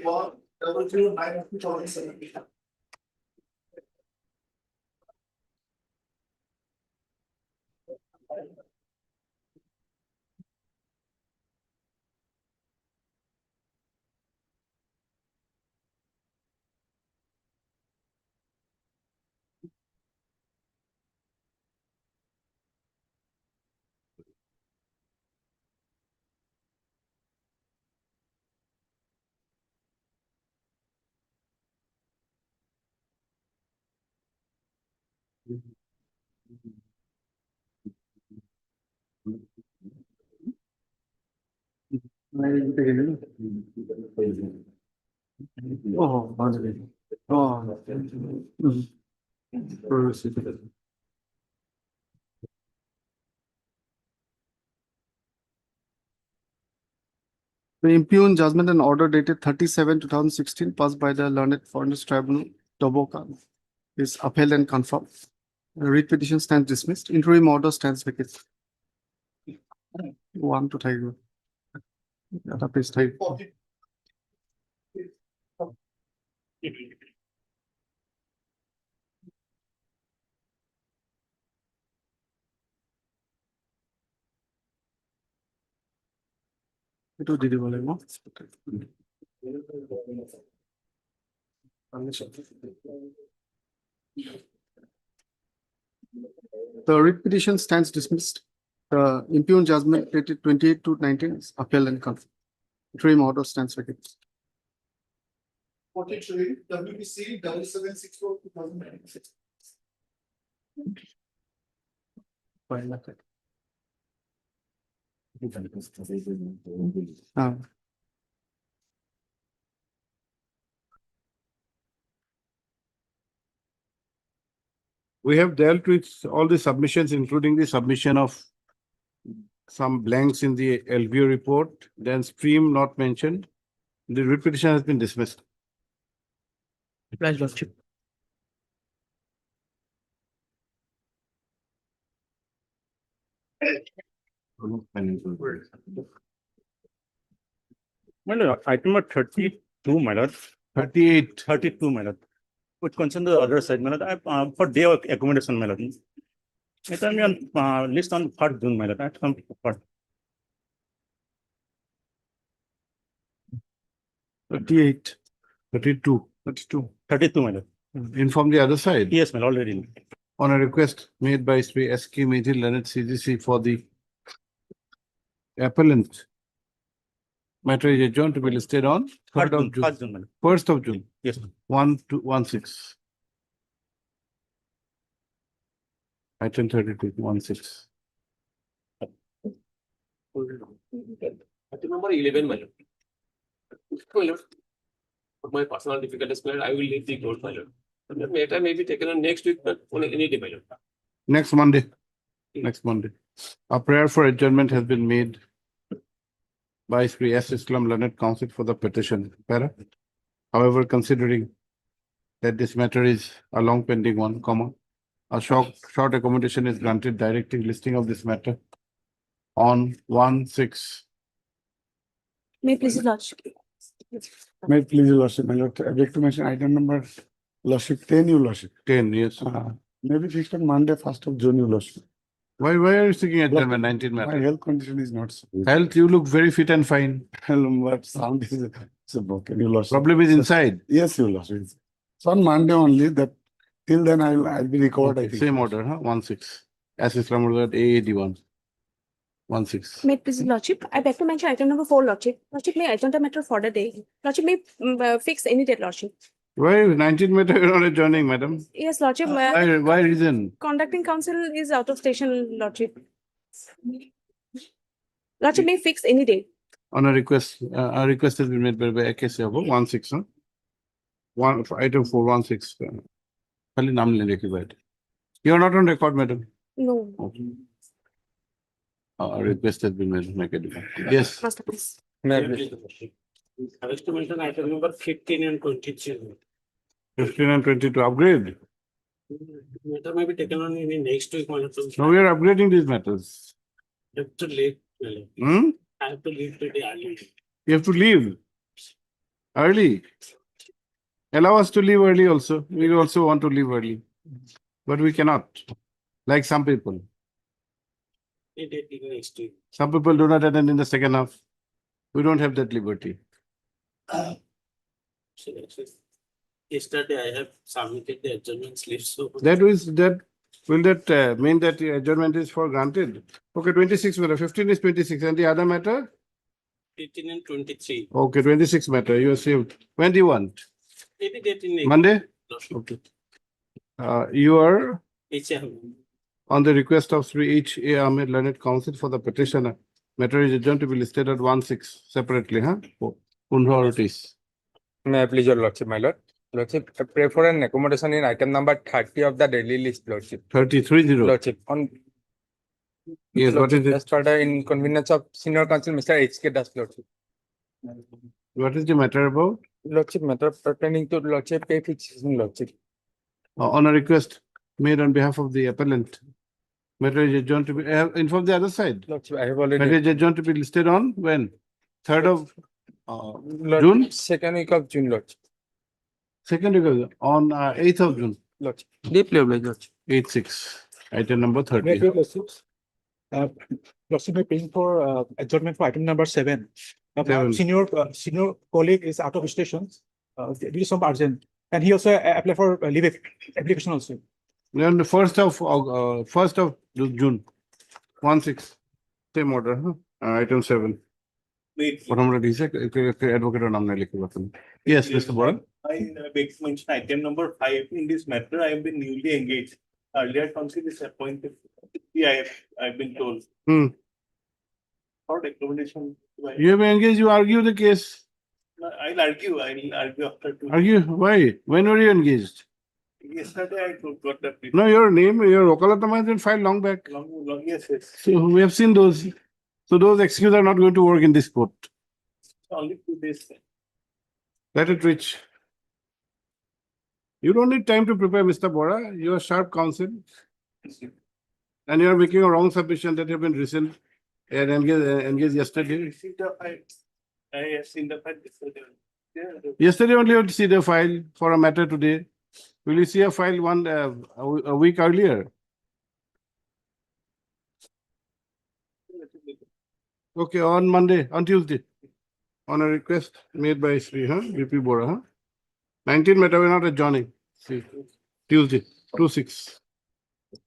21/009/2017. The impugned judgment and order dated 30/7/2016 passed by the Learned Foreigners Tribunal, Doboka, is upheld and confirmed. The writ petition stands dismissed. Interim order stands vacated. One to Tiger. Other page type. Itu didi boleh mo? The writ petition stands dismissed. The impugned judgment dated 28/2/19 is upheld and confirmed. Interim order stands vacated. 43 WBC 7764/2019. We have dealt with all the submissions, including the submission of some blanks in the LVO report, then stream not mentioned. The writ petition has been dismissed. Obliged, Lordship. My lord, item number 32, my lord, 38. 32, my lord, which concern the other side, my lord, for day of accommodation, my lord. It on list on 3rd June, my lord. I come for 38. 32. 32, my lord. Inform the other side. Yes, my lord, already. On a request made by Sri S.K. Methi Learned CGC for the appellant. Matter is adjourned to be listed on 3rd of June. 1st June, my lord. 1st of June. Yes, ma'am. 1216. Item 32, 16. Item number 11, my lord. My lord. For my personal difficulties, my lord, I will leave the court, my lord. The matter may be taken on next week, but on any day, my lord. Next Monday. Next Monday. A prayer for adjournment has been made by Sri S. Islam Learned Council for the petition. However, considering that this matter is a long pending one, a short accommodation is granted directing listing of this matter on 1/6. May I please, Your Lordship. May it please your lordship, my lord, I beg to mention item number lordship 10, your lordship. 10, yes. Maybe fixed on Monday, 1st of June, your lordship. Why are you seeking adjournment 19 My matter? health condition is not so good. Health, you look very fit and fine. But sound is so broken, your lordship. Problem is inside. Yes, your lordship. So on Monday only, that till then I'll be recovered, I Okay, think. same order, huh? 1/6. S. Islam order AAD1. 1/6. May it please, Your Lordship. I beg to mention item number 4, Lordship. Lordship, may I adjourn the matter for the day? Lordship, may fix any date, Lordship. Why 19 matter you're not adjourning, madam? Yes, Lordship. Why reason? Conducting council is out of station, Lordship. Lordship, may fix any day. On a request has been made by AKC about 1/6, huh? Item 416. Khali naam le lekhi baith. You are not on record, madam. No. Okay. Request has been made. Make it. Yes. Master, please. I wish to mention item number 15 and 22. 15 and 22 upgrade. Matter may be taken on in the next week, my lord. Now we are upgrading these matters. I have to leave, my lord. Hmm? I have to leave today early. You have to leave. Early. Allow us to leave early also. We also want to leave early. But we cannot, like some people. Some people do not attend in the second half. We don't have that liberty. Yesterday I have submitted the adjournment slip, so. Will that mean that the adjournment is for granted? Okay, 26 matter, 15 is 26, and the other matter? 18 and 23. Okay, 26 matter, you received. When do you want? Any date in. Monday? Okay. You are HM. on the request of Sri H. A. Ahmed Learned Counsel for the petitioner. Matter is adjourned to be listed at 1-6 separately, huh? Unhorities. May I please your lordship, my lord? Lordship, I pray for an accommodation in item number 30 of the daily list, lordship. 33-0. Lordship, on Yes, what is it? as for the inconvenience of senior counsel, Mr. H.K. Das, lordship. What is the matter about? Lordship, matter pertaining to lordship pay fixation, lordship. On a request made on behalf of the appellant. Matter is adjourned to be, inform the other side. Lordship, I have Matter already. is adjourned to be listed on when? 3rd of Lordship, June? Second week of June, lordship. Second week on 8th of June. Lordship. Deeply obliged, lordship. 8-6. Item number May I 30. give lawsuits? Lawsuit may paying for adjournment for item number 7. Seven. Senior colleague is out of station due to some urgent, and he also applied for leave application also. Then the 1st of June. 1-6. Same order, huh? Item 7. Advocate Yes, Mr. Boran. I beg to mention item number 5 in this matter. I have been newly engaged. Earlier counsel is appointed. Yeah, I've been told. For recommendation. You have engaged, you argue the case. I'll argue after 2. Argue, why? When were you engaged? Yesterday I got that. No, your name, your Okalatama has been filed long back. Long, yes. So we have seen those. So those excuses are not going to work in this court. Only 2 days. Let it reach. You don't need time to prepare, Mr. Bora. You are sharp counsel. And you are making a wrong submission that you have been recent and engaged yesterday. I have seen the file yesterday. Yeah. Yesterday only you had to see the file for a matter today. Will you see a file a week earlier? Okay, on Monday, on Tuesday. On a request made by Sri, VP Bora, 19 matter, we're not adjourning. See, Tuesday, 2-6.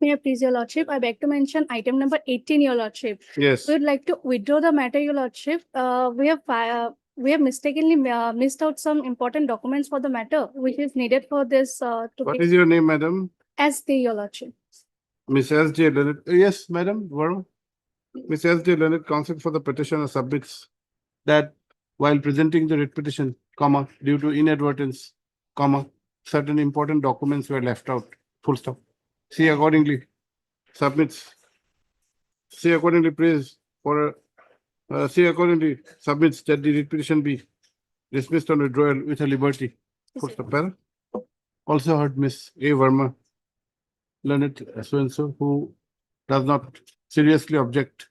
May I please, your lordship? I beg to mention item number 18, your lordship. Yes. We would like to withdraw the matter, your lordship. We have mistakenly missed out some important documents for the matter, which is needed for this What is your name, madam? as the, your lordship. Miss S.J. Leonard. Yes, madam. Varma. Miss S.J. Leonard, counsel for the petitioner submits that while presenting the writ petition, due to inadvertence, certain important documents were left out. Full stop. See accordingly submits. See accordingly prays for. See accordingly submits that the writ petition be dismissed on withdrawal with a liberty. Full stop. Also heard Miss A. Verma, learned so-and-so, who does not seriously object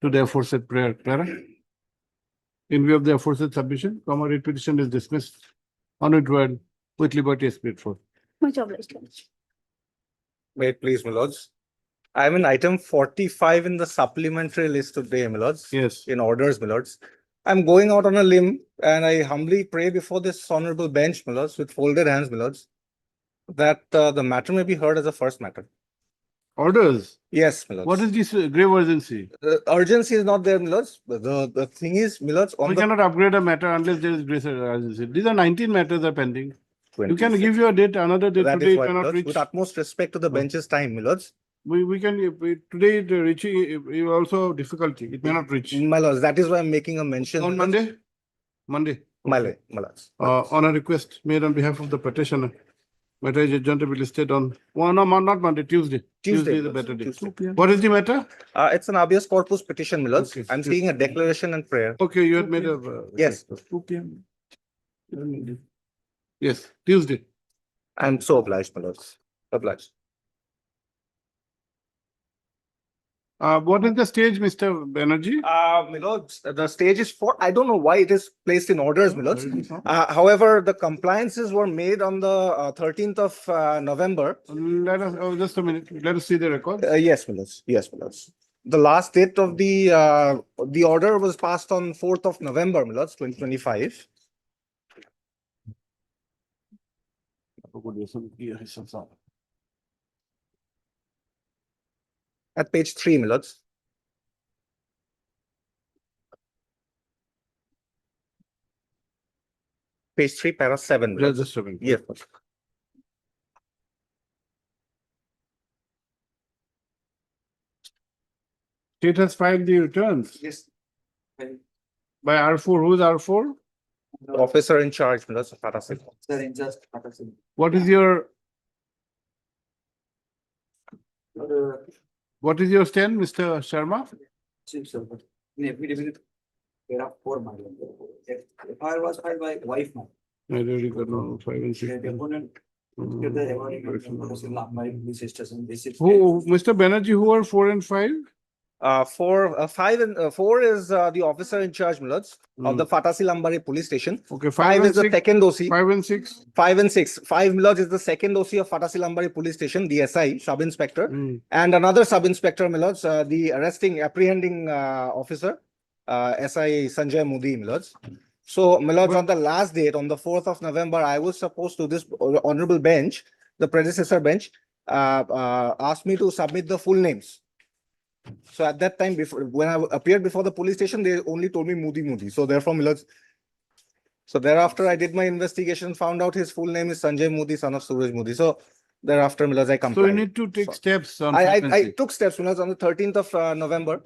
to the aforesaid prayer. In view of the aforesaid submission, writ petition is dismissed on withdrawal with liberty as paid for. Much obliged, your lordship. May it please, my lords. I am in item 45 in the supplementary list today, my lords. Yes. In orders, my lords. I'm going out on a limb and I humbly pray before this honorable bench, my lords, with folded hands, my lords, that the matter may be heard as a first matter. Orders. Yes, my lords. What is this grave urgency? Urgency is not there, my lords. The thing is, my lords, on We the cannot upgrade a matter unless there is greater urgency. These are 19 matters are pending. 20. You can give you a date, another date. That Today is it why, cannot my lords, reach. with utmost respect to the bench's time, my lords. We can today reaching also difficulty. It may not reach. My lords, that is why I'm making a mention. On Monday? Monday. My lords. On a request made on behalf of the petitioner, matter is adjourned to be listed on, no, not Monday, Tuesday. Tuesday is a better day. Tuesday. What is the matter? It's an habeas corpus petition, my lords. Okay. I'm seeking a declaration and prayer. Okay, you had made a. Yes. 2 p.m. Yes, Tuesday. I'm so obliged, my lords. Obliged. What is the stage, Mr. Banerjee? The stage is 4. I don't know why it is placed in orders, Milords. However, the compliances were made on the 13th of November. Let us, oh, just a minute. Let us see the record. Yes, Milords. Yes, Milords. The last date of the order was passed on 4th of November, Milords, 2025. At page 3, Milords. Page 3, para 7. Milords. Just a minute. Yes. State has filed the returns. Yes. By R4, who is R4? Officer in charge, Milords, of para 7. Sir, in just. What is your stand, Mr. Sharma? Chief sir, but in affidavit, there are 4 miles. FIR was filed by wife now. I already got no 5 and 6. The deponent, my police station, this is. Who, Mr. Banerjee, who are 4 and 5? 5 and 4 is the officer in charge, Milords, of the Fatasilambari police station. Okay, 5 is the 6. second OC. 5 and 6. 5 and 6. 5, Milords, is the second OC of Fatasilambari police station, the SI, sub-inspector. And another sub-inspector, Milords, the apprehending officer, SI Sanjay Modi, Milords. So, Milords, on the last date, on the 4th of November, I was supposed to, this honorable bench, the predecessor bench, asked me to submit the full names. So at that time, when I appeared before the police station, they only told me Modi. So therefore, Milords. So thereafter, I did my investigation, found out his full name is Sanjay Modi, son of Suraj Modi. So thereafter, Milords, I complied. So you need to take steps on I took steps, Milords, on the 13th of November.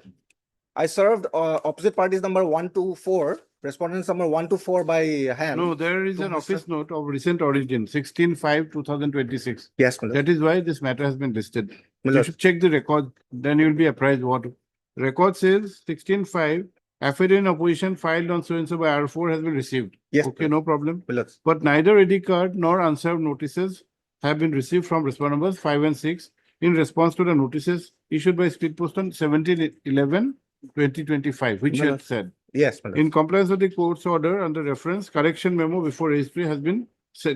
I served opposite parties number 1 to 4, respondents number 1 to 4 by hand. No, there is an office note of recent origin, 16/5/2026. Yes, Milords. That is why this matter has been listed. You Milords. should check the record, then you will be apprised what. Record says 16/5, affidavit in opposition filed on so-and-so by R4 has been received. Yes, Okay, no problem. Milords. But neither ID card nor unserved notices have been received from respondent numbers 5 and 6 in response to the notices issued by Speed Post on 17/11/2025, which you had said. Yes, Milords. In compliance with the court's order under reference, correction memo before registry has been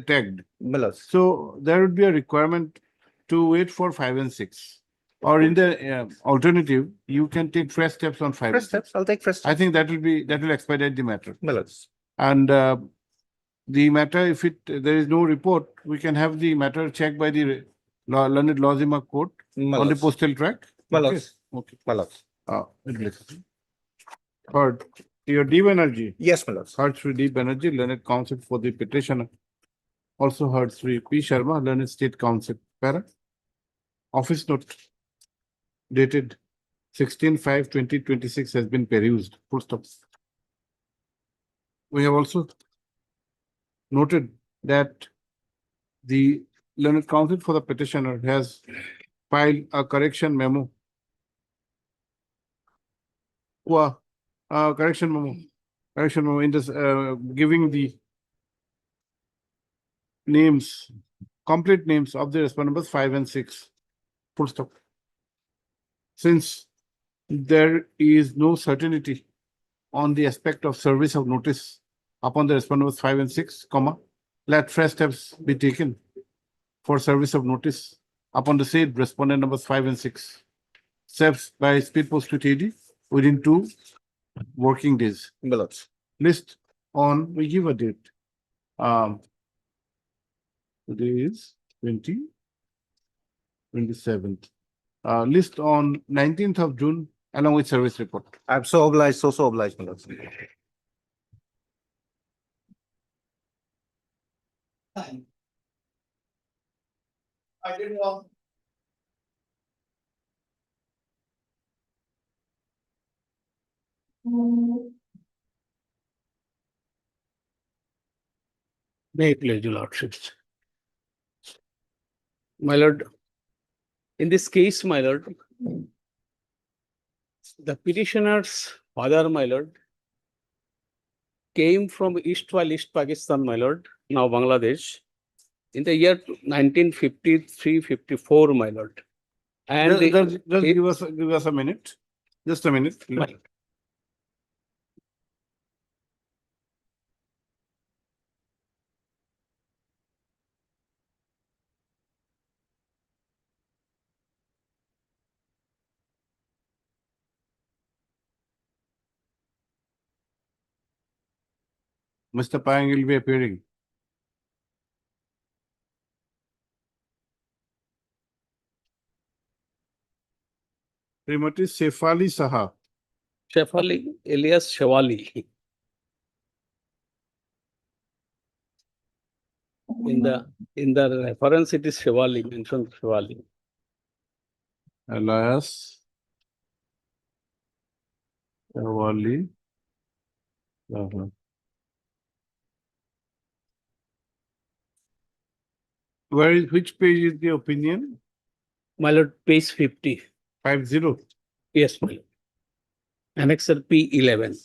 tagged. Milords. So there would be a requirement to wait for 5 and 6. Or in the alternative, you can take fresh steps on 5 and First 6. steps, I'll take first steps. I think that will expedite the matter. Milords. And the matter, if there is no report, we can have the matter checked by the learned Lozima court on the Milords. postal track. Milords. Okay. Milords. Third, your D Banerjee. Yes, Milords. Heard Sri D Banerjee, learned counsel for the petitioner. Also heard Sri P Sharma, learned state counsel. Para. Office note dated 16/5/2026 has been perused. Full stop. We have also noted that the learned counsel for the petitioner has filed a correction memo. Correction memo in this giving the names, complete names of the respondent numbers 5 and 6. Full stop. Since there is no certainty on the aspect of service of notice upon the respondent numbers 5 and 6, let fresh steps be taken for service of notice upon the said respondent numbers 5 and 6. Steps by Speed Post to TD within 2 working days. Milords. List on, we give a date. Today is 27th. List on 19th of June along with service report. I'm so obliged, so obliged, Milords. I didn't want. May it please your lordships. My lord, in this case, my lord, the petitioner's father, my lord, came from East Pakistan, my lord, now Bangladesh, in the year 1953-54, my lord. And Just it- give us a minute. Just a minute. Right. Mr. Pang will be appearing. Srimati Sefali Saha. Shefali alias Shawali. In the reference, it is Shivali, mentioned Shivali. Alias Sefali Saha. Which page is the opinion? My lord, page 50. 50. Yes, my lord. Annexer P11,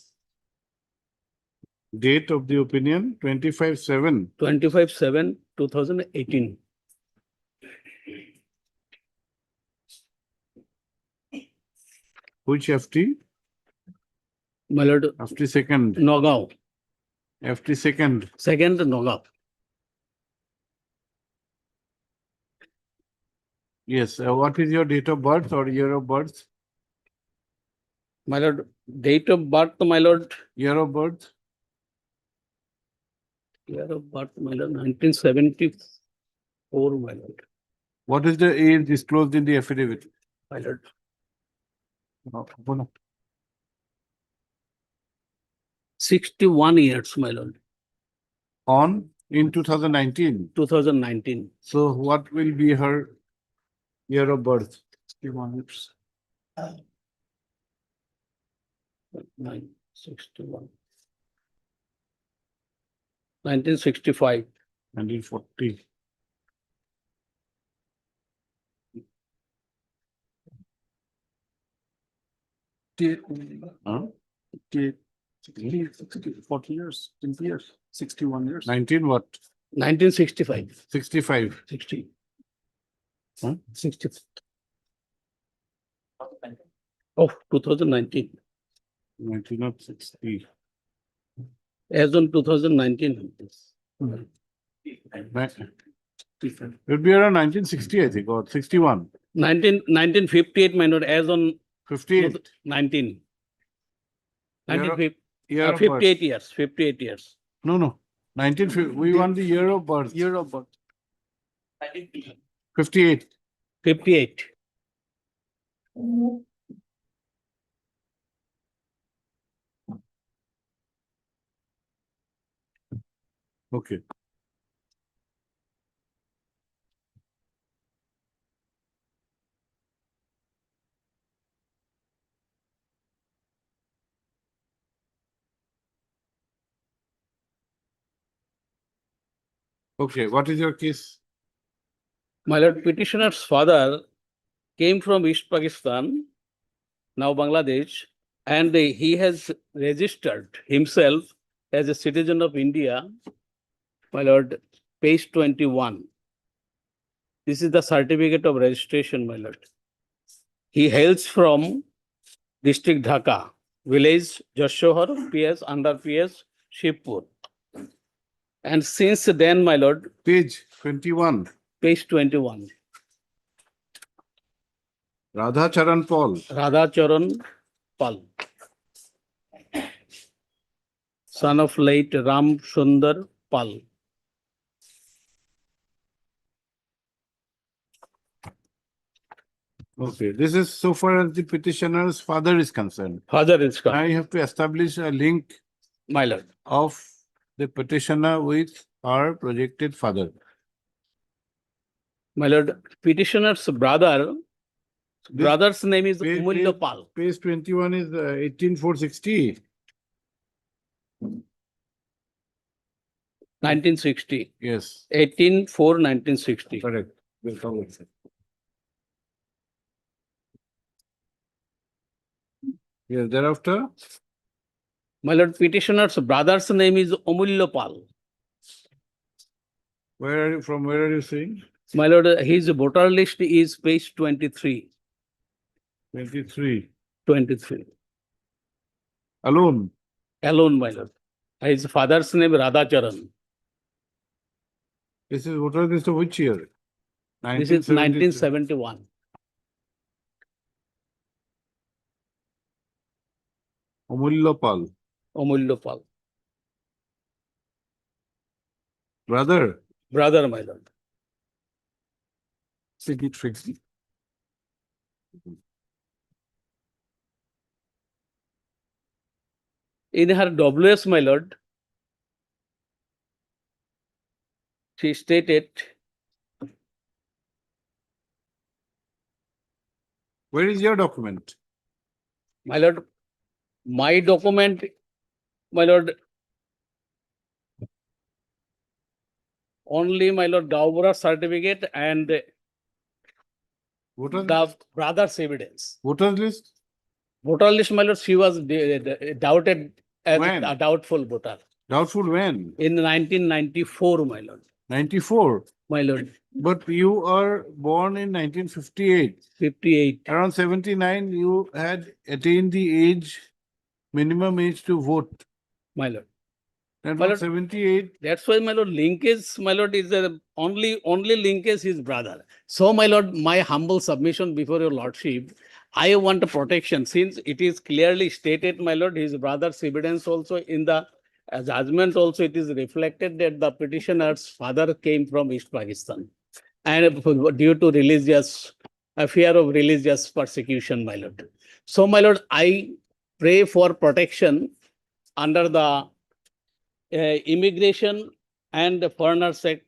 Date of the opinion 25/7. 25/7/2018. Which FT? My lord, FT second. Nogao. FT second. Second, Nogao. Yes. What is your date of birth or year of birth? My lord, date of birth, my lord, Year of birth? year of birth, my lord, 1974, my lord. What is the age disclosed in the affidavit? My lord, No, no. 61 years, my lord, In 2019. 2019. So what will be her year of birth? 61 years. 961. 1965. 1940. Huh? 40 years, 20 years, 61 years. 19 what? 1965. 65. 60. Huh? 60. Oh, 2019. 1960. As on 2019. It would be around 1960, I think, or 61. 1958, my lord, as on 58. 19. Year of- 1958 year of 58 birth. years. 58 years. No. 1950. We want the year of birth. Year of birth. 58. 58. Okay. Okay, what is your case? My lord, petitioner's father came from East Pakistan, now Bangladesh, and he has registered himself as a citizen of India. My lord, page 21. This is the certificate of registration, my lord. He hails from district Dhaka, village Jashohar, PS, under PS, Shivpur. And since then, my lord, Page 21. page 21, Radha Charan Paul. Radha Charan Pal, son of late Ram Sundar Pal. Okay, this is so far as the petitioner's father is concerned. Father is Now come, you have to establish a link my lord. of the petitioner with her projected father. My lord, petitioner's brother's name is Page- Umulya page- Pal, Page 21 is 18460. 1960, Yes, 18/4/1960. correct. Will come. Yes, thereafter, My lord, petitioner's brother's name is Umulya Pal, where are you saying? My lord, his voter list is page 23. 23. 23. Alone. Alone, my lord. His father's name Radhacharan. This is voter list of which year? This is 1971. Amulya Pal. Amulya Pal. Brother. Brother, my lord. CD Trixie. In her WS, my lord, she stated, Where is your document? my lord, my document, my lord, only my lord Gaubra certificate and Voter, the brother's evidence. voter list? Voter list, my lord, she was doubted as When? a doubtful voter. Doubtful when? In 1994, my lord. 94. My lord, But you are born in 1958. 58. Around 79, you had attained the age, minimum age to vote. My lord. And My from lord, 78, that's why, my lord, linkage, my lord, is only linkage his brother. So, my lord, my humble submission before your lordship, I want a protection since it is clearly stated, my lord, his brother's evidence also in the judgment also it is reflected that the petitioner's father came from East Pakistan and due to religious fear of religious persecution, my lord. So, my lord, I pray for protection under the Immigration and Foreigners Act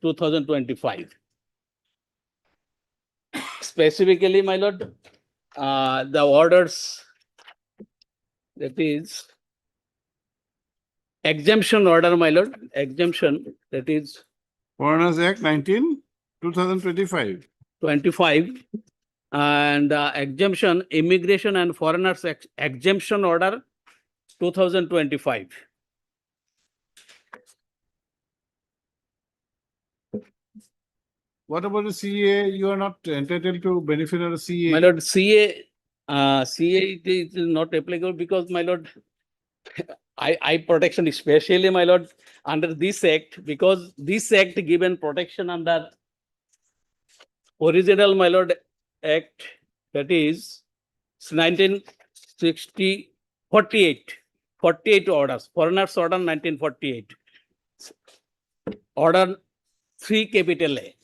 2025. Specifically, my lord, the orders, that is exemption order, my lord, exemption, that is Foreigners Act 2025. 25, and exemption, Immigration and Foreigners Exemption Order 2025. What about the CA? You are not entitled to benefit of the CA. My lord, CA it is not applicable because, my lord, I protection especially, my lord, under this act, because this act given protection under original, my lord, act, that is 1960, 48 orders, Foreigners Order 1948, Order 3 capital A.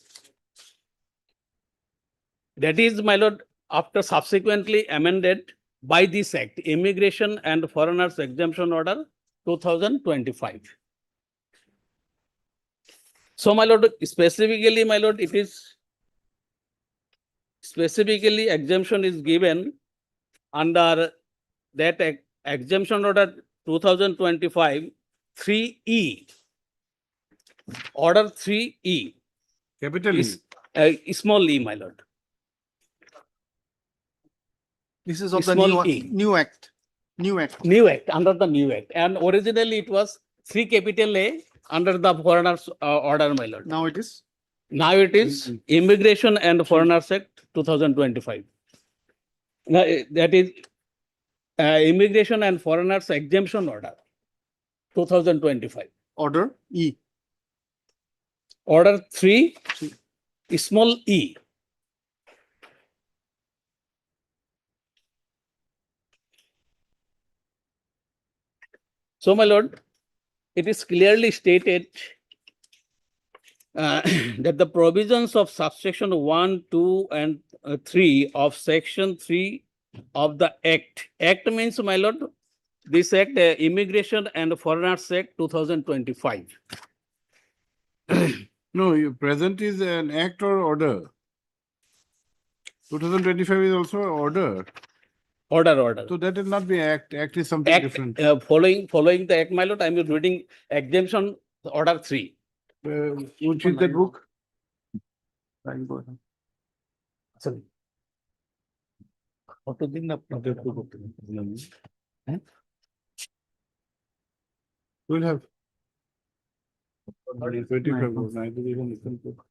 That is, my lord, after subsequently amended by this act, Immigration and Foreigners Exemption Order 2025. So, my lord, specifically, my lord, it is specifically exemption is given under that exemption order 2025 3E. Order 3E Capital E. is small e, my lord. This is of the Small e. new act. New act. New act, under the new act. And originally it was 3 capital A under the Foreigners Order, my lord. Now it is Now it is Immigration and Foreigners Act 2025. Now, that is Immigration and Foreigners Exemption Order 2025. order E. Order 3, small e. So, my lord, it is clearly stated that the provisions of subsection 1, 2, and 3 of section 3 of the act means, my lord, this act, Immigration and Foreigners Act 2025. No, you present is an act or order. 2025 is also an order. Order. So that will not be act. Act is something Act, different. following the act, my lord, I am reading exemption order 3. Which is that book? Sorry. কতদিন আপনাদের হ্যাঁ? We'll have. 25 was, I believe, in the book.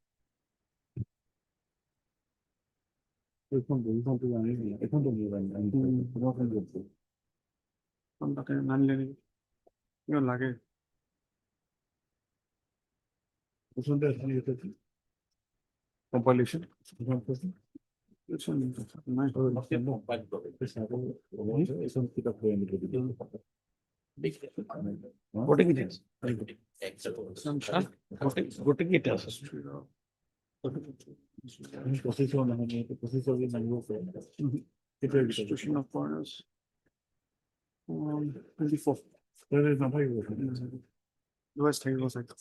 তাকে মানিলে নেকি কিয় লাগে Compilation. নাই Voting it is. Voting it is. Registration of foreigners. 24. West Table site.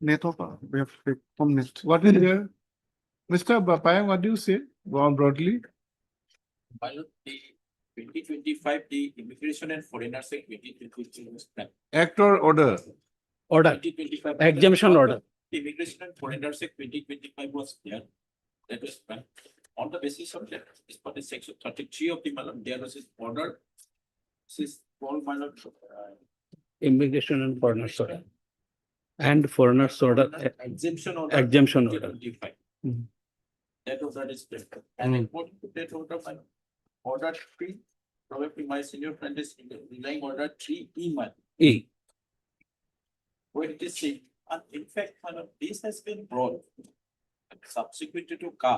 Net of, we have to take from net. What is there? Mr. Payam, what do you say? Well, broadly? Pilot the 2025, the Immigration and Foreigners Act 2023 was planned. Act or order? Order, 2025. exemption order. The Immigration and Foreigners Act 2025 was there. That was planned. On the basis of that, as per the section 33 of the Malam, there was this order. This is all Malam. Immigration and foreigners order. And foreigners order, Exemption order. exemption order. 2025. Mhm. That order is there. And according to that order, Malam, order 3, probably my senior friend is relying order 3E, Malam. E. Where it is saying, and in fact, Malam, this has been brought subsequently to CA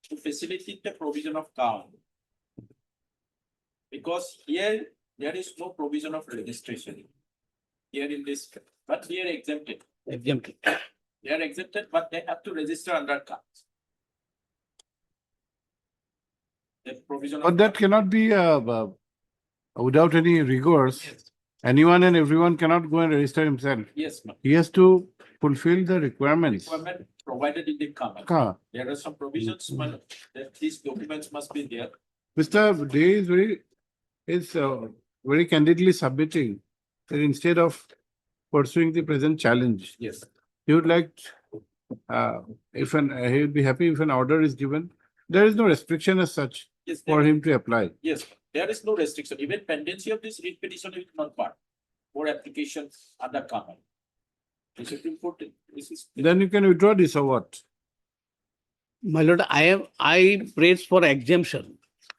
to facilitate the provision of CA. Because here, there is no provision of registration. Here in this, but they are exempted. Exempted. They are exempted, but they have to register under CA. The provision of. But that cannot be without any rigors. Yes, Anyone and everyone cannot go and register himself. yes, ma'am. He has to fulfill the requirements. Requirement provided in the CA. Ka. There are some provisions, ma'am, that these documents must be there. Mr. Day is very candidly submitting that instead of pursuing the present challenge, Yes. he would like, he would be happy if an order is given. There is no restriction as such Yes, for him to apply. yes, there is no restriction. Even pendency of this writ petition is not part. More applications under CA. The Supreme Court, this is. Then you can withdraw this or what? My lord, I praise for exemption.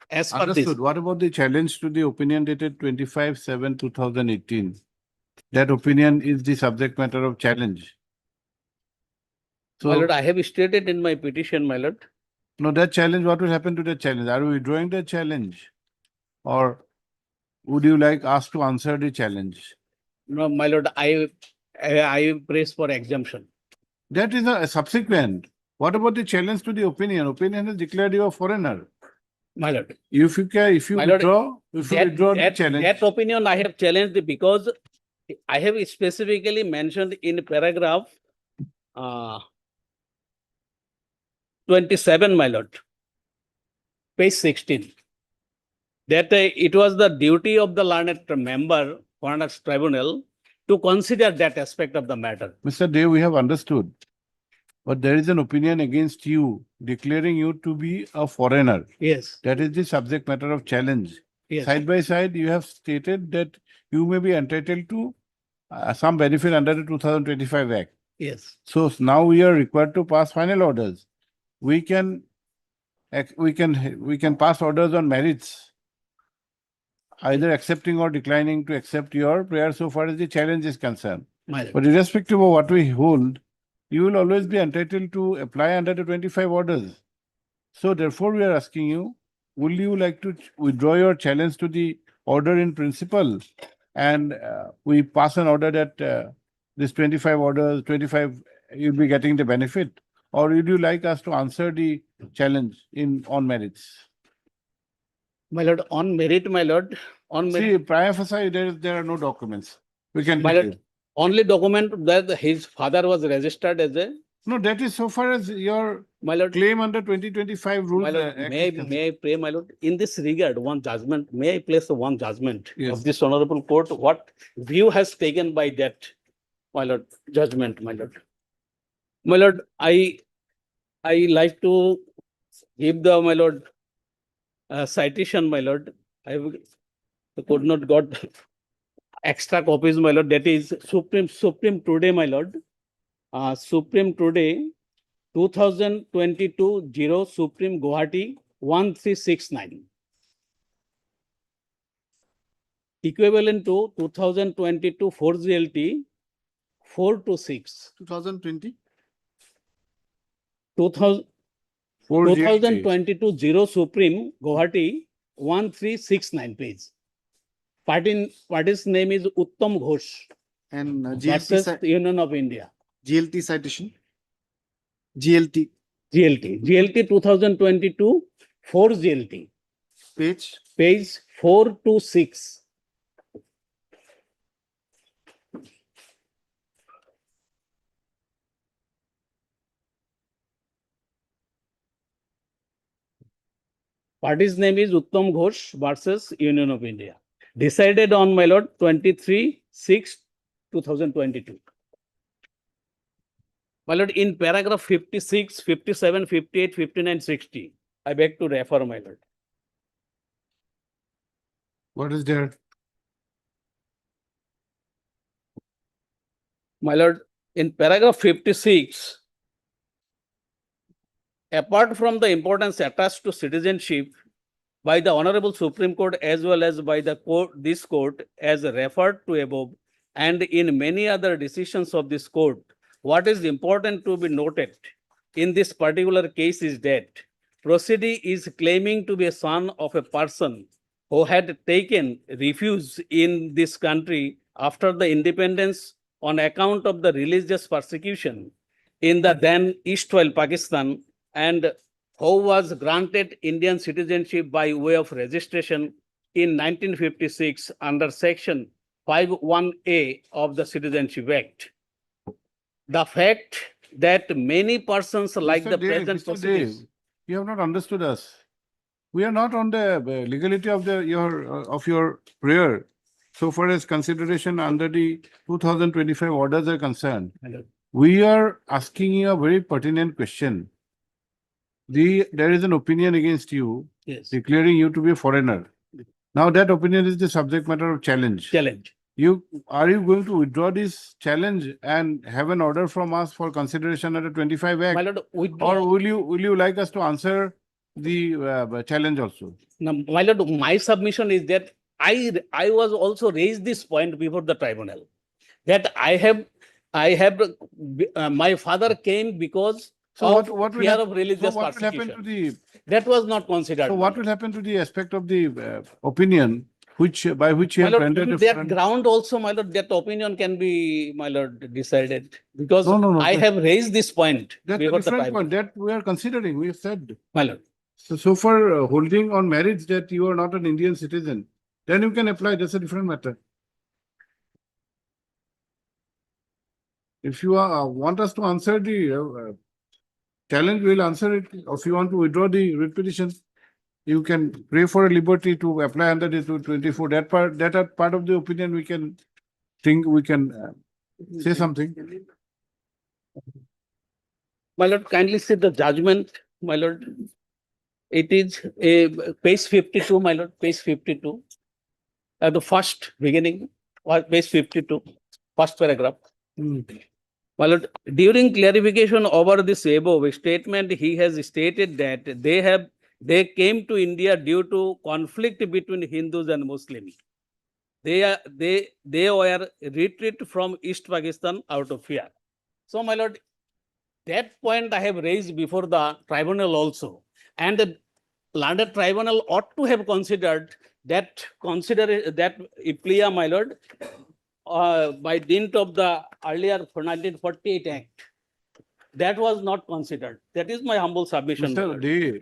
As per this, Understood. What about the challenge to the opinion dated 25/7/2018? That opinion is the subject matter of challenge. my So, lord, I have stated in my petition, my lord. no, that challenge, what will happen to that challenge? Are we withdrawing the challenge? Or would you like us to answer the challenge? No, my lord, I praise for exemption. That is a subsequent. What about the challenge to the opinion? Opinion has declared you a foreigner. My lord, If you My lord, withdraw, if you withdraw the challenge. that opinion I have challenged because I have specifically mentioned in paragraph 27, my lord, page 16, that it was the duty of the learned member, Foreigners Tribunal, to consider that aspect of the matter. Mr. Dev, we have understood. But there is an opinion against you, declaring you to be a foreigner. Yes, That is the subject matter of challenge. yes, Side by side, you have stated that you may be entitled to some benefit under the 2025 Act. yes. So now we are required to pass final orders. We can pass orders on merits, either accepting or declining to accept your prayer so far as the challenge is concerned. My lord. But irrespective of what we hold, you will always be entitled to apply under the 25 orders. So therefore, we are asking you, will you like to withdraw your challenge to the order in principle? And we pass an order that this 25 orders, 25, you'll be getting the benefit? Or would you like us to answer the challenge on merits? My lord, on merit, my lord, on merit. See, prior facie, there are no documents. We can. My lord, only document that his father was registered as a. No, that is so far as your My lord, claim under 2025 rules. my lord, may I pray, my lord, in this regard, one judgment, may I place one judgment Yes. of this honorable court, what view has taken by that, my lord, judgment, my lord. My lord, I like to give the, my lord, citation, my lord. I could not got extra copies, my lord. That is Supreme today, my lord. Supreme today, 2022-0 Supreme Gauhati 1369. Equivalent to 2022 4 GLT 426. 2020. 2000 4 GLT. 2022-0 Supreme Gauhati 1369 page. Party's name is Uttam Ghosh And versus Union of India. GLT citation. GLT GLT 2022 4 GLT page. page 426. Party's name is Uttam Ghosh versus Union of India. Decided on, my lord, 23/6/2022. My lord, in paragraph 56, 57, 58, 59, 60, I beg to refer, my lord. What is there? My lord, in paragraph 56, apart from the importance attached to citizenship by the Honorable Supreme Court as well as by the court, this court as referred to above, and in many other decisions of this court, what is important to be noted in this particular case is that Proceedi is claiming to be a son of a person who had taken refuge in this country after the independence on account of the religious persecution in the then erstwhile Pakistan, and who was granted Indian citizenship by way of registration in 1956 under Section 51A of the Citizenship Act. The fact that many persons like the present proceedings. You have not understood us. We are not on the legality of your prayer. So far as consideration under the 2025 orders are concerned, we are asking you a very pertinent question. There is an opinion against you, Yes. declaring you to be a foreigner. Now that opinion is the subject matter of challenge. Challenge. Are you going to withdraw this challenge and have an order from us for consideration under 25 Act? My lord, withdraw. Or will you like us to answer the challenge also? Now, my lord, my submission is that I was also raised this point before the tribunal, that I have my father came because of fear of religious what will happen to persecution. the That was not considered. So what will happen to the aspect of the opinion by which you My have lord, rendered that different? ground also, my lord, that opinion can be, my lord, decided, because No, I have raised this point That's a before the different tribunal. point that we are considering. We have said. My lord, So for holding on marriage that you are not an Indian citizen, then you can apply. That's a different matter. If you want us to answer the challenge, we'll answer it. If you want to withdraw the writ petition, you can pray for a liberty to apply under the 224. That part of the opinion we can think we can say something. my lord, kindly see the judgment, my lord. It is a page 52, my lord, page 52. At the first beginning, or page 52, first paragraph. My lord, during clarification over this above statement, he has stated that they came to India due to conflict between Hindus and Muslims. They were retreat from East Pakistan out of fear. So, my lord, that point I have raised before the tribunal also, and the landed tribunal ought to have considered that plea, my lord, by dint of the earlier 1948 Act. That was not considered. That is my humble submission. my Mr. lord. Dey,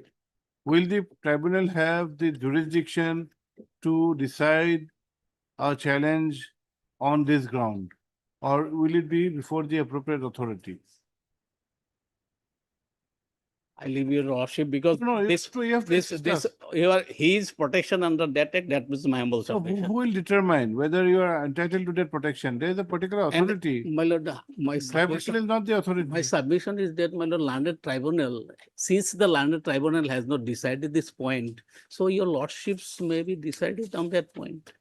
will the tribunal have the jurisdiction to decide a challenge on this ground? Or will it be before the appropriate authority? I leave your lordship because No, this discuss. his protection under that act, that was my humble So submission. who will determine whether you are entitled to that protection? There is a particular authority. And my lord, my Tribunal submission, is not the authority. my submission is that, my lord, landed tribunal, since the landed tribunal has not decided this point, so your lordships may be decided on that point.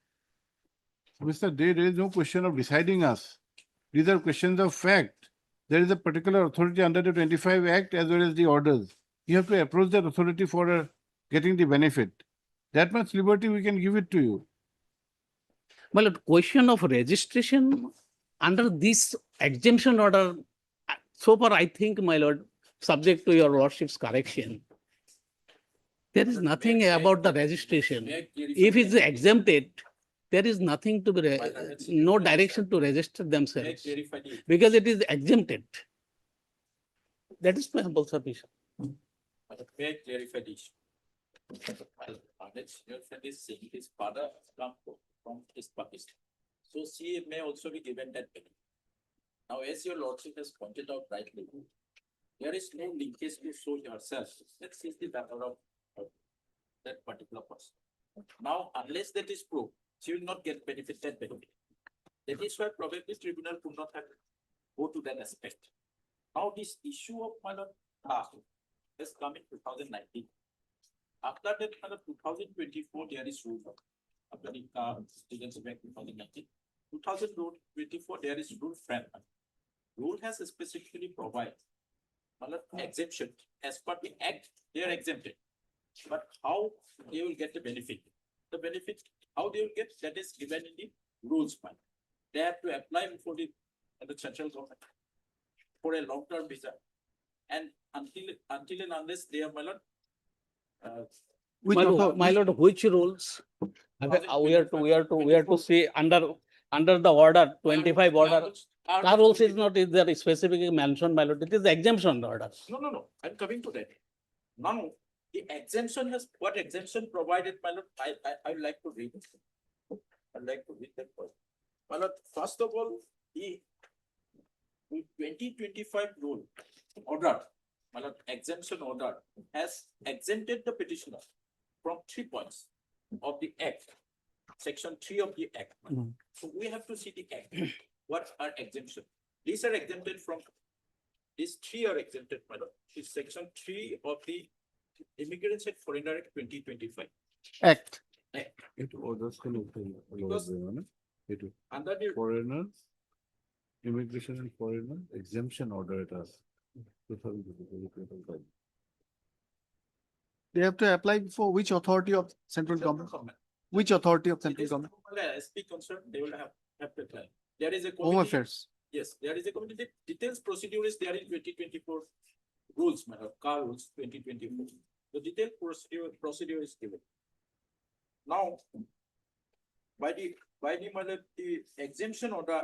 Mr. Dey, there is no question of deciding us. These are questions of fact. there is a particular authority under the 25 Act as well as the orders. You have to approach that authority for getting the benefit. That much liberty we can give it to you. My lord, question of registration under this exemption order, so far I think, my lord, subject to your lordship's correction, there is nothing about the registration. If it's exempted, there is nothing to be, no direction to register themselves because it is exempted. That is my humble submission. May I clarify this? Your friend is saying his father come from East Pakistan. So she may also be given that benefit. Now, as your lordship has pointed out rightly, there is no linkage to show yourself. That is the matter of that particular person. Now, unless that is proved, she will not get benefit that benefit. That is why probably tribunal could not have go to that aspect. Now, this issue of has come in 2019. After that, 2024, there is rule. After the students back 2019, 2024, there is rule framework. Rule has specifically provided exemption as per the act. They are exempted, but how they will get the benefit? The benefit how they will get, that is given in the rules. They have to apply before the central government for a long-term visa, and until and unless they are My lord, which rules? We are to see under the order 25 order. Our rules is not is there specifically mentioned, my lord. It is exemption order. No. I'm coming to that. Now, the exemption has what exemption provided, my lord. I would like to read it. I'd like to read that first. My lord, first of all, the 2025 rule order, my lord, exemption order has exempted the petitioner from 3 points of the act, section 3 of the act. So we have to see the act. What are exemption? These are exempted from. These 3 are exempted, my lord. It's section 3 of the Immigrants and Foreigner Act 2025. Act. It orders Because under the foreigners, immigration and foreigner exemption order at us. 2025. They have to apply before which authority of central government? Which authority of central government? SP concerned, they will have to apply. There is a Home committee. Affairs. Yes, there is a committee. Details procedure is there in 2024 rules, madam, car rules 2024. The detailed procedure is given. Now, by the exemption order,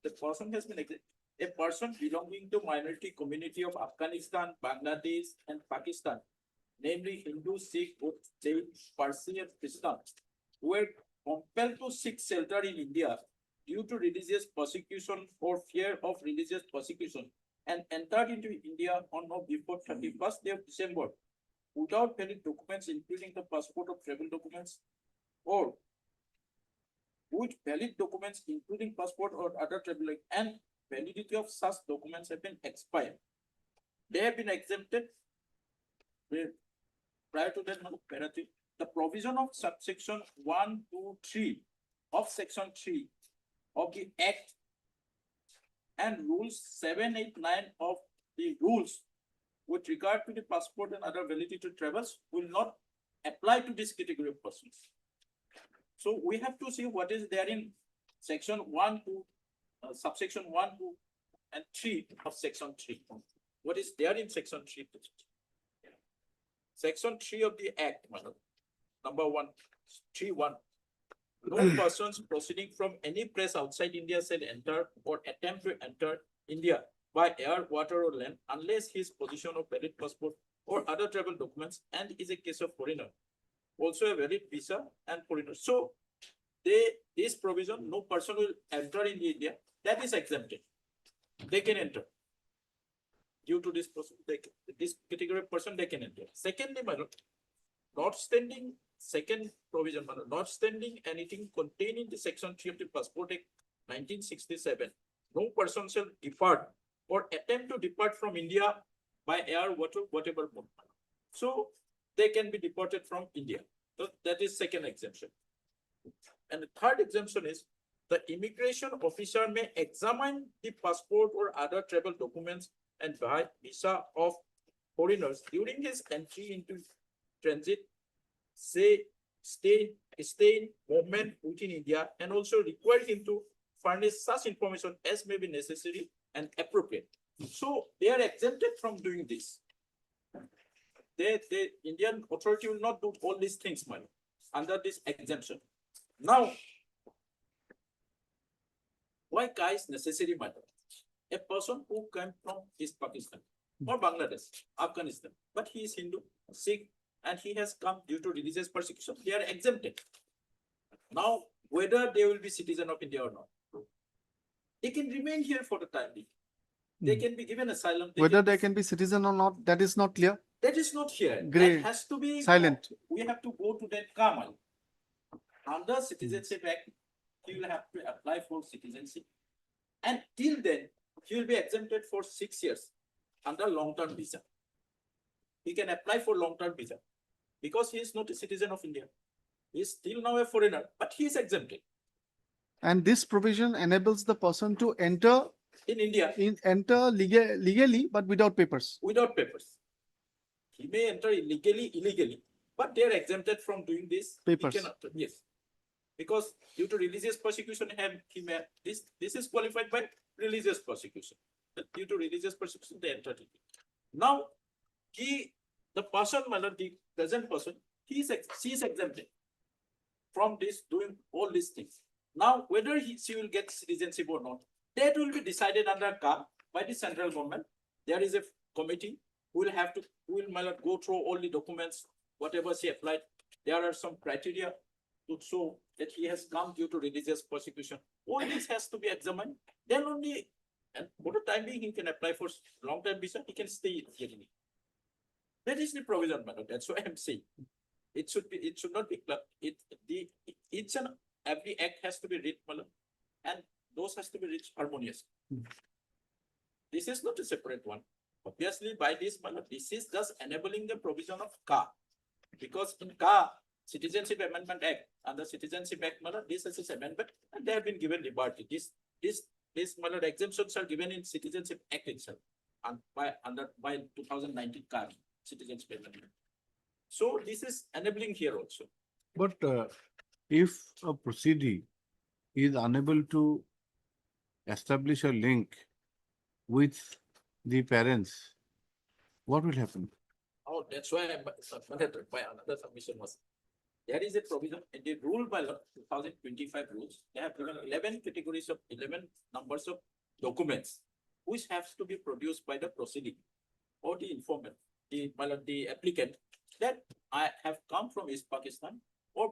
the person has been exempted. A person belonging to minority community of Afghanistan, Bangladesh, and Pakistan, namely Hindu, Sikh, Jain, Parsi, and Christian, were compelled to seek shelter in India due to religious persecution or fear of religious persecution, and entered into India on or before 31st day of December without valid documents, including the passport or travel documents, or with valid documents, including passport or other travel, and validity of such documents have been expired. They have been exempted. Prior to that, the provision of subsection 1, 2, 3 of section 3 of the Act and rules 7, 8, 9 of the rules with regard to the passport and other validity travels will not apply to this category of persons. So we have to see what is there in section 1, 2, subsection 1, 2, and 3 of section 3. What is there in section 3? Section 3 of the Act, number 1, 3.1. No persons proceeding from any place outside India shall enter or attempt to enter India by air, water, or land unless his position of valid passport or other travel documents, and is a case of foreigner, also a valid visa and foreigner. So this provision, no person will enter in India, that is exempted. They can enter. Due to this person, this category of person, they can enter. Secondly, notwithstanding second provision, notwithstanding anything contained in the section 3 of the Passport Act 1967, no person shall depart or attempt to depart from India by air, water, whatever mode. So they can be deported from India. So that is second exemption. And the third exemption is the immigration officer may examine the passport or other travel documents and visa of foreigners during his entry into transit, stay in movement within India, and also require him to furnish such information as may be necessary and appropriate. So they are exempted from doing this. The Indian authority will not do all these things, man, under this exemption. Now, why Ka is necessary, matter? A person who came from East Pakistan or Bangladesh, Afghanistan, but he is Hindu, Sikh, and he has come due to religious persecution, they are exempted. Now, whether they will be citizen of India or not, they can remain here for the time being. They can be given asylum. Whether they can be citizen or not, that is not clear. That is not here. Great. That has to be Silent. We have to go to that Kamal. Under Citizenship Act, he will have to apply for citizenship. And till then, he will be exempted for 6 years under long-term visa. He can apply for long-term visa because he is not a citizen of India. He is still now a foreigner, but he is exempted And this provision enables the person to enter in India legally, but without papers. without papers. He may enter illegally, but they are exempted from doing this. He Papers. cannot, yes. Because due to religious persecution, this is qualified by religious persecution. Due to religious persecution, they entered it. Now, the person, the present person, she is exempted from this, doing all these things. Now, whether she will get citizenship or not, that will be decided under Ka by the central government. There is a committee who will go through all the documents, whatever she applied. There are some criteria to show that he has come due to religious persecution. All this has to be examined. Then only, and for the time being, he can apply for long-term visa. He can stay here. That is the provision, madam. That's what I'm saying. It should not be clubbed. Each and every act has to be read, madam, and those has to be read harmonious. This is not a separate one. Obviously, by this, madam, this is just enabling the provision of Ka. Because in Ka, Citizenship Amendment Act, under Citizenship Act, madam, this is its amendment, and they have been given liberty. This madam, exemptions are given in Citizenship Act itself, and by 2019 Ka Citizenship Amendment. So this is enabling here also. But if a proceedee is unable to establish a link with the parents, what will happen? Oh, that's why my another submission was. There is a provision in the rule by law 2025 rules. They have given 11 categories of 11 numbers of documents which have to be produced by the proceeding or the informant, the applicant, that I have come from East Pakistan or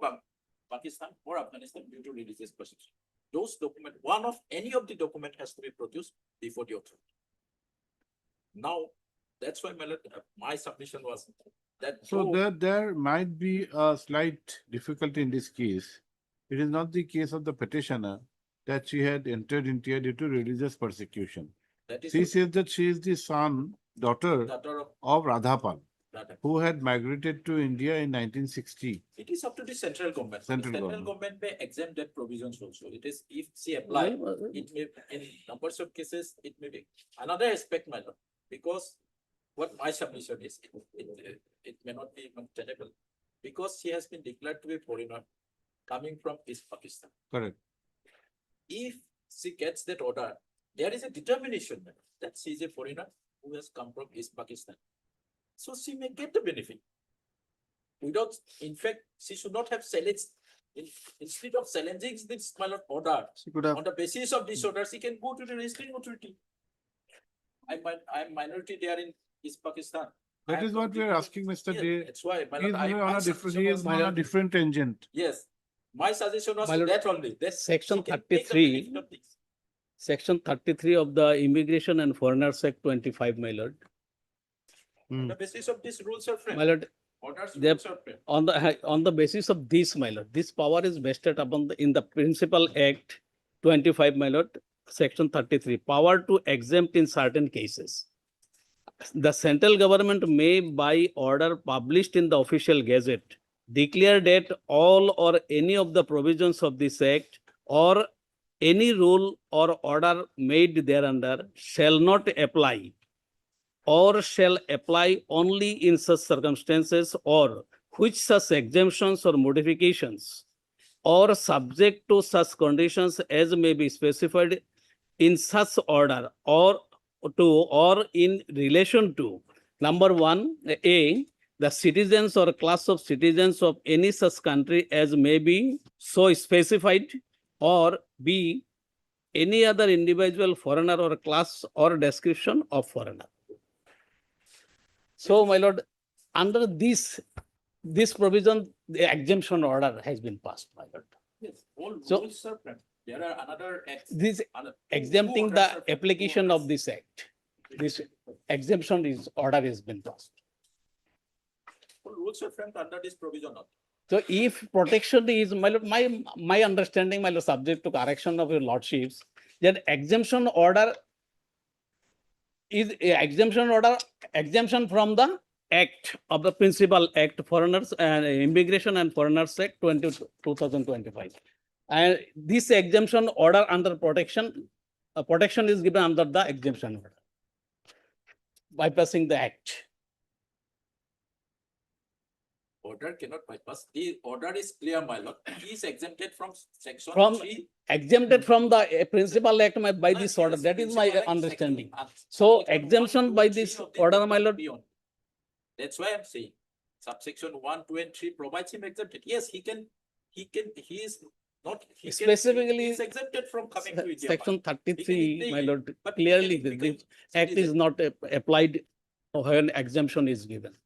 Pakistan or Afghanistan due to religious persecution. Those documents, any of the document has to be produced before the authority. Now, that's why my submission was that. So there might be a slight difficulty in this case. It is not the case of the petitioner that she had entered India due to religious persecution. She says that she is the daughter of Radhapal, who had migrated to India in 1960. It is up to the central government. Central government may exempt that provisions also. It is, if she apply, it may, in numbers of cases, it may be. Another aspect, my lord, because what my submission is, it may not be tenable, because she has been declared to be foreigner coming from East Pakistan. Correct. If she gets that order, there is a determination that she is a foreigner who has come from East Pakistan. So she may get the benefit. Without, in fact, she should not have challenged. Instead of challenging this order, on the basis of this order, she can go to the registering authority. I'm minority there in East Pakistan. That is what we are asking, Mr. Yes, Day. that's why. He is on a different tangent. Yes. My suggestion was that only. Section 33. Section 33 of the Immigration and Foreigners Act 25, my lord. On the basis of these rules are framed. My lord, Orders, they rules are framed. on the basis of this, my lord, this power is vested upon in the Principal Act 25, my lord, Section 33, power to exempt in certain cases. The central government may, by order published in the official gazette, declare that all or any of the provisions of this act or any rule or order made thereunder shall not apply or shall apply only in such circumstances or which such exemptions or modifications or subject to such conditions as may be specified in such order or in relation to number one, A, the citizens or class of citizens of any such country as may be so specified, or B, any other individual foreigner or class or description of foreigner. So, my lord, under this provision, the exemption order has been passed, my lord. Yes, all So- rules are, there are another. This another- exempting two the orders are- application two of this act, this exemption is order has been passed. All rules are framed under this provision. only. So if protection is, my lord, my understanding, my lord, subject to correction of your lordships, that exemption order is a exemption from the act of the principal act, foreigners and immigration and foreigners act 2025. And this exemption order under protection, protection is given under the exemption order, bypassing the act. Order cannot bypass. The order is clear, my lord. He is exempted from section From 3. Exempted from the principal act by No, this yes, order, that is my principal act understanding. section- So subsection exemption 1, by 2, this 3 of the order, my Code lord, beyond. That's why I'm saying subsection 1, 2, and 3 provides him exempted. Yes, he is not. He Specifically, he is exempted from coming to India. section 33, stay my here, lord, but he clearly can the become act is citizen. not applied when exemption is given.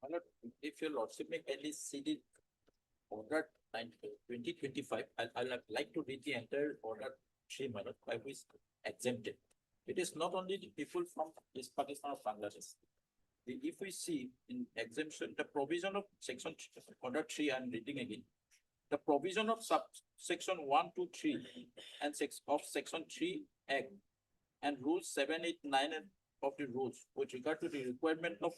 My lord, if your lordship may kindly see the order 2025, I'll like to read the entire order 3, my lord, by which exempted. It is not only the people from East Pakistan or Bangladesh. If we see in exemption, the provision of section order 3, I'm reading again. The provision of subsection 1, 2, 3 and of section 3 Act and rules 7, 8, 9 of the rules with regard to the requirement of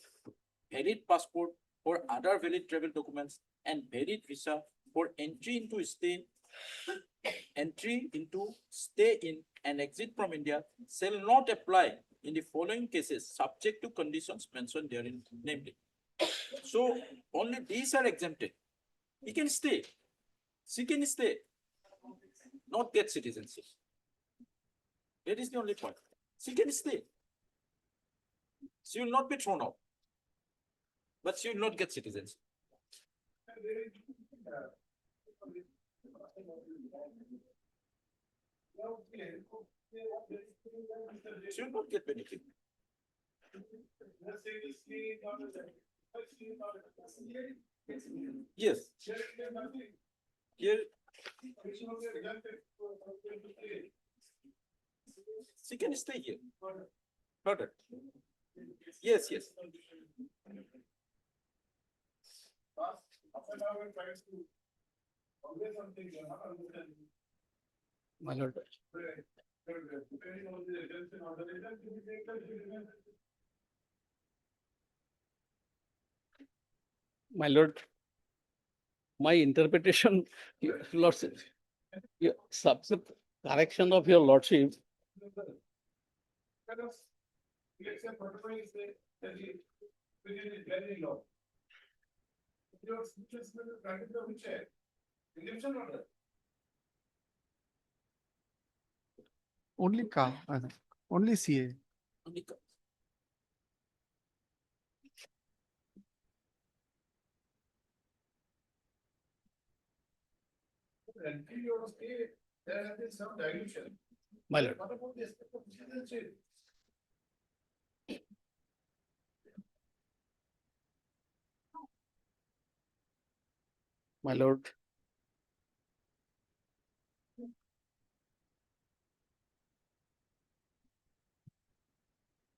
valid passport or other valid travel documents and valid visa for entry into, stay in and exit from India shall not apply in the following cases subject to conditions mentioned therein, namely. So only these are exempted. He can stay. She can stay, not get citizenship. That is the only point. She can stay. She will not be thrown out, but she will not get citizenship. She will not get benefit. Yes. Here. She can stay here. Got it. Yes, yes. My lord, My lord, my interpretation, your lordship, your subsequent correction of your lordship. Only car, only CA. My lord. My lord.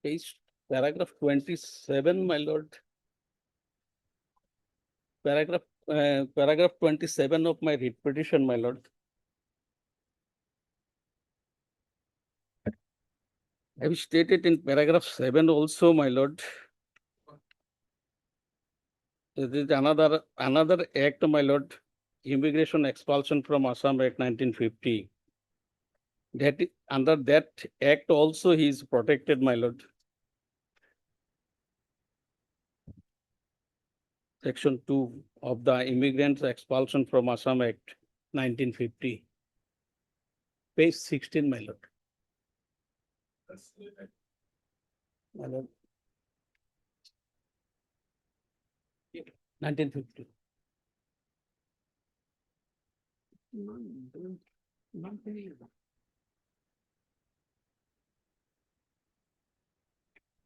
Page paragraph 27, my lord. Paragraph 27 of my writ petition, my lord. I have stated in paragraph 7 also, my lord. It is another act, my lord, Immigration Expulsion from Assam Act 1950. Under that act also he is protected, my lord. Section 2 of the Immigrants Expulsion from Assam Act 1950. Page 16, my lord. My lord. 1950.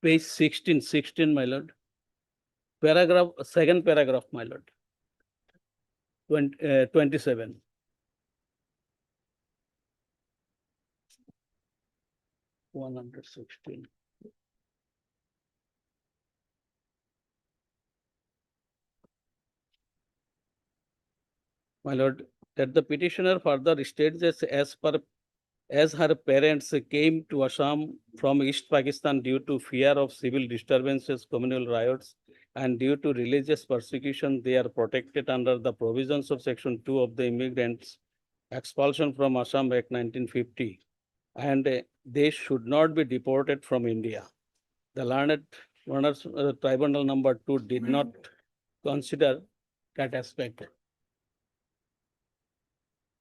Page 16, my lord. Second paragraph, my lord. 27. One under 16. My lord, that the petitioner further states that as her parents came to Assam from East Pakistan due to fear of civil disturbances, communal riots, and due to religious persecution, they are protected under the provisions of Section 2 of the Immigrants Expulsion from Assam Act 1950, and they should not be deported from India. The learners tribunal number 2 did not consider that aspect.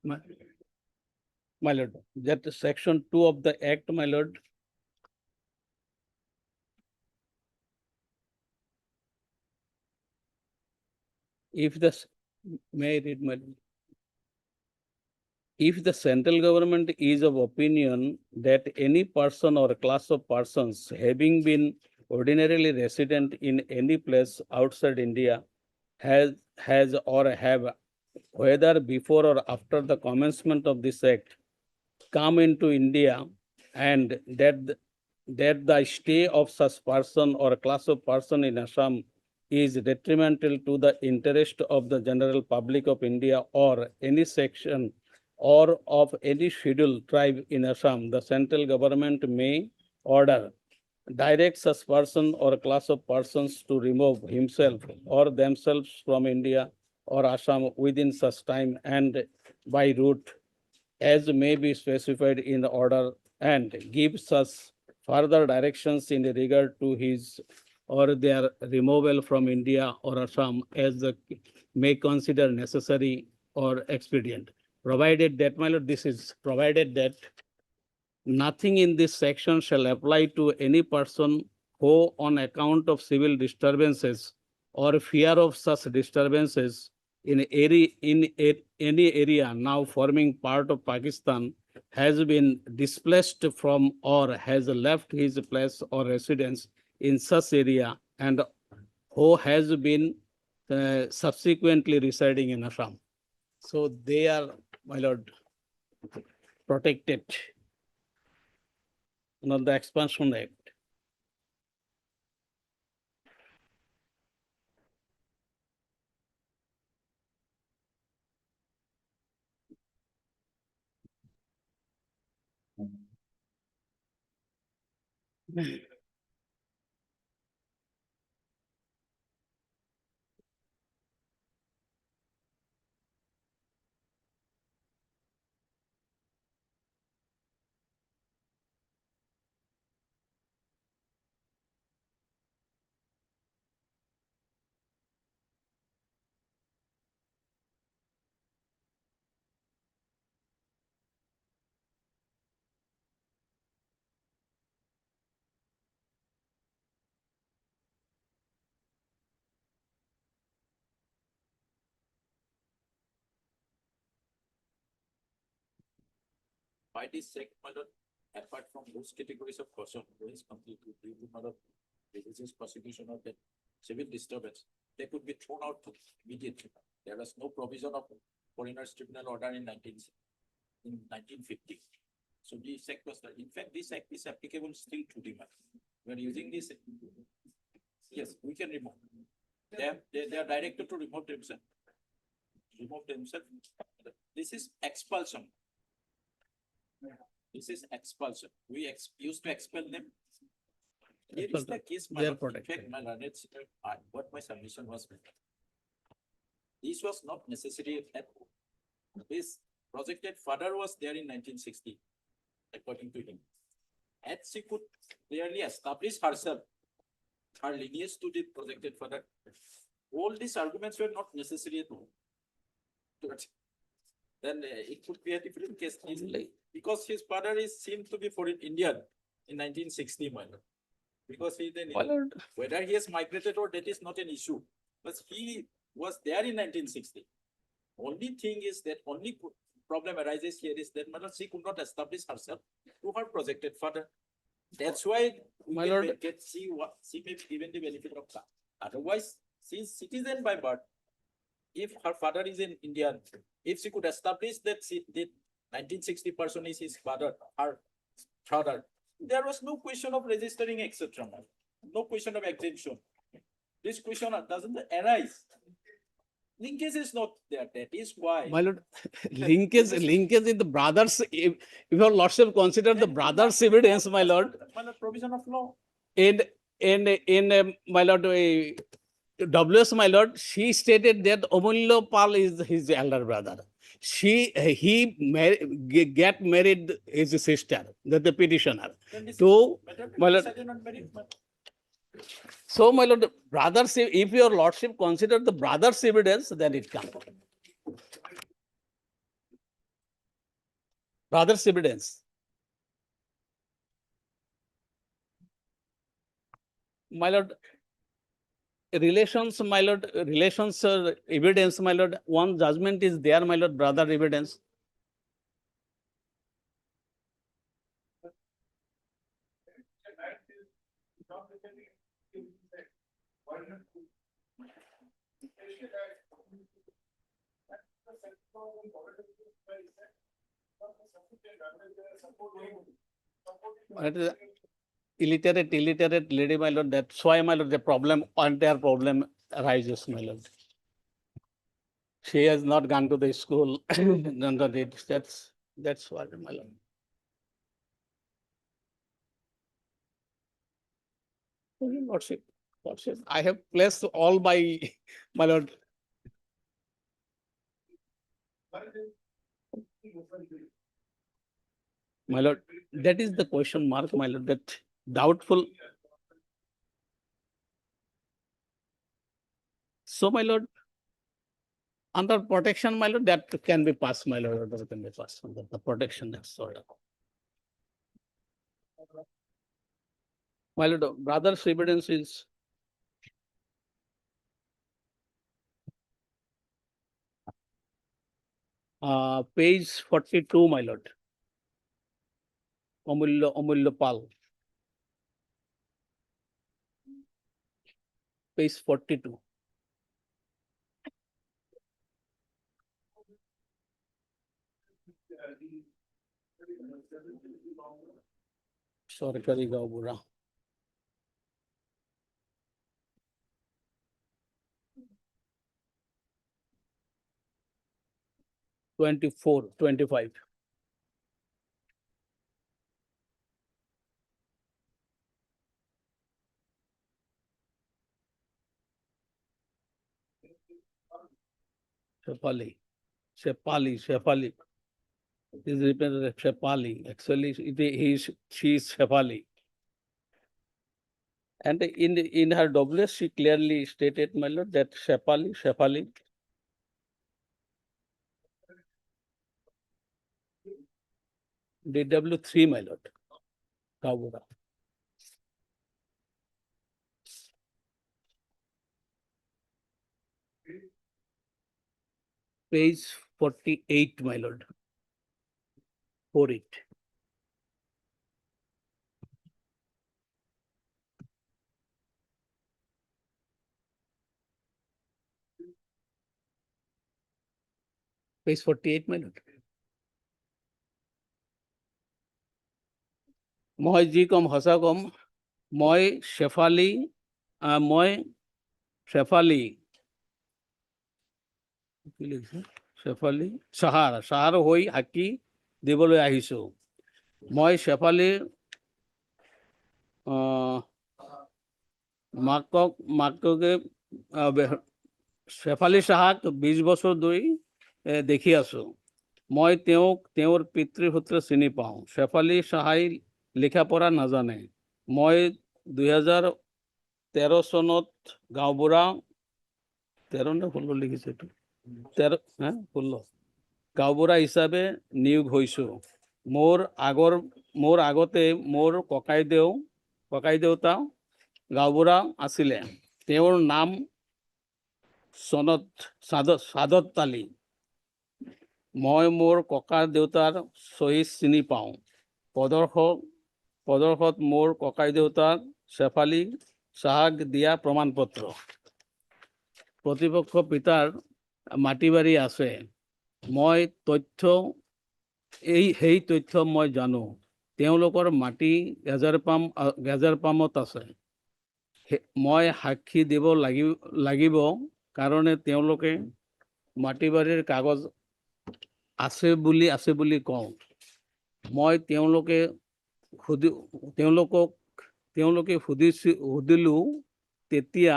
My lord, that section 2 of the act, my lord, if the may I read my if the central government is of opinion that any person or class of persons having been ordinarily resident in any place outside India has or have, whether before or after the commencement of this act, come into India, and that the stay of such person or class of person in Assam is detrimental to the interest of the general public of India or any section or of any scheduled tribe in Assam, the central government may order, direct such person or class of persons to remove himself or themselves from India or Assam within such time and by route as may be specified in the order, and give such further directions in regard to his or their removal from India or Assam as the may consider necessary or expedient. Provided that, my lord, this is provided that nothing in this section shall apply to any person who, on account of civil disturbances or fear of such disturbances in any area now forming part of Pakistan, has been displaced from or has left his place or residence in such area, and who has been subsequently residing in Assam. So they are, my lord, protected under the Expansion Act. By this sect, apart from those categories of caution, is completely due to religious prosecution of that civil disturbance, they could be thrown out immediately. There was no provision of foreigners tribunal order in 1950. So this act was, in fact, this act is applicable still to the matter. We are using this. Yes, we can remove. They are directed to remove themselves. Remove themselves. This is expulsion. This is expulsion. We used to expel them. Here is the case, my They are lord. In protected. fact, my learned sir, what my submission was. This was not necessary at all. His projected father was there in 1960, according to him. And she could clearly establish herself, her lineage to the projected father. All these arguments were not necessary at all. But then it could be a different case easily, because his father is seemed to be foreign Indian in 1960, my lord. Because he then, My lord, whether he has migrated or that is not an issue, but he was there in 1960. Only thing is that only problem arises here is that she could not establish herself to her projected father. That's why we My can lord, get see what she may be given the benefit of that. Otherwise, she is citizen by birth. If her father is an Indian, if she could establish that the 1960 person is his father, her father, there was no question of registering, etc. No question of exemption. This question doesn't arise. Linkage is not there. That is why. my lord, linkage in the brothers, if your lordship consider the brothers' evidence, my lord, Provision of law. in my lord, WS, my lord, she stated that Omulya Pal is his elder brother. He get married his sister, the petitioner. Then this To matter my lord, decided on merit. so my lord, brothers, if your lordship consider the brothers' evidence, then it comes. Brothers' evidence. My lord, relations, my lord, relations, evidence, my lord, one judgment is there, my lord, brother evidence. It is illiterate lady, my lord, that's why, my lord, the problem, entire problem arises, my lord. She has not gone to the school, none of it, that's what, my lord. Lordship, I have placed all my, my lord. My lord, that is the question mark, my lord, that doubtful. So, my lord, under protection, my lord, that can be passed, my lord, order can be passed under the protection next order. My lord, brother's evidence is page 42, my lord. Omulya Pal. Page 42. Sorry, Gaubura. '24, 25. Shefali. Shefali. Is written as Shefali. Actually, she is Shefali. And in her WS, she clearly stated, my lord, that Shefali. DW3, my lord. Kavura. Page 48, my lord. For it. Page 48, my lord. মই যি কম সঁচা কম মই শেফালি সাহাৰ হৈ সাক্ষী দিবলৈ আহিছো মই শেফালিৰ মাকে শেফালি সাহাক 20 বছৰ ধৰি দেখি আছো মই তেওঁক তেওঁৰ পিতৃসূত্ৰে চিনি পাওঁ শেফালি সাহাই লিখা পঢ়া নাজানে মই 2013 চনত গাঁওবুঢ়া 13 নে 16 লিখিছে এইটো 16 গাঁওবুঢ়া হিচাপে নিয়োগ হৈছো মোৰ আগতে মোৰ ককাইদেউতা গাঁওবুঢ়া আছিলে তেওঁৰ নাম সাদত আলী মই মোৰ ককা দেউতাৰ সহিত চিনি পাওঁ পদৰ্শত মোৰ ককাইদেউতাৰ শেফালি সাহাক দিয়া প্ৰমাণপত্ৰ প্ৰতিপক্ষ পিতাৰ মাটি বাৰী আছে মই সেই তথ্য মই জানো তেওঁলোকৰ মাটি গেজাৰপামত আছে মই সাক্ষী দিব লাগিব কাৰণে তেওঁলোকে মাটি বাৰীৰ কাগজ আছে বুলি কওঁ মই তেওঁলোকে সুধিলো তেতিয়া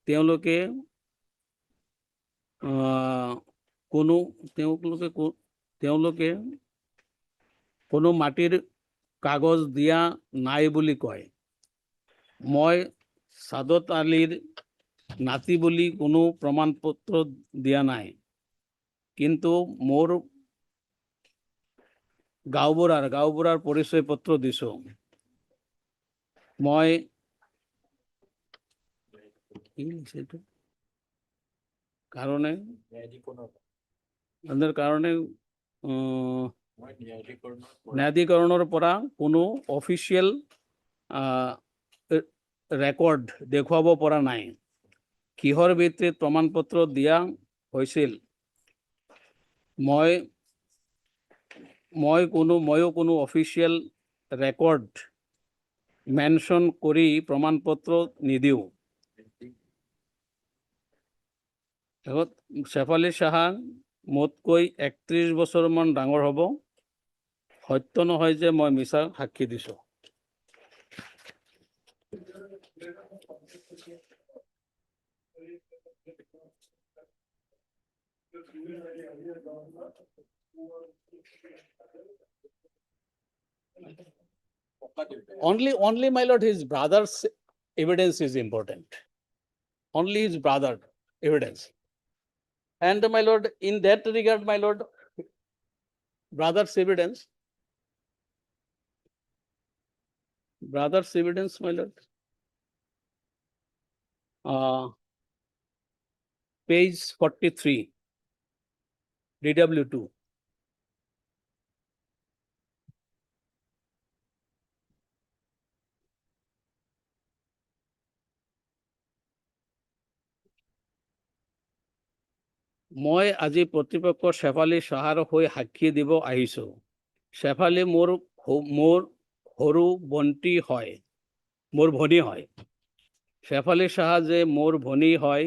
তেওঁলোকে কোনো মাটিৰ কাগজ দিয়া নাই বুলি কয় মই সাদত আলীৰ নাতি বুলি কোনো প্ৰমাণপত্ৰ দিয়া নাই কিন্তু মোৰ গাঁওবুঢ়াৰ পৰিচয় পত্ৰ দিছো মই কাৰণে ন্যায়াধিকৰণৰ পৰা কোনো অফিচিয়েল ৰেকৰ্ড দেখুৱাব পৰা নাই কিহৰ ভিত্তিত প্ৰমাণপত্ৰ দিয়া হৈছিল ময়ো কোনো অফিচিয়েল ৰেকৰ্ড মেনশ্যন কৰি প্ৰমাণপত্ৰ নিদিওঁ শেফালি সাহা মোতকৈ 31 বছৰমান ডাঙৰ হ'ব সত্য নহয় যে মই মিছা সাক্ষী দিছো Only my lord, his brother's evidence is important. Only his brother evidence. And my lord, in that regard, my lord, brother's evidence, my lord. Page 43, DW2. মই আজি প্ৰতিপক্ষ শেফালি সাহাৰ হৈ সাক্ষী দিব আহিছো শেফালি মোৰ সৰু ভনী হয় শেফালি সাহা যে মোৰ ভনী হয়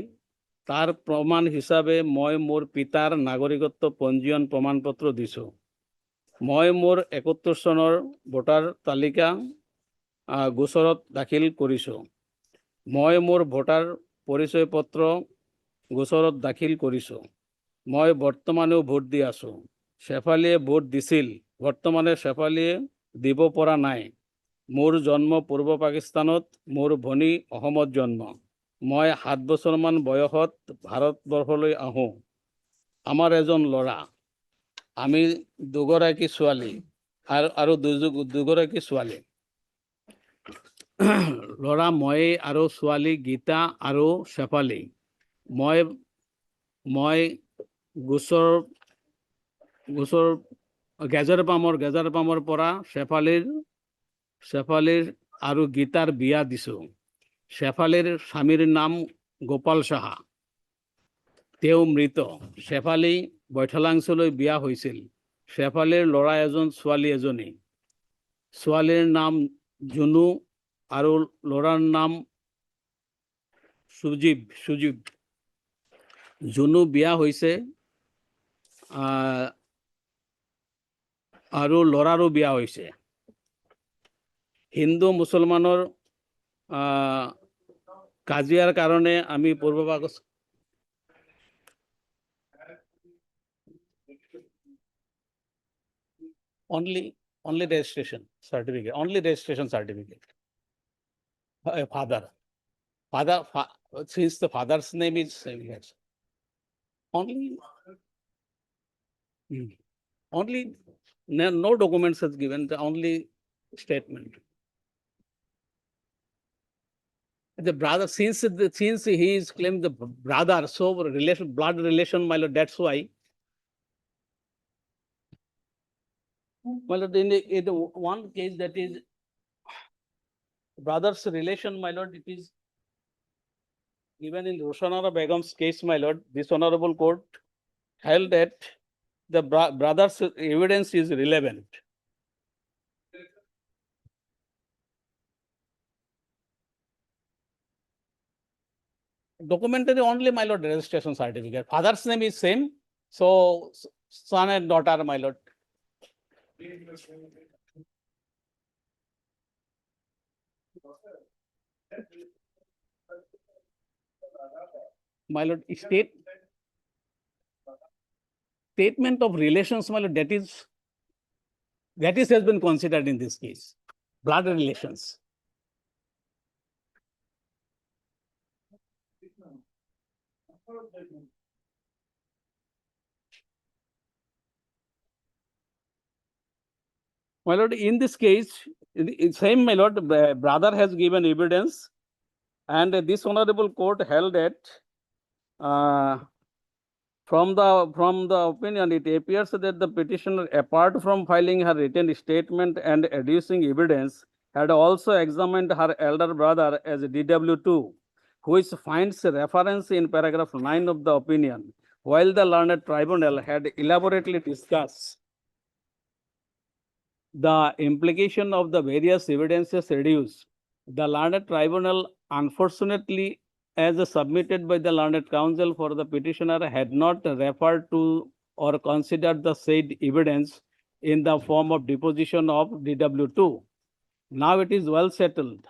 তাৰ প্ৰমাণ হিচাপে মই মোৰ পিতাৰ নাগৰিকত্ব পঞ্জীয়ন প্ৰমাণপত্ৰ দিছো মই মোৰ 71 চনৰ ভোটাৰ তালিকা গোচৰত দাখিল কৰিছো মই মোৰ ভোটাৰ পৰিচয় পত্ৰ গোচৰত দাখিল কৰিছোঁ। মই বৰ্তমানেও ভোট দি আছোঁ। শেফালীয়ে ভোট দিছিল, বৰ্তমানে শেফালীয়ে দিব পৰা নাই। মোৰ জন্ম পূৰ্ব পাকিস্তানত, মোৰ ভনী অসমত জন্ম। মই 7 বছৰমান বয়সত ভাৰতবৰ্ষলৈ আহোঁ। আমাৰ এজন ল'ৰা, আমি দুগৰাকী ছোৱালী আৰু দুগৰাকী ছোৱালী। ল'ৰা মই আৰু ছোৱালী গীতা আৰু শেফালী। মই গোচৰ গেজাৰ পামৰ পৰা শেফালীৰ আৰু গীতাৰ বিয়া দিছোঁ। শেফালীৰ স্বামীৰ নাম গোপাল সাহা, তেওঁ মৃত। শেফালী বৈঠালাংছলৈ বিয়া হৈছিল। শেফালীৰ ল'ৰা এজন, ছোৱালী এজনী। ছোৱালীৰ নাম জুনু আৰু ল'ৰাৰ নাম সুজীৱ। জুনু বিয়া হৈছে আৰু ল'ৰাৰো বিয়া হৈছে। হিন্দু মুছলমানৰ কাজিয়াৰ কাৰণে আমি পূৰ্ব Pakistan only registration certificate. Father, since the father's name is yes. Only no documents has given, the only statement. The brother, since he is claimed the brother, so blood relation, my lord, that's why. My lord, in the one case that is brother's relation, my lord, it is given in Roshanara Begum's case, my lord. This honorable court held that the brother's evidence is relevant. Documentary only, my lord, registration certificate. Father's name is same, so son and daughter, my lord. My lord, statement of relations, my lord, that is has been considered in this case. Blood relations. My lord, in this case, same, my lord, brother has given evidence, and this honorable court held that from the opinion, it appears that the petitioner, apart from filing her written statement and adducing evidence, had also examined her elder brother as a DW2, which finds reference in paragraph 9 of the opinion, while the learned tribunal had elaborately discussed the implication of the various evidences reduced. The learned tribunal, unfortunately, as submitted by the learned counsel for the petitioner, had not referred to or considered the said evidence in the form of deposition of DW2. Now it is well settled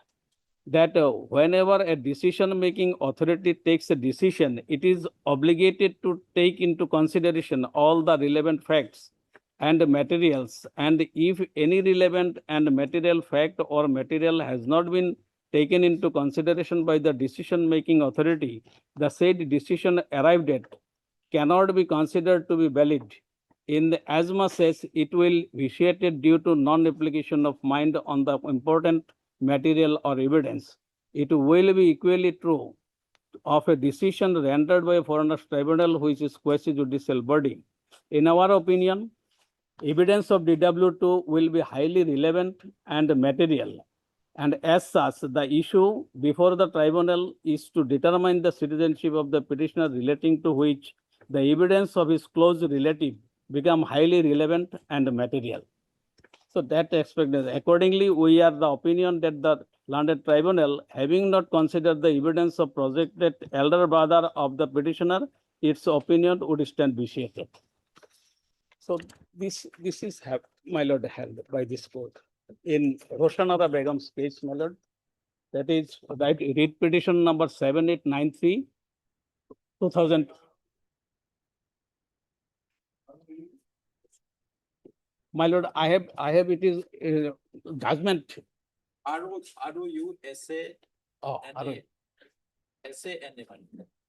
that whenever a decision-making authority takes a decision, it is obligated to take into consideration all the relevant facts and materials, and if any relevant and material fact or material has not been taken into consideration by the decision-making authority, the said decision arrived at cannot be considered to be valid in as much as it will vitiated due to non-application of mind on the important material or evidence. It will be equally true of a decision rendered by a foreigners tribunal, which is quasi-judicial body. In our opinion, evidence of DW2 will be highly relevant and material, and as such, the issue before the tribunal is to determine the citizenship of the petitioner, relating to which the evidence of his close relative become highly relevant and material. So that aspect is accordingly, we are the opinion that the learned tribunal, having not considered the evidence of projected elder brother of the petitioner, its opinion would stand vitiated. So this is my lord held by this court in Roshanara Begum's case, my lord. That is right, read petition number 7893 2000. My lord, I have it is judgment. ROU essay Oh, and a essay and a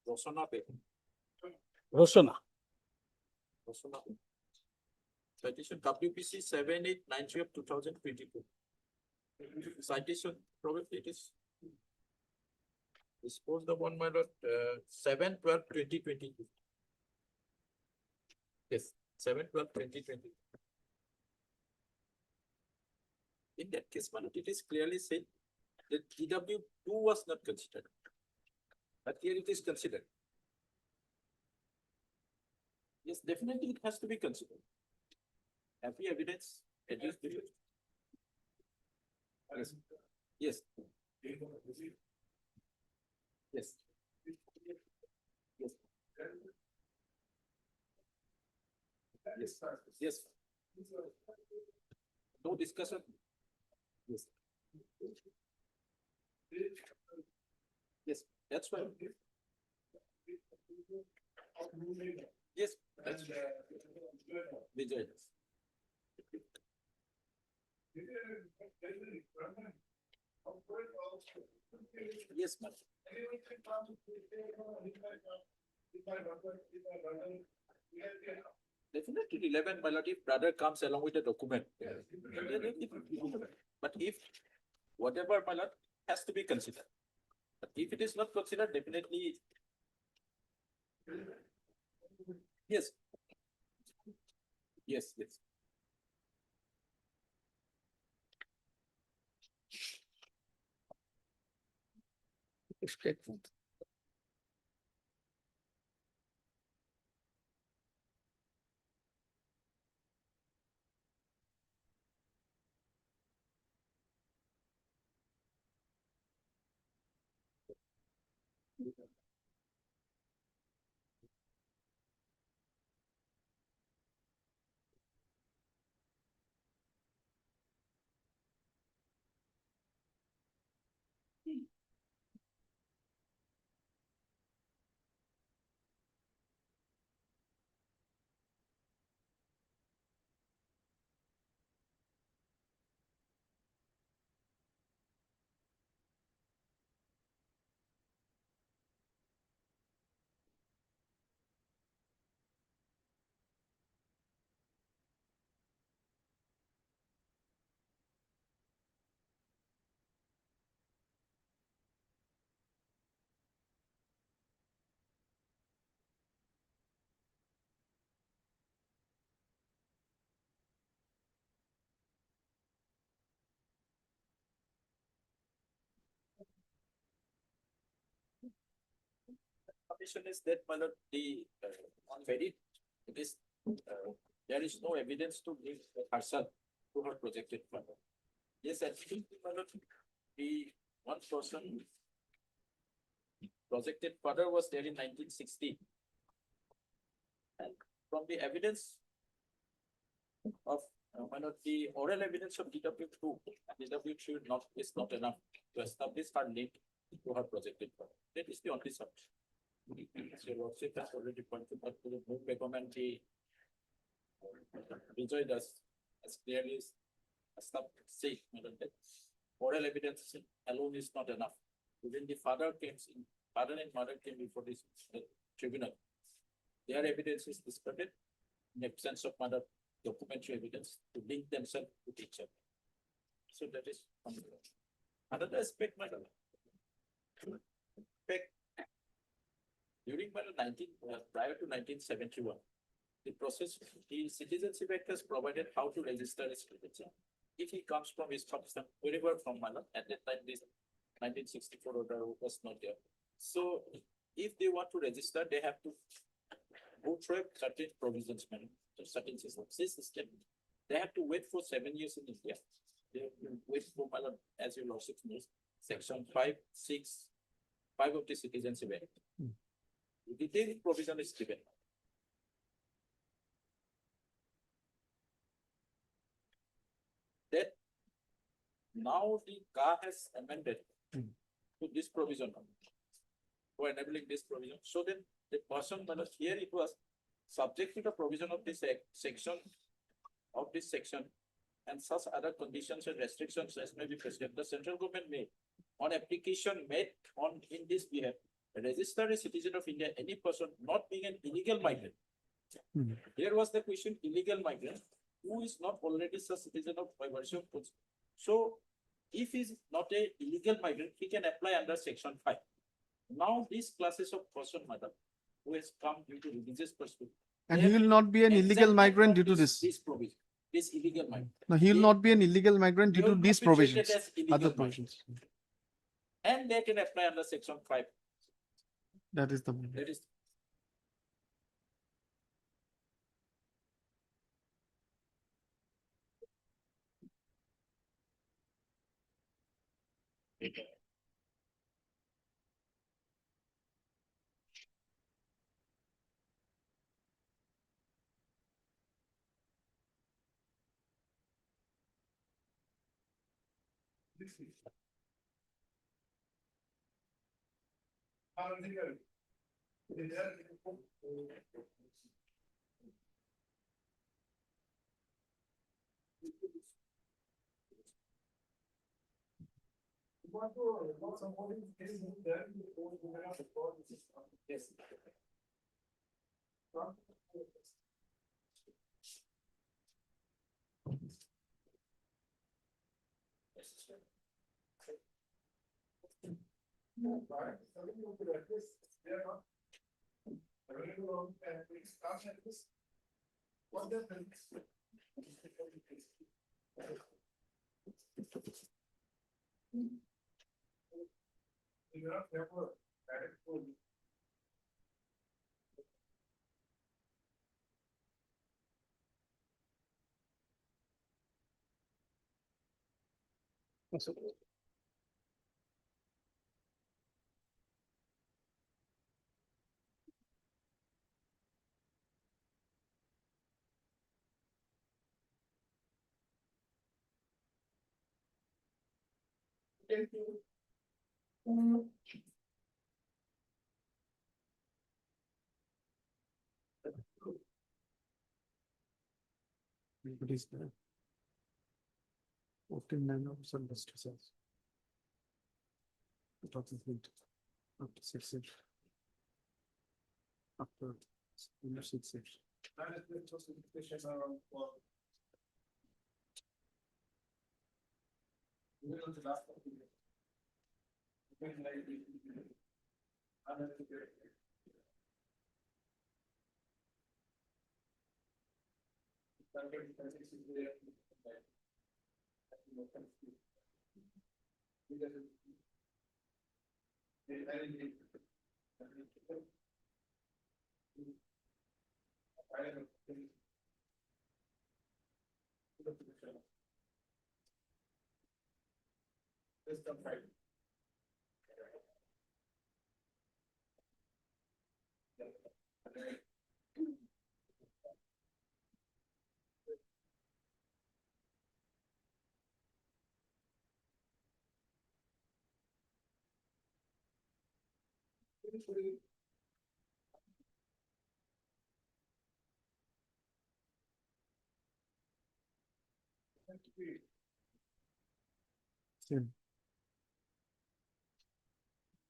Rosona paper. Rosona. Rosona. Citation WPC 7893 of 2022. Citation probably it is disposed of on my lord 7/12/2022. Yes, 7/12/2022. In that case, my lord, it is clearly said that TW2 was not considered. But here it is considered. Yes, definitely it has to be considered. Have we evidence? Yes. Yes. Yes. Yes. Yes. Yes. No discussion. Yes. Yes, that's why. Yes, that's Vijay. Yes, ma'am. Definitely relevant, my lord, if brother comes along with a document. But if whatever, my lord, has to be considered. But if it is not considered, definitely. Yes. Yes, yes. Statement. Condition is that, my lord, the on very it is there is no evidence to link herself to her projected father. Yes, actually, my lord, the one person projected father was there in 1960. And from the evidence of my lord, the oral evidence of DW2, DW2 is not enough to establish her link to her projected father. That is the only subject. Your lordship has already pointed out to the book and the Vijay does as clearly as said, that oral evidence alone is not enough. Even the father and mother came before this tribunal. Their evidence is discarded in absence of mother documentary evidence to link themselves with each other. So that is another aspect, my lord. During prior to 1971, the Citizenship Act has provided how to register his citizen. If he comes from East Pakistan, wherever from Malad, at that time this 1964 order was not there. So if they want to register, they have to go through certain provisions, certain system. They have to wait for 7 years in India. They have to wait for Malad, as your lordship knows, section 5, 6, 5 of the Citizenship Act. The detailed provision is given. That now the CA has amended to this provision. for enabling this provision. So then the person, here it was subject to the provision of this section and such other conditions and restrictions as may be prescribed. The central government may, on application made on in this behalf, register a citizen of India, any person not being an illegal migrant. Mhm. Here was the question, illegal migrant, who is not already a citizen of by virtue of constitution. So if he is not a illegal migrant, he can apply under section 5. Now these classes of person, madam, who has come due to religious perspective. And they he have will not be an illegal exempted migrant from due to this. This provision, this illegal migrant. No, he will They- not be an illegal migrant due they to will these not be treated provisions, as illegal other migrant. provisions. And they can apply under section 5. That is the. That is. Yes. What is that? 49% distress. After 6 years. After 6 years. Same.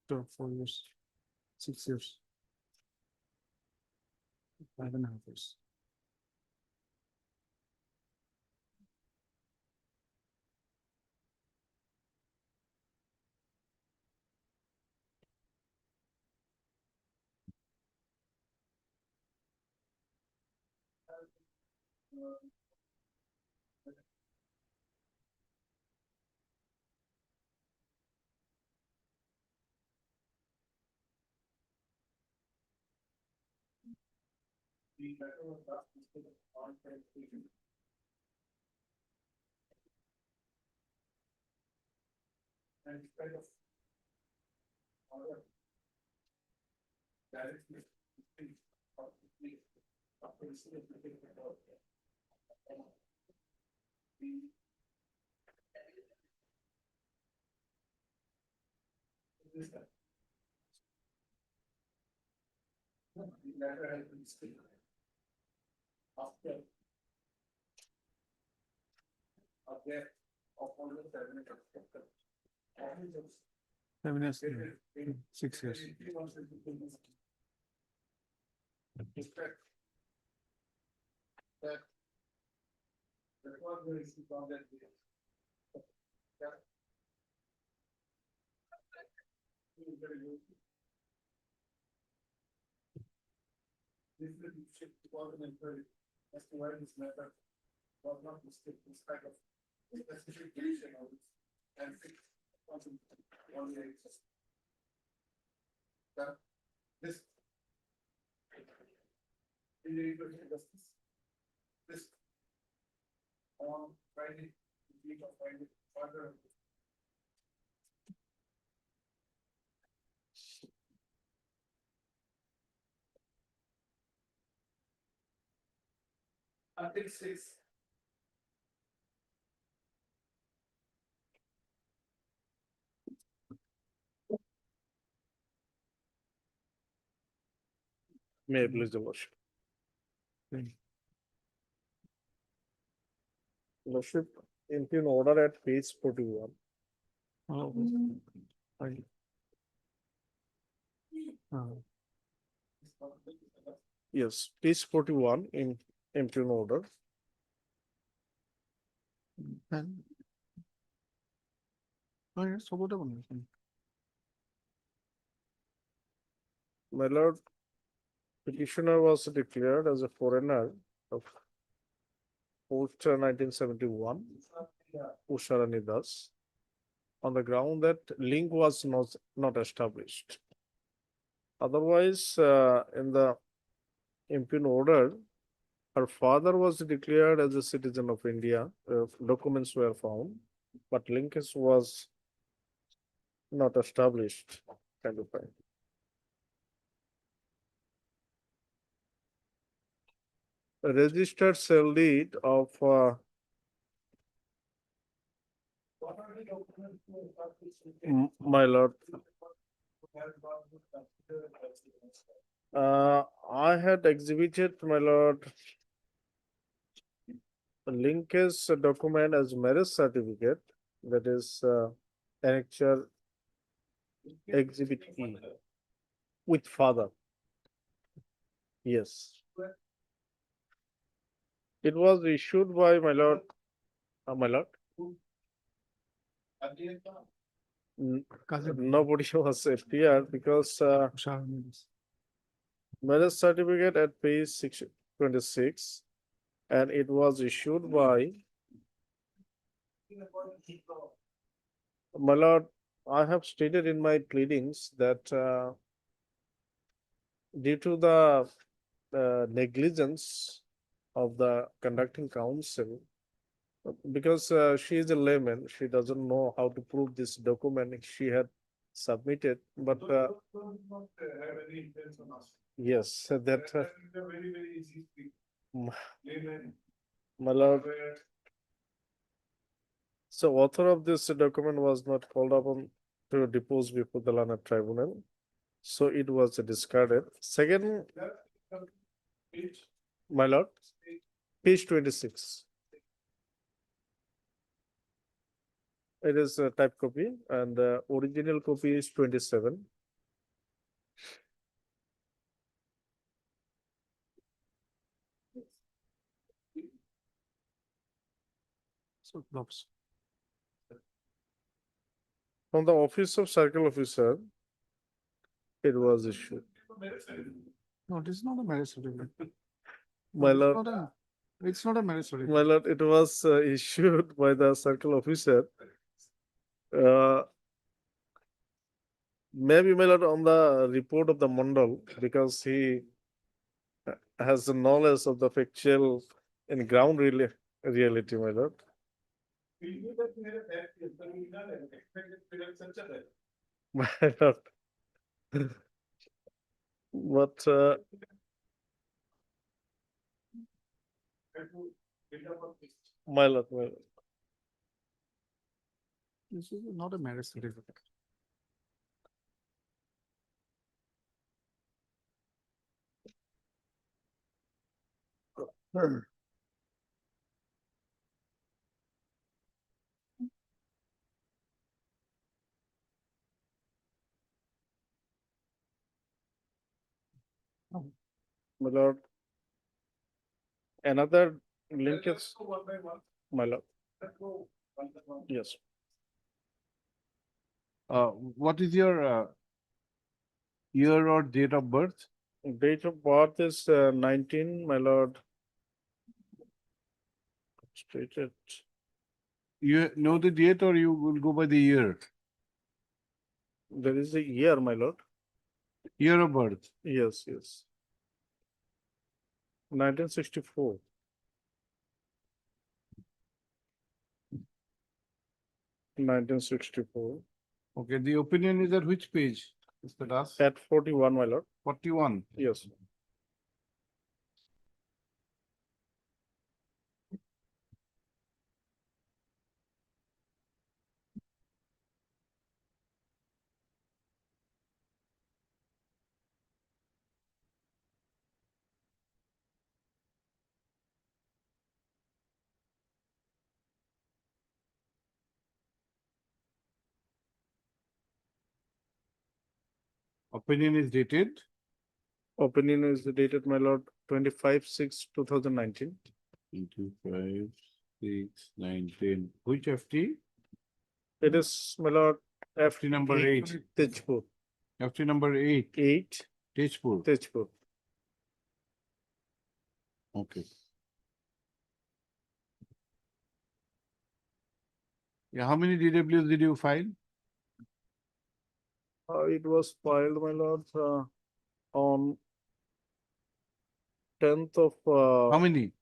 4 years, 6 years. 5.5 years. 7 years, 6 years. May I please the worship. Worship, in order at page 41. Oh. Fine. Yes, page 41 in impugn order. And. Oh, yes, so whatever. My lord, petitioner was declared as a foreigner of post 1971, Usharani Das, on the ground that link was not established. Otherwise, in the impugn order, her father was declared as a citizen of India. Documents were found, but linkage was not established. Kind of thing. A registered sale deed of my lord. I had exhibited, my lord, a linkage document as marriage certificate, that is annexure exhibit E with father. Yes. It was issued by my lord. My lord. Nobody was appeared because marriage certificate at page 626, and it was issued by my lord. I have stated in my pleadings that due to the negligence of the conducting council, because she is a layman, she doesn't know how to prove this document she had submitted, but yes, that my lord. So author of this document was not called upon to depose before the learned tribunal, so it was discarded. Second, my lord, page 26. It is a type copy, and the original copy is 27. So, gloves. From the office of circle officer, it was issued. No, this is not a marriage certificate. My It's lord, not a- It's not a marriage certificate. my lord, it was issued by the circle officer. Maybe my lord on the report of the Mandal, because he has the knowledge of the factual in ground reality, my lord. My lord. But my lord, my lord. This is not a marriage certificate. My lord. Another link is, my lord. Yes, What is your year or date of birth? date of birth is 19, my lord. Stated, You know the date or you will go by the year? there is a year, my lord. Year of birth. Yes, yes. 1964. Nineteen 64. Okay, the opinion is at which page? Mr. Das? At 41, my lord. 41. Yes. Opinion is dated Opinion is dated, my lord, 25/6/2019. 25, 6, 19. Which FT? It is, my lord, FT number 8. Tejpur. FT number 8. 8, Tejpur. Tejpur. Okay. Yeah, how many DWs did you file? It was filed, my lord, on 10th of, How many?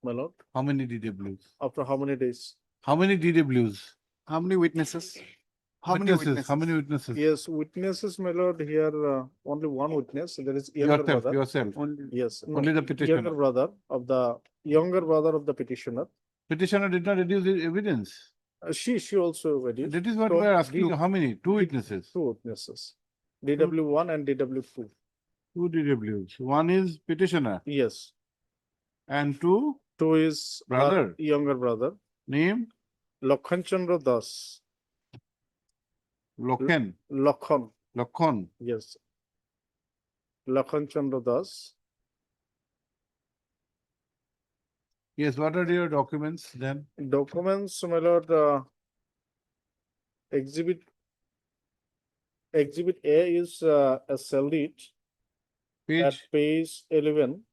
my lord, How many DWs? after how many days? How many DWs? How many witnesses? How many Witnesses? How many witnesses? witnesses? Yes, witnesses, my lord, here, only one witness, there is younger Yourself, brother. yourself. Yes, no, Only the petitioner. younger brother of the petitioner. Petitioner did not reduce the evidence. She also reduced. That is what So, we are asking. two- How many? Two witnesses. Two witnesses, DW1 and DW2. Two DWs. One is petitioner Yes, and two two is her brother. younger brother, Name Lakhan Chandra Das. Lokhan. Lakhan, Lokhan. yes. Lakhan Chandra Das. Yes, what are your documents then? Documents, my lord, exhibit A is a cell sheet at Page. page 11.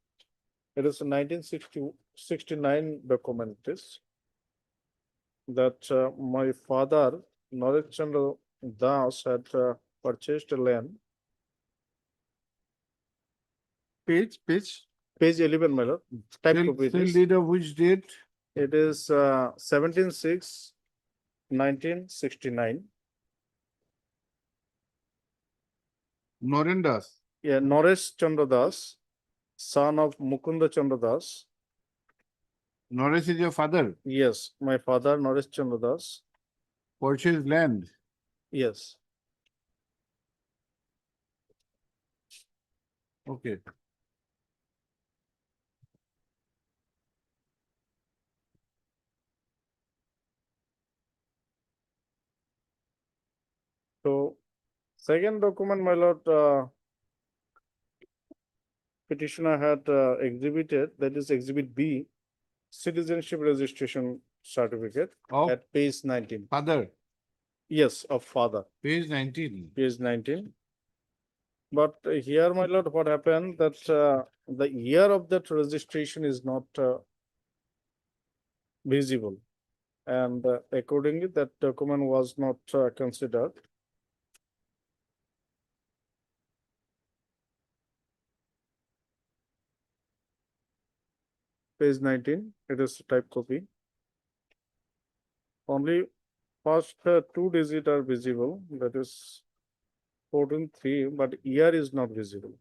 It is a 1969 document is that my father, Naresh Chandra Das, had purchased a land. Page. Page 11, my lord. Type Still, copy it still is. date of which date? It is 17/6/1969. Norendas. Yeah, Naresh Chandra Das, son of Mukunda Chandra Das. Noresh is your father. Yes, my father, Naresh Chandra Das. Purchased land. Yes. Okay. So, second document, my lord, petitioner had exhibited, that is exhibit B, citizenship registration certificate Of at page 19. father. Yes, of father, Page 19. page 19. But here, my lord, what happened that the year of that registration is not visible. And accordingly, that document was not considered. Page 19, it is type copy. Only first two digits are visible, that is 14/3, but year is not visible.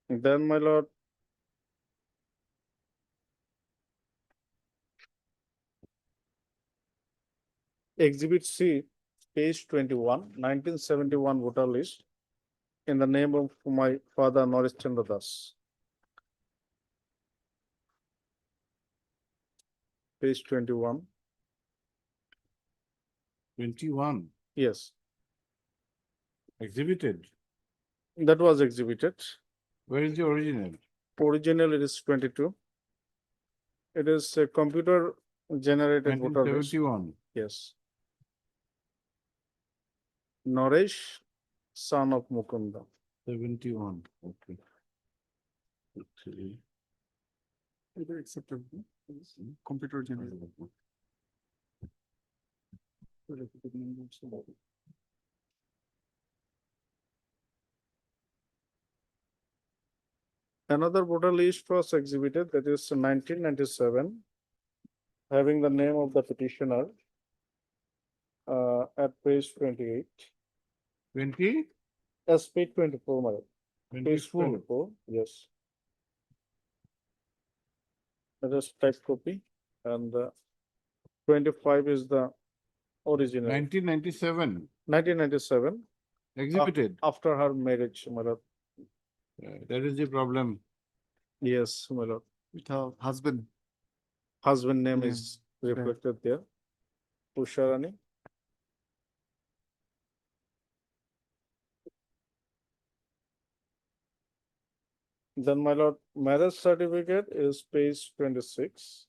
Then, my lord, exhibit C, page 21, 1971 voter list. in the name of my father Naresh Chandra Das. Page 21. 21 Yes, exhibited. that was exhibited. Where is the original? Original it is 22. It is a computer generated voter list. 1971. Yes. Naresh, son of Mukunda. 71. Okay. Okay. Either accepted, computer generated. Another voter list was exhibited, that is 1997, having the name of the petitioner at page 28. 20? Yes, page 24, my lord. Page 24. 24, yes. That is type copy, and 25 is the original. 1997. 1997, Exhibited. after her marriage, my lord. That is the problem. Yes, my lord. With her husband. Husband name Yeah, is reflected there. Usharani. Then, my lord, marriage certificate is page 26,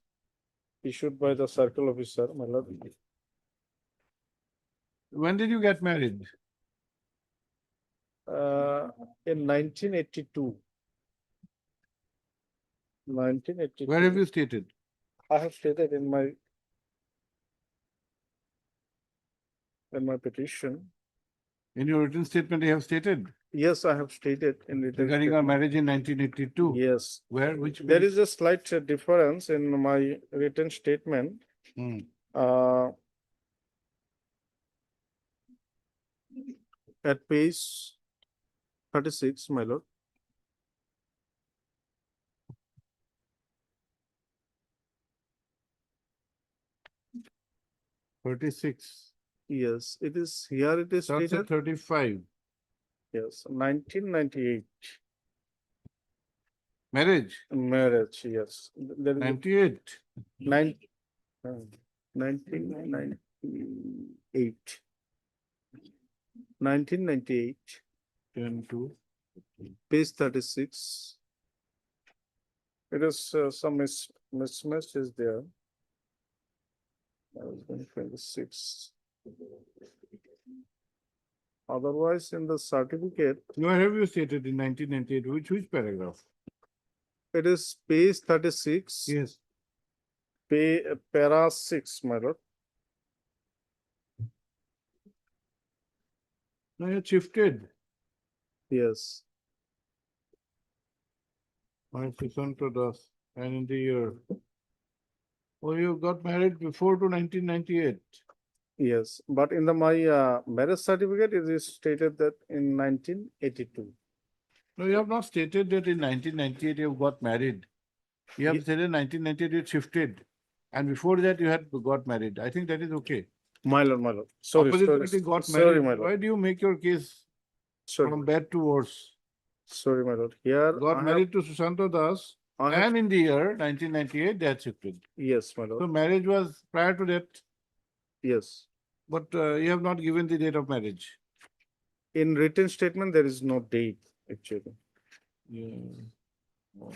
issued by the circle officer, my lord. When did you get married? In 1982. 1982. Where have you stated? I have stated in my petition. In your written statement, you have stated Yes, I have stated in written regarding our statement. marriage in 1982. Yes, Where? Which? there page? is a slight difference in my written statement. Hmm. At page 36, my lord. Thirty-six. Yes, it is here. It is Starts at stated. 35. Yes, 1998 Marriage. marriage. Yes, there is 98. 1998. 1998, 10 to page 36. It is some mismatch is there. 26. Otherwise, in the certificate, where have you stated in 1998? Which paragraph? it is page 36, Yes. para 6, my lord. No, you shifted. Yes, My son told us, and in the year. Oh, you got married before to 1998. yes. But in the my marriage certificate, it is stated that in 1982. No, you have not stated that in 1998 you got married. You have said in 1998 you shifted. And before that you had got married. I think that is okay. My lord, my lord. Sorry, Opposite sorry, party got sorry, married. my lord. Why do you make your case Sorry, from bad to worse? sorry, my lord. Here Got I married to Sushanta Das, have, I have, and in the year 1998 they had shifted. yes, my So lord. marriage was prior to that, Yes. but you have not given the date of marriage. In written statement, there is no date actually. Yeah. Oh.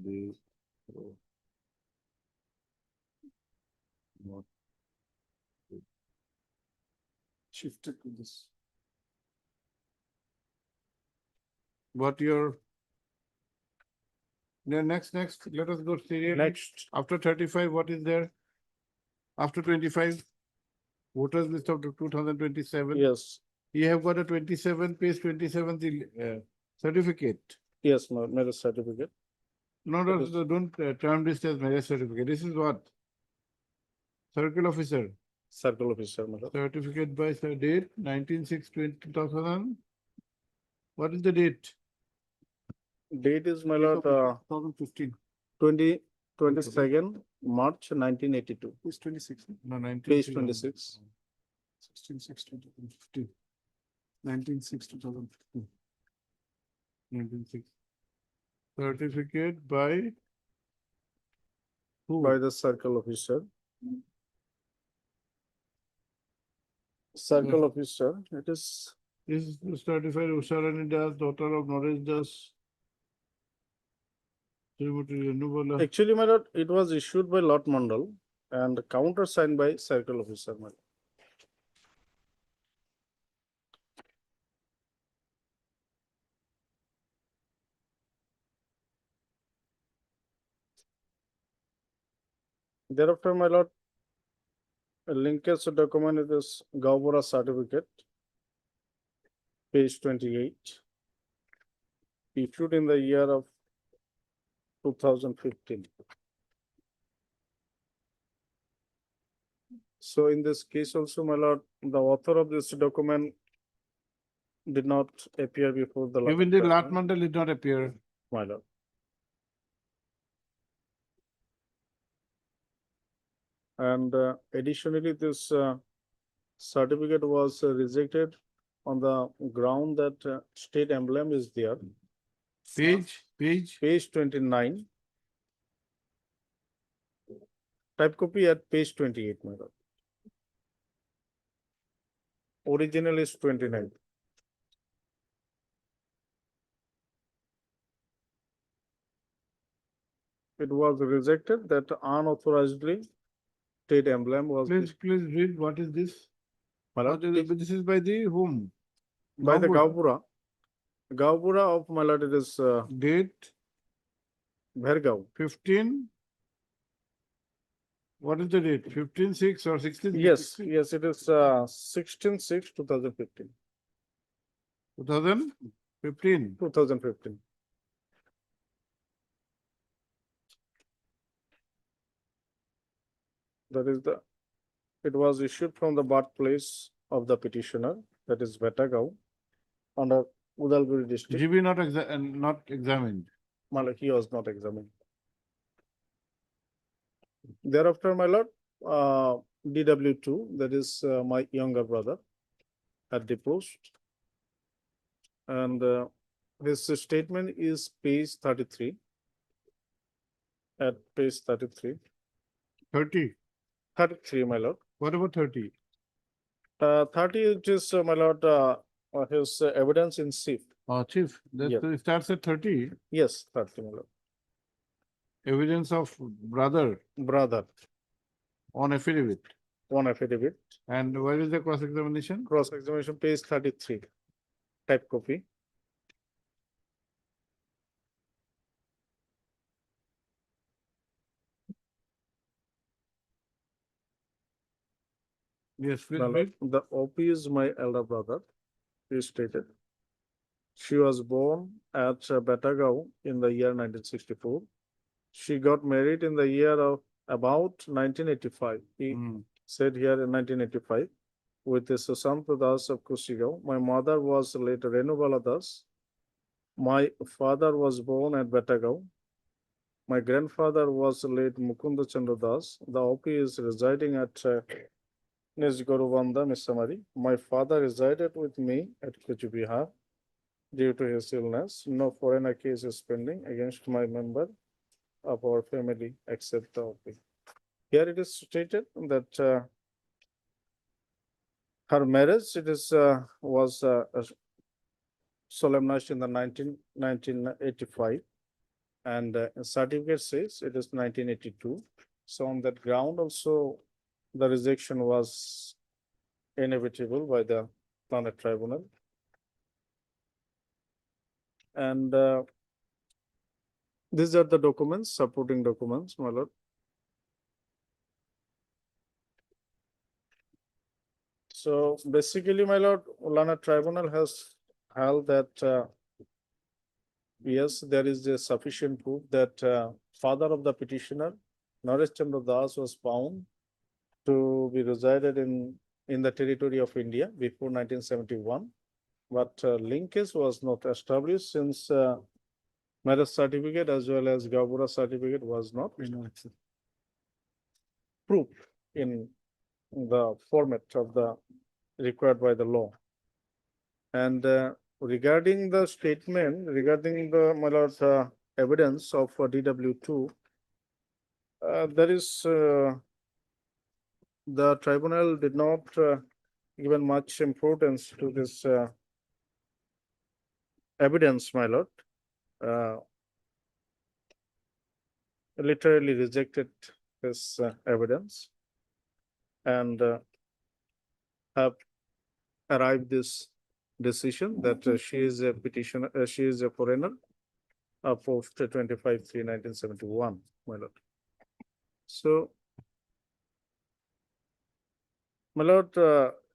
The- oh. Not- Shifted to this. What your next, let us go serially. Next, After 35, what is there? After 25, voters list of 2027. yes, You have got a 27 page 27 the certificate. yes, my marriage certificate. No, It is- don't term this as marriage certificate. This is what? Circle officer. Circle officer, my lord. Certificate by date 19/6/2000. What is the date? Date is, my lord, 2015. 22nd March 1982. Page 26. No, 19. Page 26. 16/6/2015. 19/6/2015. 19/6. Certificate by who? by the circle officer. Circle officer, it is Is certified Usharani Das, daughter of Naresh Das. Srimati Renubala. actually, my lord, it was issued by Lot Mandal and countersigned by circle officer, my lord. Thereafter, my lord, a linkage document is this Gaubura certificate, page 28, issued in the year of 2015. So in this case also, my lord, the author of this document did not appear before the. Even the Lat Mandal did not appear. My lord. And additionally, this certificate was rejected on the ground that state emblem is there. Page 29. Type copy at page 28, my lord. Original is 29. It was rejected that unauthorizedly state emblem was. Please read what is this? My lord, This is by the whom? by the Gaubura. Gaubura of my lord, it is Date Bhergaon. 15. What is the date? 15/6 or 16? Yes, yes, it is 16/6/2015. 2015. 2015. That is the, it was issued from the birthplace of the petitioner, that is Vetagaon, under Udalguri district. GB not examined. He was not examined. Thereafter, my lord, DW2, that is my younger brother, had deposed. And his statement is page 33. At page 33. 30. 33, my lord. What about 30? 30 it is, my lord, his evidence in chief. Chief, that Yeah. starts at 30. Yes, 30, my lord. Evidence of brother Brother, on affidavit. one affidavit. And where is the cross-examination? Cross-examination, page 33. Type copy. Yes, please My read. lord, the OP is my elder brother, he stated. She was born at Batagao in the year 1964. She got married in the year of about 1985. He said here in 1985 with the Susanta Das of Kusigao. My mother was later Renubala Das. My father was born at Batagao. My grandfather was late Mukunda Chandra Das. The OP is residing at Nizgoruvanda, Missamari. My father resided with me at Kuchibihar due to his illness. No foreigner case is pending against my member of our family except the OP. Here it is stated that her marriage was solemnized in the 1985, and certificate says it is 1982. So on that ground also the rejection was inevitable by the Planet Tribunal. And these are the documents, supporting documents, my lord. So basically, my lord, Ulana Tribunal has held that yes, there is a sufficient proof that father of the petitioner, Naresh Chandra Das, was found to be resided in the territory of India before 1971, but linkage was not established since marriage certificate as well as Gaubura certificate was not proof in the format of the required by the law. And regarding the statement, regarding the, my lord, evidence of DW2, there is, the tribunal did not given much importance to this evidence, my lord. Literally rejected this evidence and have arrived this decision that she is a petitioner, she is a foreigner post 25/3/1971, my lord. So, my lord,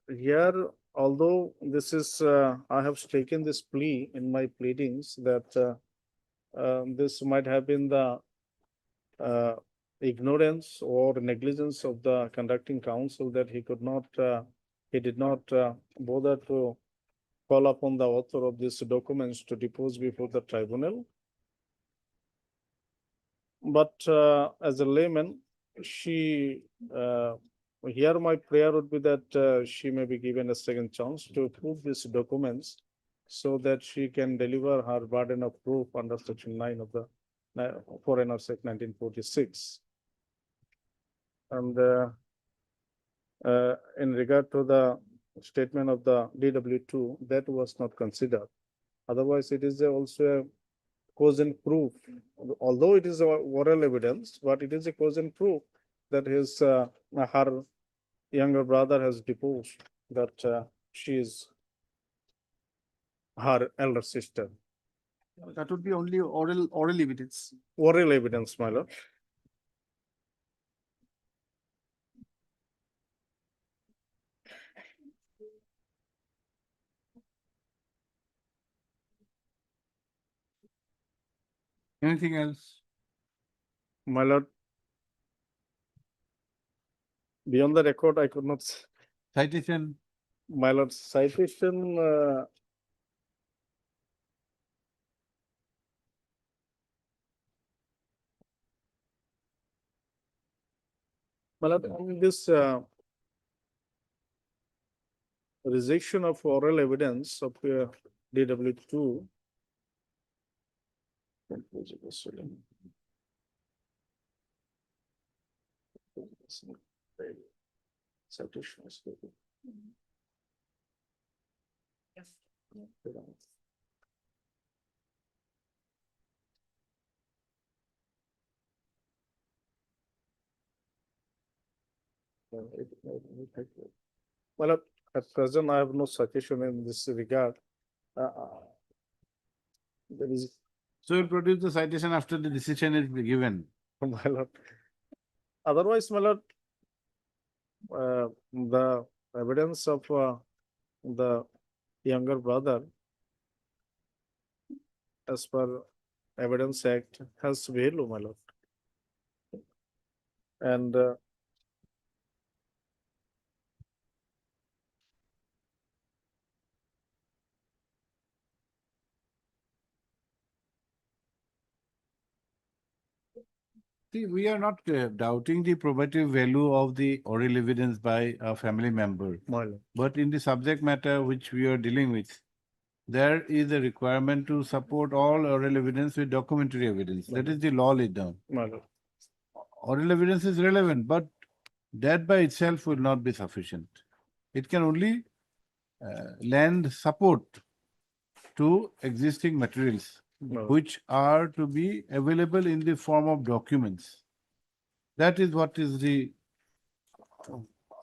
here, although this is, I have taken this plea in my pleadings that this might have been the ignorance or negligence of the conducting counsel, that he could not, he did not bother to call upon the author of these documents to depose before the tribunal. But as a layman, she, here my prayer would be that she may be given a second chance to prove these documents so that she can deliver her burden of proof under Section 9 of the Foreigners Act 1946. And in regard to the statement of the DW2, that was not considered. Otherwise, it is also a cause and proof, although it is a oral evidence, but it is a cause and proof that his her younger brother has deposed that she is her elder sister. That would be only oral evidence. Oral evidence, my lord. Anything else? My lord, beyond the record, I could not. Citation? My lord, citation. My lord, on this rejection of oral evidence of DW2. Citation is good. Well, at present, I have no suggestion in this regard. There is, So you'll produce the citation after the decision is given. my lord. Otherwise, my lord, the evidence of the younger brother, as per Evidence Act, has value, my lord. And See, we are not doubting the probative value of the oral evidence by a family member. my lord, But in the subject matter which we are dealing with, there is a requirement to support all oral evidence with documentary evidence. That is the law laid down. my lord, Oral evidence is relevant, but that by itself will not be sufficient. It can only lend support to existing materials, my lord. which are to be available in the form of documents. That is what is the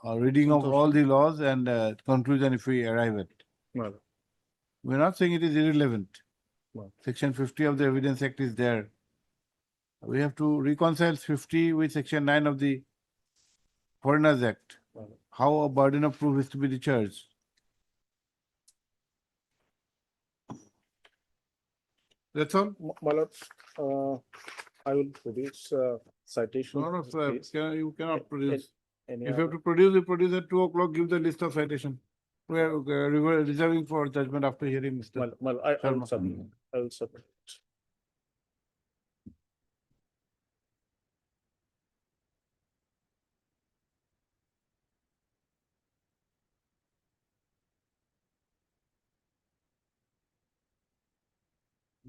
reading of all the laws and conclusion if we arrive at. My lord. We're not saying it is irrelevant. No. Section 50 of the Evidence Act is there. We have to reconcile 50 with Section 9 of the Foreigners Act. How a burden of proof is to be discharged. That's all. My lord, I will produce citation. No, no, sir, please. you cannot produce. Any If you have other- to produce, you produce at 2 o'clock, give the list of citation. We are reserving for judgment after hearing Mr. I will Sharma. submit. I will submit.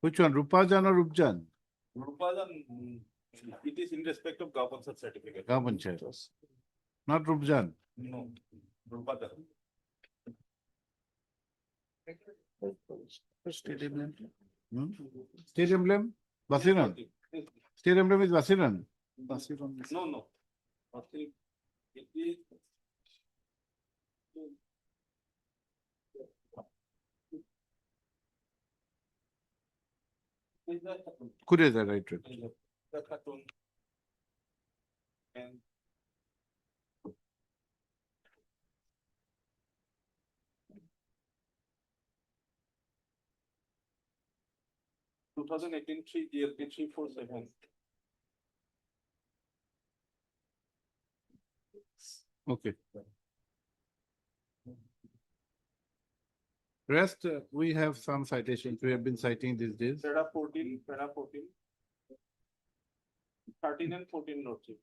Which one, Rupajan or Rupjan? Rupajan, it is in respect of Gauhati certificate. Gaon Panchayat. Not Rupjan. No, Rupajan. Hmm? State emblem? Basiran. State emblem is Basiran. No, no. It is. Kureza, right. The cartoon. And 2018 3 GLP 347. Okay. Rest, we have some citations we have been citing these days. Para 14, 13 and 14 lordship.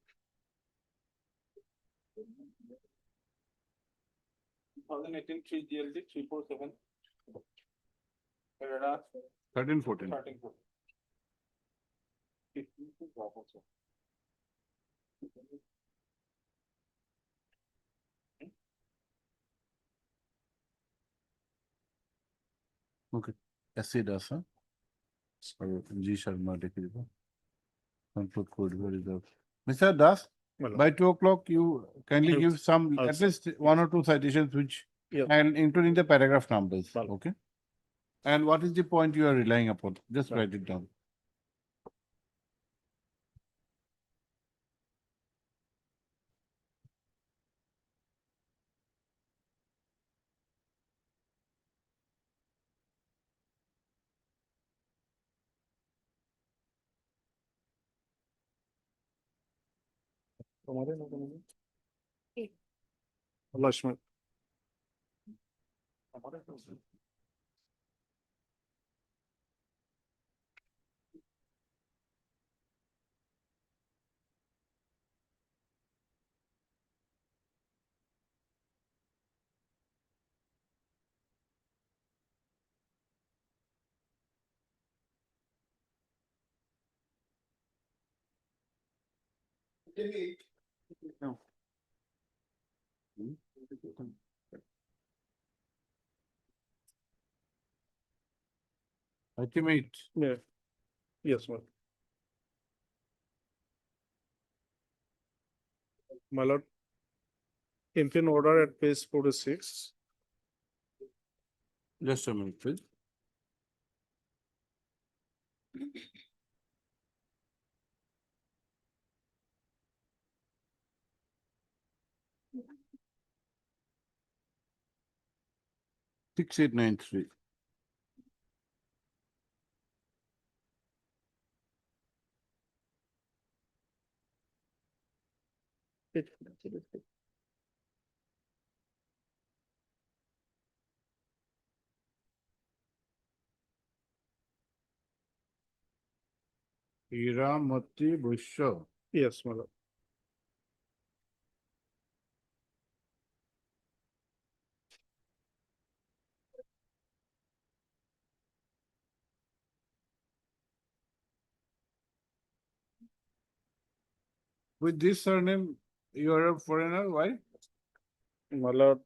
2018 3 GLD 347. Para 13, 14. 13, 14. 15 to drop also. Okay. SC Das, huh? Or G Sharma Dekhiva. Control code where is that? Mr. Das, Well, by 2 o'clock, you kindly I'll- give some, I'll at least 1 or 2 citations which, Yeah. and including the paragraph numbers, Well. okay? And what is the point you are relying upon? Just Well. write it down. Lakshman. Ultimate. Yeah. Yes, ma'am. My lord, in order at page 46. Just a minute, please. Six, 8, 9, 3. Hiramati Bushra. Yes, my lord. With this surname, you are a foreigner, why? My lord,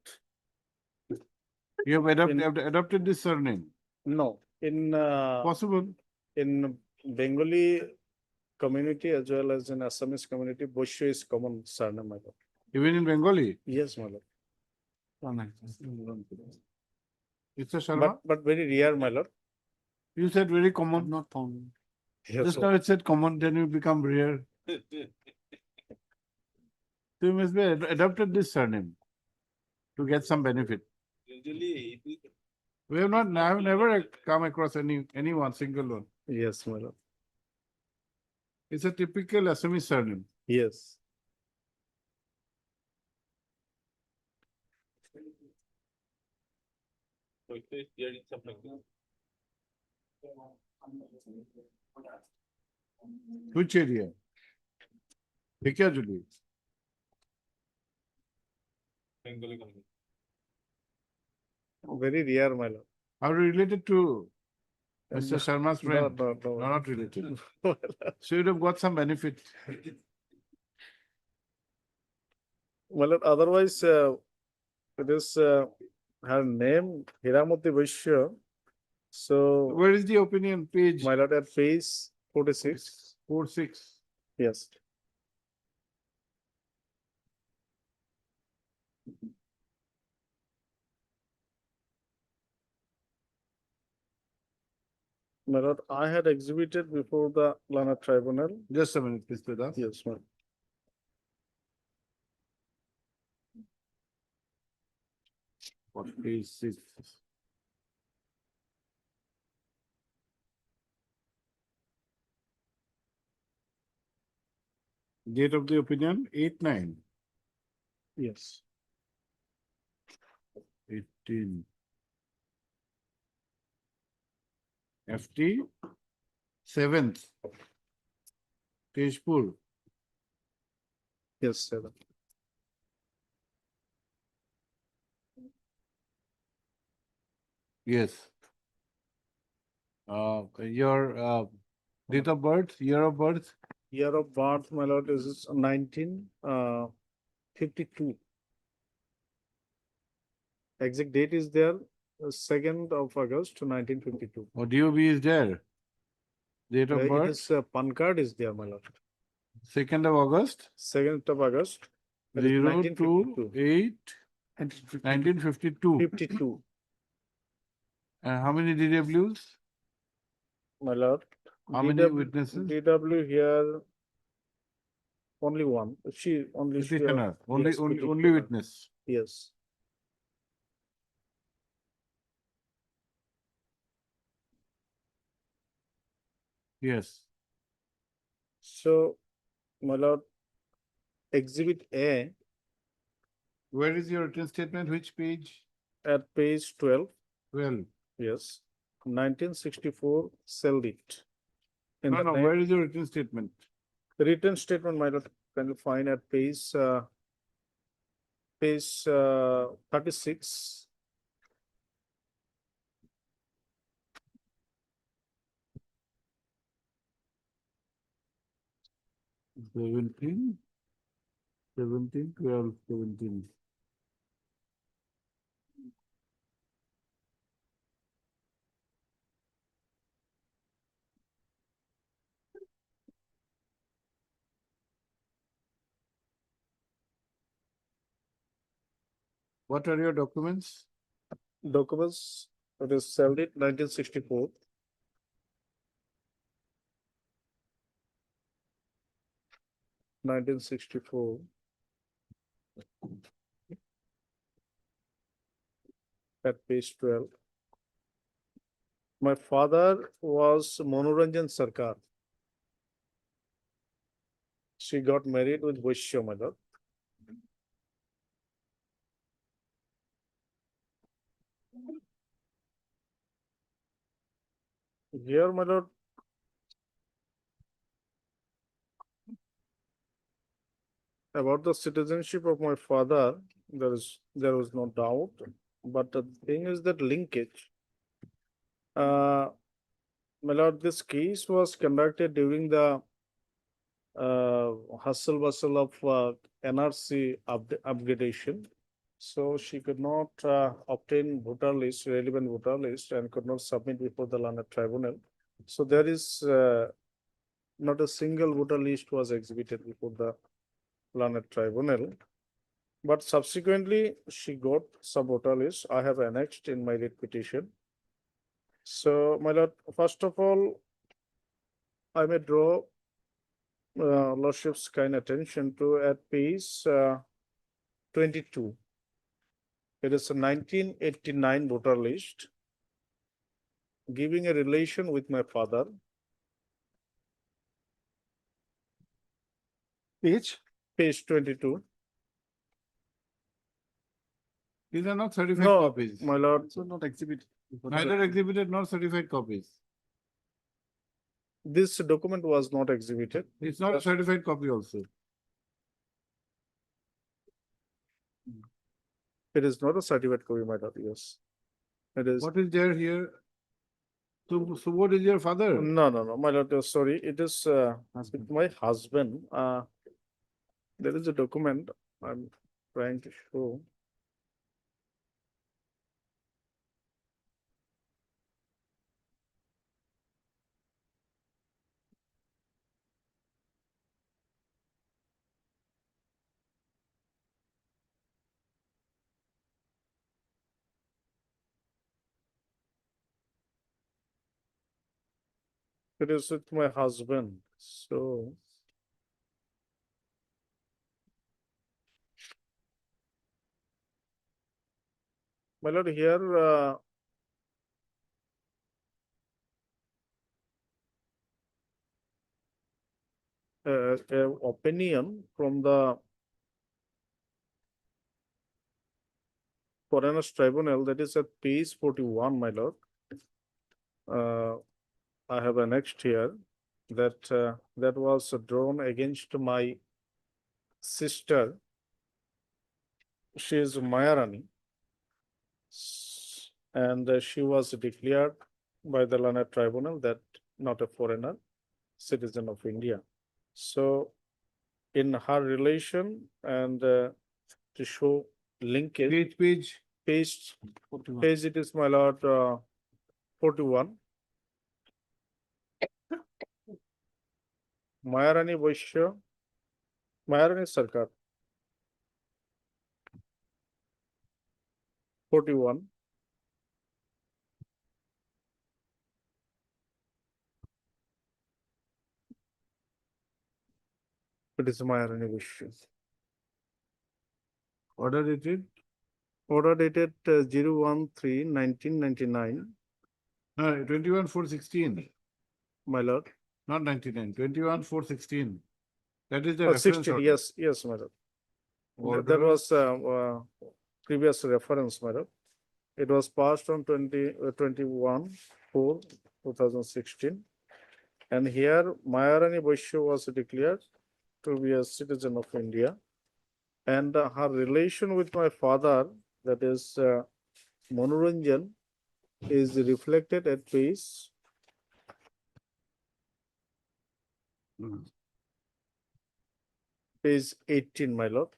You have adopted this surname. no, in Possible. in Bengali community as well as in Assamese community, Bosho is common surname, my lord. Even in Bengali. Yes, my lord. It's a Sharma. But very rare, my lord. You said very common. Not found. Yes, Just sir. now it said common, then you become rare. So you must be adopted this surname to get some benefit. Usually, it is We have not, I have never come across anyone, single one. Yes, my lord. It's a typical Assamese surname. Yes. so it is there in some language. Which area? Hikayajuli. Bengali community. Very rare, my lord. Are you related to Mr. Sharma's friend? No, No, no. not related. So you'd have got some benefit. Well, otherwise, it is her name Hiramati Vaishya. So, Where is the opinion page? my lord, at page 46. 46. Yes. My lord, I had exhibited before the Lana Tribunal. Just a minute, please, Vedas. Yes, my. What page is? Date of the opinion, 8/9. Yes. 18. FT 7th. Tejpur. Yes, 7. Yes. Your date of birth, year of birth, Year of birth, my lord, is 1952. Exact date is there, 2nd of August 1952. or DOB is there. Date of It birth, is PAN card is there, my lord. 2nd of August, 2nd of August. that is 0 to 1952. 8, 1952. 52, And how many DWs? my lord. How many witnesses? DW here, only one. She only. Petitioner, only, yes, only petitioner. witness. Yes. Yes. So, my lord, Exhibit A Where is your written statement? Which page? at page 12. 12. Yes. 1964, sell it. In No, the no, name- where is your written statement? The written statement, my lord, can you find at page 36. 17, 17, 12, 17. What are your documents? Documents, it is sold it 1964. At page 12. My father was Manoranjan Sarkar. She got married with Vaishya, my lord. Here, my lord, about the citizenship of my father, there was no doubt. But the thing is that linkage. My lord, this case was conducted during the hustle bustle of NRC upgradation. So she could not obtain voter list, relevant voter list, and could not submit before the London Tribunal. So there is not a single voter list was exhibited before the London Tribunal. But subsequently, she got some voter lists. I have annexed in my writ petition. So, my lord, first of all, I may draw lordship's kind attention to at page 22. It is a 1989 voter list giving a relation with my father. Page 22. These are not certified No, copies. my lord, So not exhibit. Neither exhibited nor certified copies. this document was not exhibited. It's not a certified copy also. It is not a certificate copy, my lord, yes. It is, What is there here? So what is your father? No, my lord, sorry, it is with my husband. There is a document I'm trying to show. It is with my husband, so. My lord, here, opinion from the Foreigners Tribunal, that is at page 41, my lord. I have annexed here that that was drawn against my sister. She is Mayarani. And she was declared by the learned tribunal that not a foreigner, citizen of India. So in her relation and to show linkage, page it is, my lord, 41. Mayarani Vaishya, Mayarani Sarkar. 41. It is Mayarani Vaishya. Order dated? Order dated 013/1999, 21/4/16, my lord. not 99, 21/4/16. That is the Oh, reference 16, order. yes, my lord. That Order. was previous reference, my lord. It was passed on 21/4/2016. And here Mayarani Vaishya was declared to be a citizen of India. And her relation with my father, that is Manoranjan, is reflected at page page 18, my lord.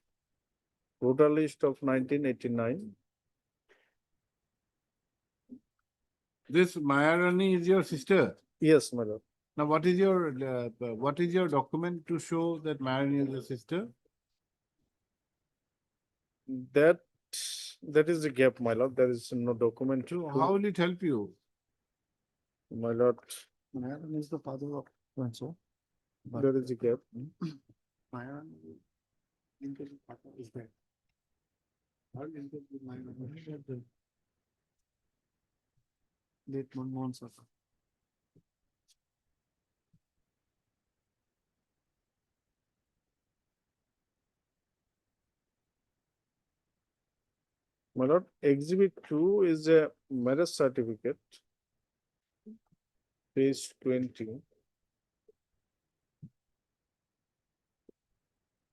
Voter list of 1989. This Mayarani is your sister. Yes, my lord. Now, what is your document to show that Mayarani is your sister? That is the gap, my lord. There is no document. So how will it help you? My lord, Mayarani is the father of so. there is a gap. Mayarani is there. Late Manmohan Sarkar. My lord, Exhibit 2 is a marriage certificate, page 20.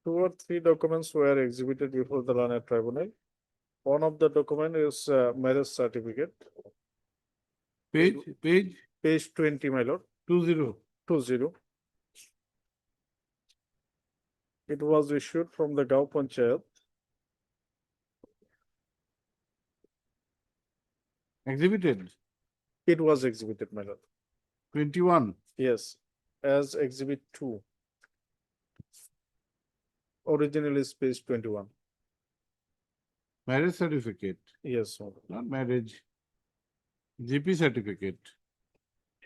2 or 3 documents were exhibited before the learned tribunal. One of the document is marriage certificate, Page 20, my lord. 20. 20. It was issued from the Gau Panchayat. Exhibited. It was exhibited, my lord. 21. Yes, as Exhibit 2. Original is page 21. Marriage certificate, Yes, my lord. not marriage. GP certificate.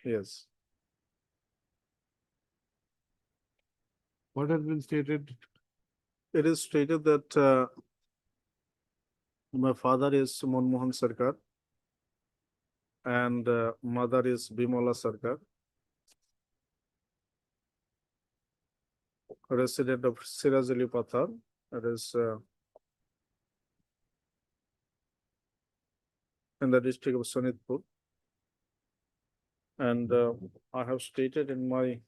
Yes. What has been stated? It is stated that my father is Manmohan Sarkar and mother is Bimala Sarkar, resident of Sirazali Pathar. It is in the district of Sonitpur. And I have stated in my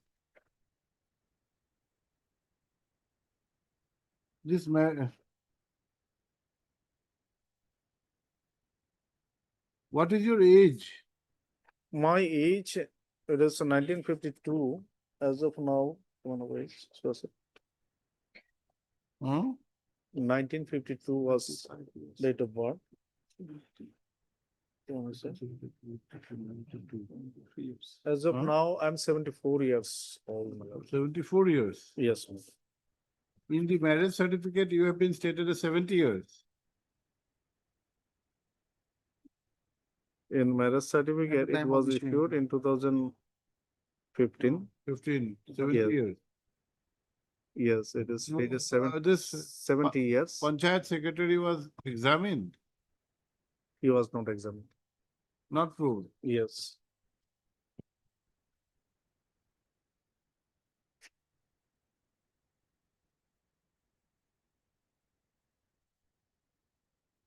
This man. What is your age? My age, it is 1952. As of now, one away. So, Hmm? 1952 was date of birth. As of Huh? now, I'm 74 years old. my lord. 74 years. Yes, my lord. In the marriage certificate, you have been stated as 70 years. In marriage certificate, it time was of issuing. issued in 2015. 15, 70 Yes. years. Yes, it is No, stated this 70 years. Panchayat secretary was examined, He was not examined. not proved. Yes.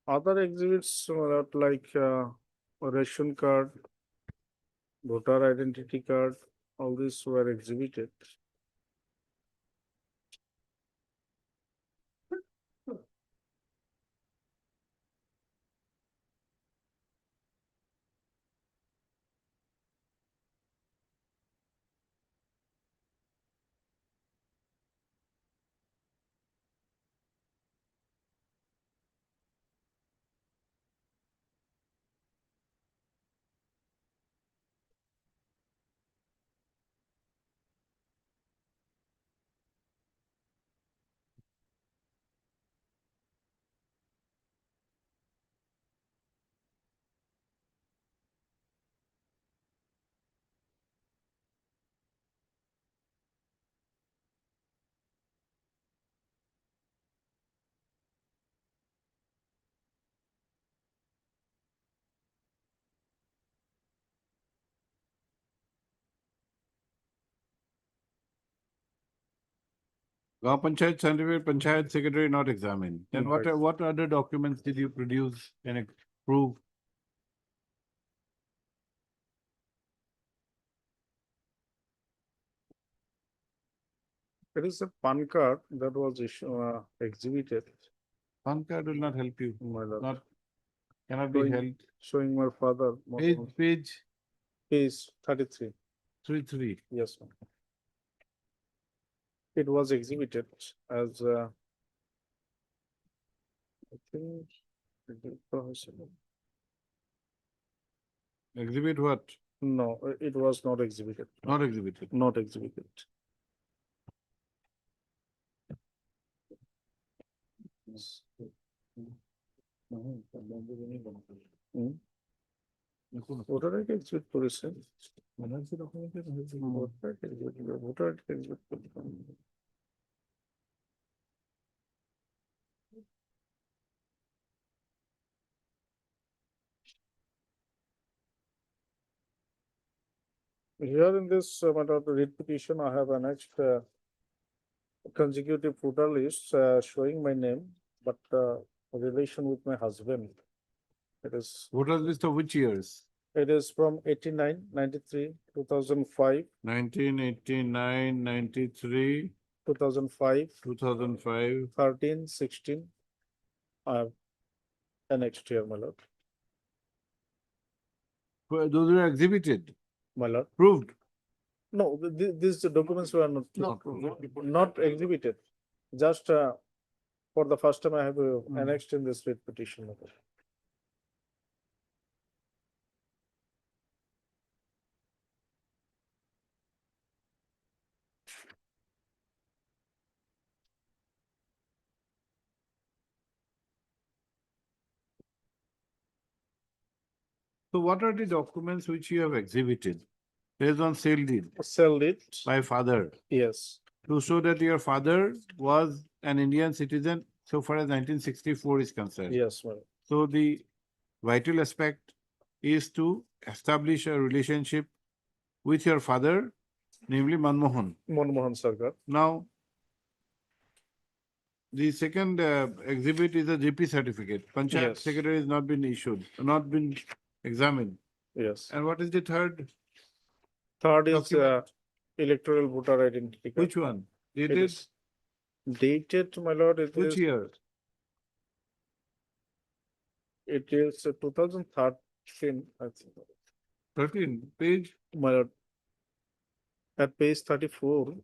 Other exhibits are like ration card, voter identity card, all these were exhibited. Gaon Panchayat certificate, Panchayat secretary not examined. Then Right. what other documents did you produce and prove? It is a PAN card that was exhibited. PAN card will not help you. My lord. Not cannot be Showing- held. Showing my father. Page Page 33. 33. Yes, ma'am. It was exhibited as I think Exhibit what? no, it was not exhibited. Not exhibited. Not exhibited. Hmm? Voter ID exhibit করেছে voter ID exhibit করলাম। Here in this matter of the writ petition, I have annexed consecutive footer lists showing my name, but relation with my husband. It is Voter list of which years? It is from 89, 93, 2005, 1989, 93, 2005, 2005. 13, 16. I have annexed here, my lord. Well, those were exhibited, My lord. proved. No, these documents were not exhibited. Just for the first time, I have annexed in this writ petition. my lord. So what are the documents which you have exhibited based on sale deed Sell it. by father Yes. to show that your father was an Indian citizen so far as 1964 is concerned? Yes, my lord. So the vital aspect is to establish a relationship with your father, namely Manmohan. Manmohan Sarkar. Now, the second exhibit is a GP certificate. Panchayat Yes. secretary has not been issued, not been examined. Yes. And what is the third? Third is Document. electoral voter identity card. Which one? It Dated is dated, my lord. which year? It is 2013, I think. 13, page, my lord. At page 34,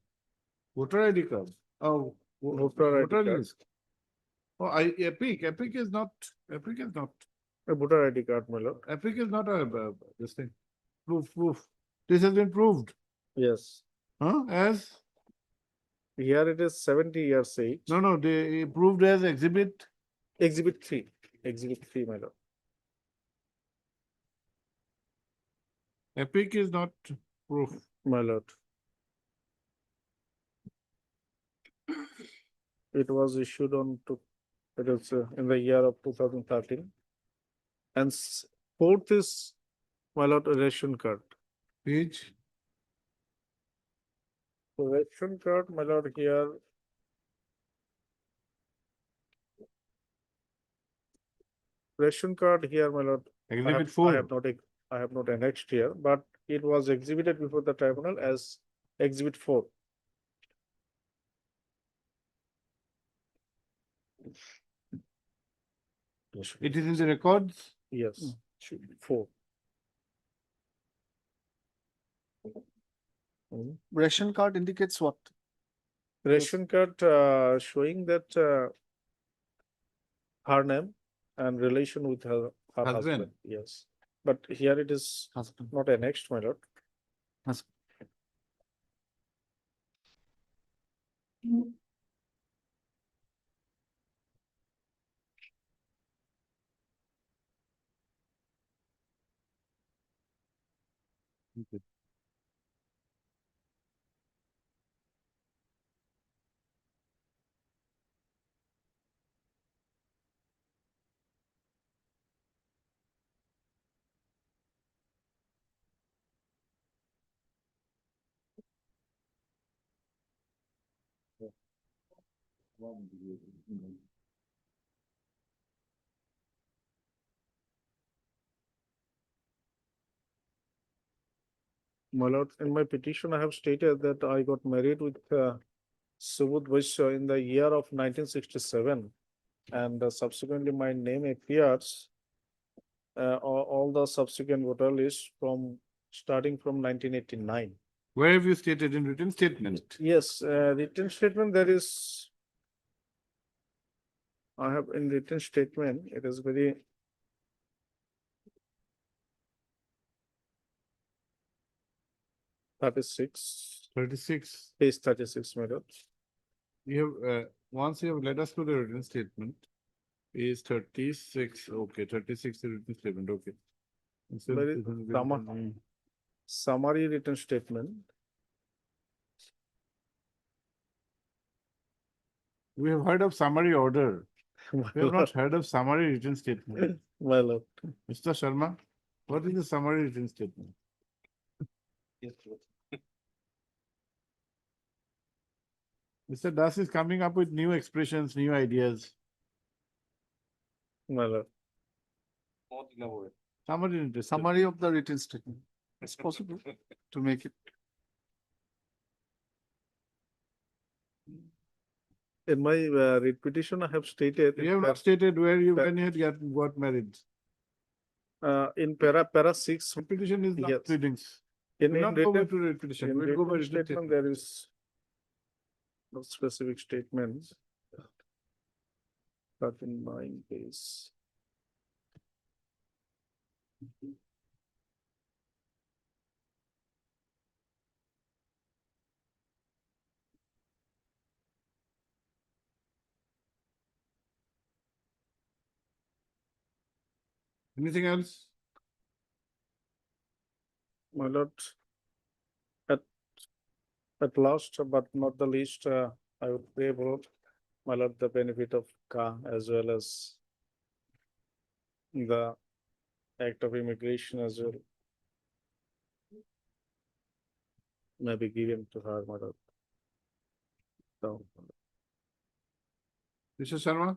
voter ID card. Oh, Voter ID voter card. list. Oh, Epic is not, a voter ID card, my lord. Epic is not this thing. Proof. This has been proved. Yes. Huh? As? Here it is 70 years age. No, they proved as exhibit. Exhibit 3. Exhibit 3, my lord. Epic is not proof. My lord. It was issued on to, it is in the year of 2013. And fourth is, my lord, a ration card. Page. So ration card, my lord, here. Ration card here, my lord. Exhibit 4. I have not annexed here, but it was exhibited before the tribunal as exhibit 4. It is in the records. Yes, should be 4. Ration card indicates what? Ration card showing that her name and relation with her husband. Yes, but here it is Husband. not annexed, my lord. Husband. My lord, in my petition, I have stated that I got married with Subudh Vaishya in the year of 1967, and subsequently my name appears all the subsequent voter lists from starting from 1989. Where have you stated in written statement? Yes, written statement there is. I have in written statement, it is very. Thirty-six, 36. page 36, my lord. You have, once you have led us to the written statement, is 36. Okay, 36 is written statement. Okay. So There is summary written statement. we have heard of summary order. My We have not lord, heard of summary written statement. my lord. Mr. Sharma, what is the summary written statement? Yes, sir. Mr. Das is coming up with new expressions, new ideas. My lord. Not elaborate. Summary written statement. Summary of the written statement. It's possible to make it. In my writ petition, I have stated You have not stated where you when you had got married. in para 6. Petition is not Yes. pleadings. In We'll not go back written, to petition. in We'll go by written written statement, statement. there is no specific statements. 39 days. Anything else? My lord, at last, but not the least, I would pray about, my lord, the benefit of Ka as well as the act of immigration as well may be given to her, my lord. So, Mr. Sharma?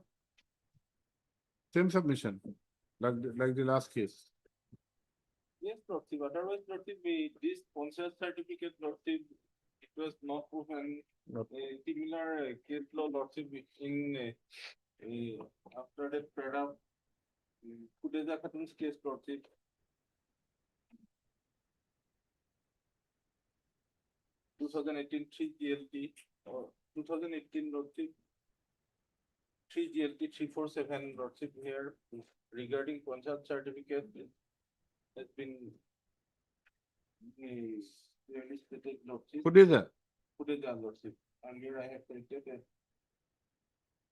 Same submission, like the last case. Yes, Lordship. Otherwise, Lordship, this sponsor certificate, Lordship, it was not proven. Not- Similar case law, Lordship, in after the Prada Kudeza Khatun's case, Lordship. 2018 3 GLT or 2018 Lordship 3 GLT 347 Lordship here regarding Panchat certificate has been clearly stated Lordship. What is that? Put it down, Lordship. And here I have corrected it.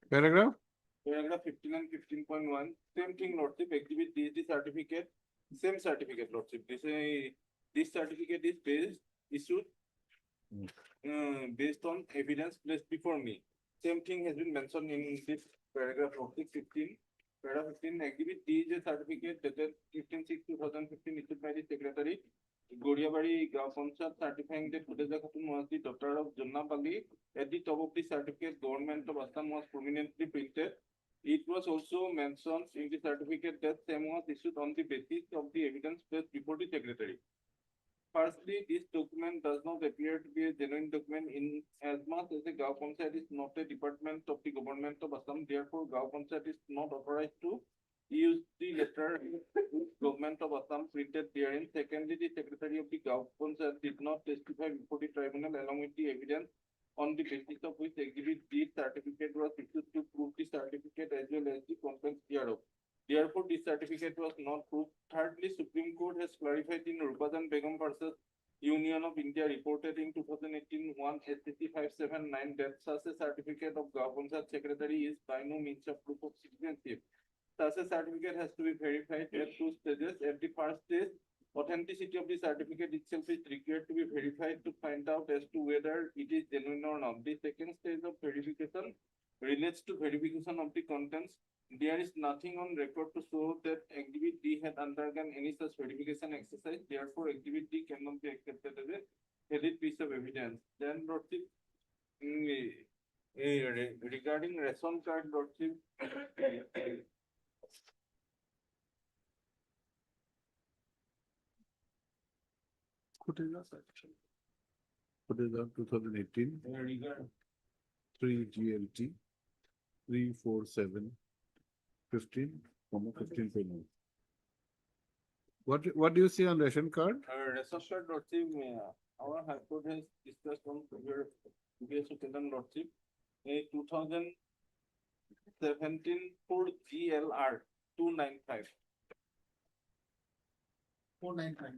Paragraph? Paragraph 15 and 15.1, same thing, Lordship, exhibit DSD certificate, same certificate, Lordship. This certificate is issued based on evidence placed before me. Same thing has been mentioned in this paragraph, Lordship, 15. Paragraph 15, exhibit D is a certificate dated 15/6/2015 issued by the secretary. Goriabari Gau Panchat certifying that Khudeja Khatun was the daughter of Jonna Bali. At the top of the certificate, Government of Assam was prominently printed. It was also mentioned in the certificate that same was issued on the basis of the evidence placed before the secretary. Firstly, this document does not appear to be a genuine document in as much as the Gau Panchat is not a department of the Government of Assam. Therefore, Gau Panchat is not authorized to use the letter Government of Assam printed therein. Secondly, the Secretary of the Gau Panchat did not testify before the tribunal along with the evidence on the basis of which exhibit D certificate was issued to prove the certificate as well as the contents thereof. Therefore, this certificate was not proved. Thirdly, Supreme Court has clarified in Rupajan Begum versus Union of India reported in 2018 1 SCC 579 that such a certificate of Gau Panchat Secretary is by no means a proof of citizenship. Such a certificate has to be verified at two stages. At the first stage, authenticity of the certificate itself is required to be verified to find out as to whether it is genuine or not. The second stage of verification relates to verification of the contents. There is nothing on record to show that Exhibit D had undergone any such verification exercise. Therefore, Exhibit D cannot be accepted as a valid piece of evidence. Then, Lordship, regarding ration card, Lordship, What is that? 2018, regarding 3 GLT, 347, 15, 15.1. What do you see on ration card? ration card, Lordship, our High Court has discussed on previous occasion, Lordship, a 2017 for GLR 295. 295.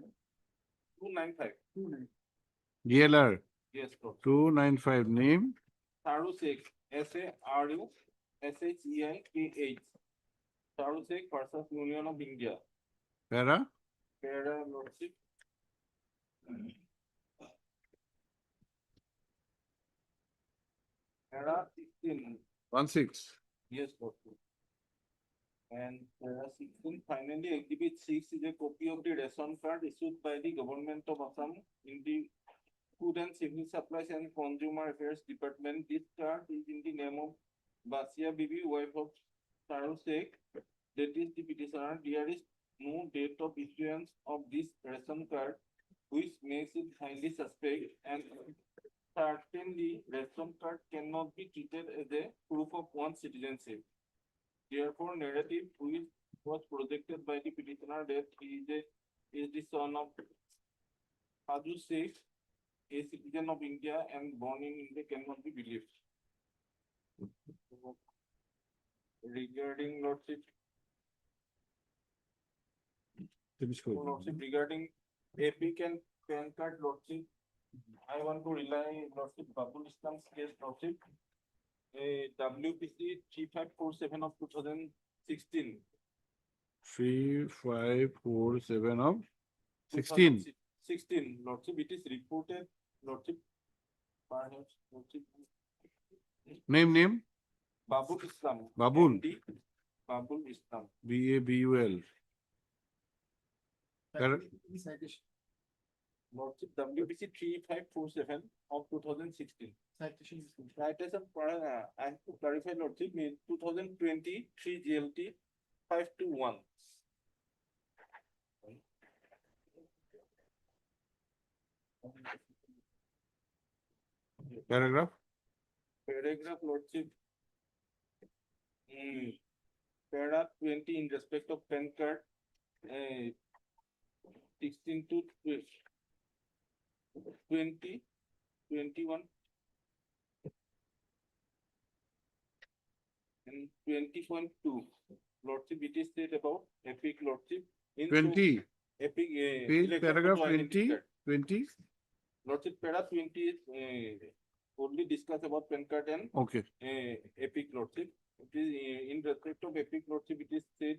GLR Yes, Lord. 295 name. Saru Sheikh, SARUSHEIKH. Saru Sheikh versus Union of India. Para? Para, Lordship. Para 16. 16. Yes, Lordship. And para 16, finally, Exhibit 6 is a copy of the ration card issued by the Government of Assam in the Food and Civil Supplies and Consumer Affairs Department. This card is in the name of Basia Bibi, wife of Saru Sheikh. That is the petitioner. There is no date of issuance of this ration card, which makes it highly suspect, and certainly ration card cannot be treated as a proof of one's citizenship. Therefore, narrative which was projected by the petitioner that he is the son of Saru Sheikh, a citizen of India and born in India, cannot be believed. Regarding Lordship, regarding Epic and PAN card, Lordship, I want to rely Lordship Babul Islam's case, Lordship, a WPC 3547 of 2016. 3547 of 16. 16, Lordship, it is reported, Lordship, perhaps, Lordship. Name? Babul Islam. Babul. MD, Babul Islam. BABUL. Lordship, WPC 3547 of 2016. Citation, I have to clarify, Lordship, in 2020 3 GLT 521. Paragraph? Paragraph, Lordship. Paragraph 20 in respect of PAN card, 16 to 20. 21. And 20.2, Lordship, it is said about epic Lordship. In so- 20, Epic. page elector paragraph photo identity 20, card. 20, Lordship, para 20 is only discuss about PAN card and okay. epic Lordship. It is in respect of epic Lordship, it is said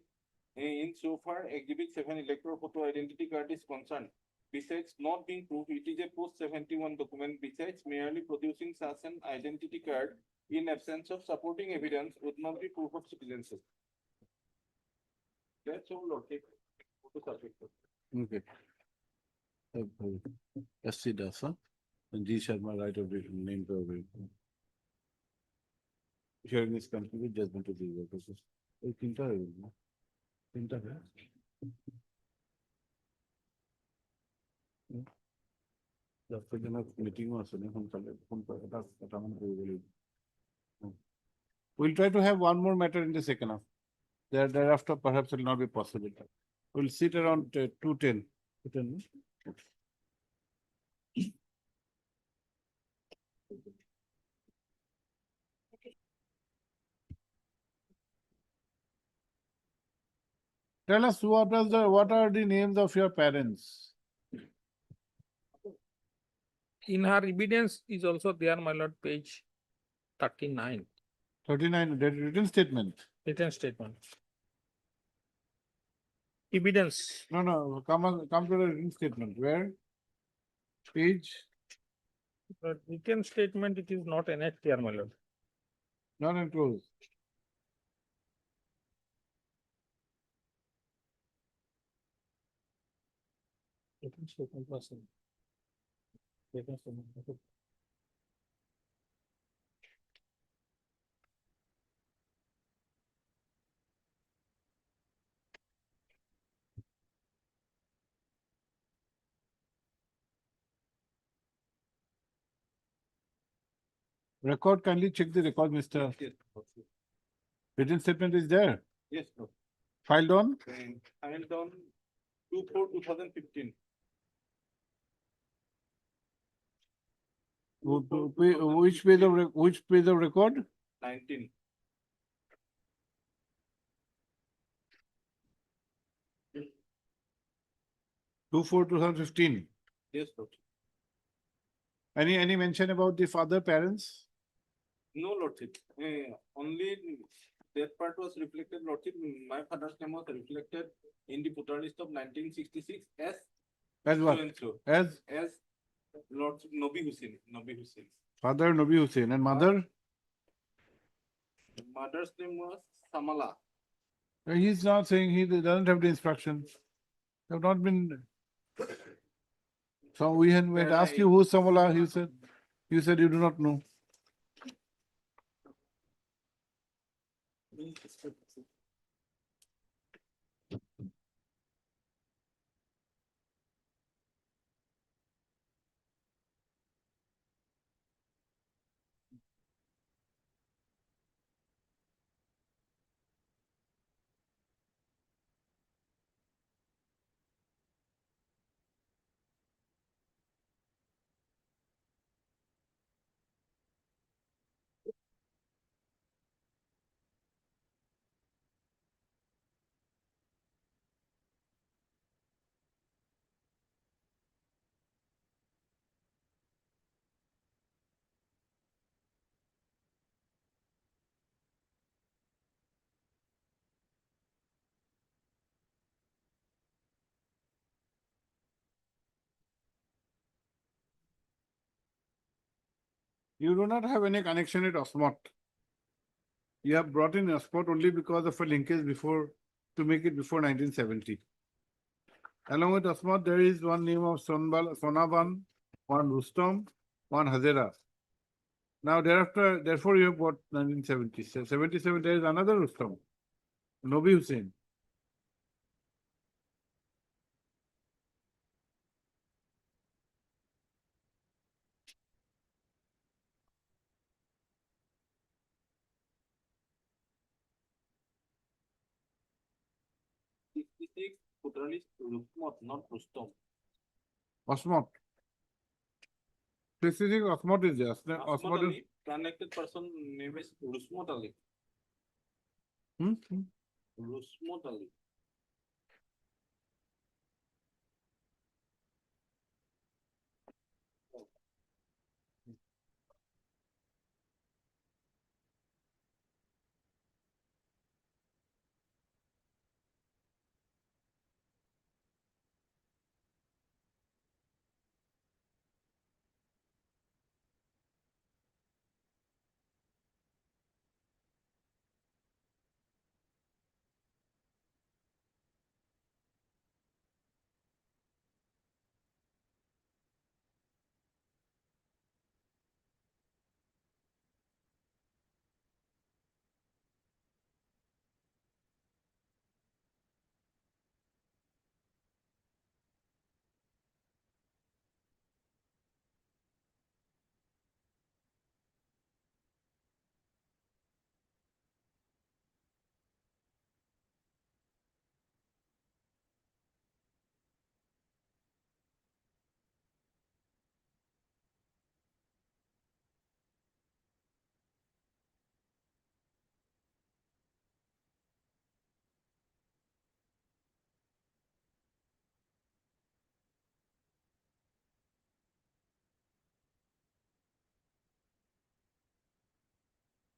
in so far Exhibit 7 electoral photo identity card is concerned. Besides not being proof, it is a post 71 document. Besides merely producing such an identity card in absence of supporting evidence would not be proof of citizenship. That's all, Lordship. Photo subject. Okay. S.C. Das, huh? And G. Sharma, right of the name to away. Hearing is concluded, judgment to be purposes. Tinta hai na? Tinta hai? Just for the meeting was We'll try to have one more matter in the second half. Thereafter, perhaps it will not be possible. We'll sit around 2:10. 2:10, no? Tell us what are the names of your parents? In her evidence is also there, my lord, page 39, 39, the written statement. written statement. Evidence, No, come to the written statement. Where? Page, the written statement, it is not annexed here, my lord. not enclosed. Written statement was in- written statement, okay. Record, kindly check the record, Mr. Yes, Written statement is there. yes, no. Filed on? Filed on 2/4/2015. Which page of record? 19. Two 2015. Yes, Lordship. Any mention about the father parents? No, Lordship. Only that part was reflected, Lordship. My father's name was reflected in the voter list of 1966 as As so what? and so. As As Lordship Nobi Hussain. Nobi Hussain. father Nabi Hussain and mother? Mother's name was Samala. He's not saying he doesn't have the instruction. Have not been. So we had asked you who's Samala, you said you do not know. You do not have any connection with Osmot. You have brought in Osmot only because of a linkage before, to make it before 1970. Along with Osmot, there is one name of Sonaban, one Rustom, one Hazera. Now thereafter, therefore you have brought 1970. 77, there is another Rustom, Nobi Hussain. Voter list Rukmot, not Rustom. Osmot. preceding Osmot is just, Osmot Osmot is. Ali, connected person name is Rusmot Ali. Hmm? Rusmot Ali.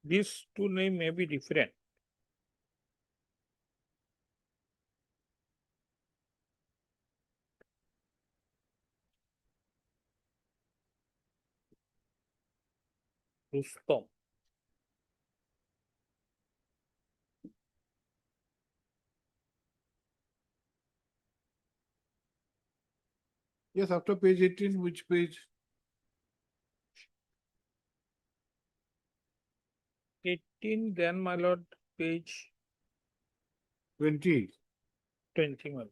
These two name may be different. Rustom. Yes, after page 18, which page? 18, then my lord, page 20. 20, my lord.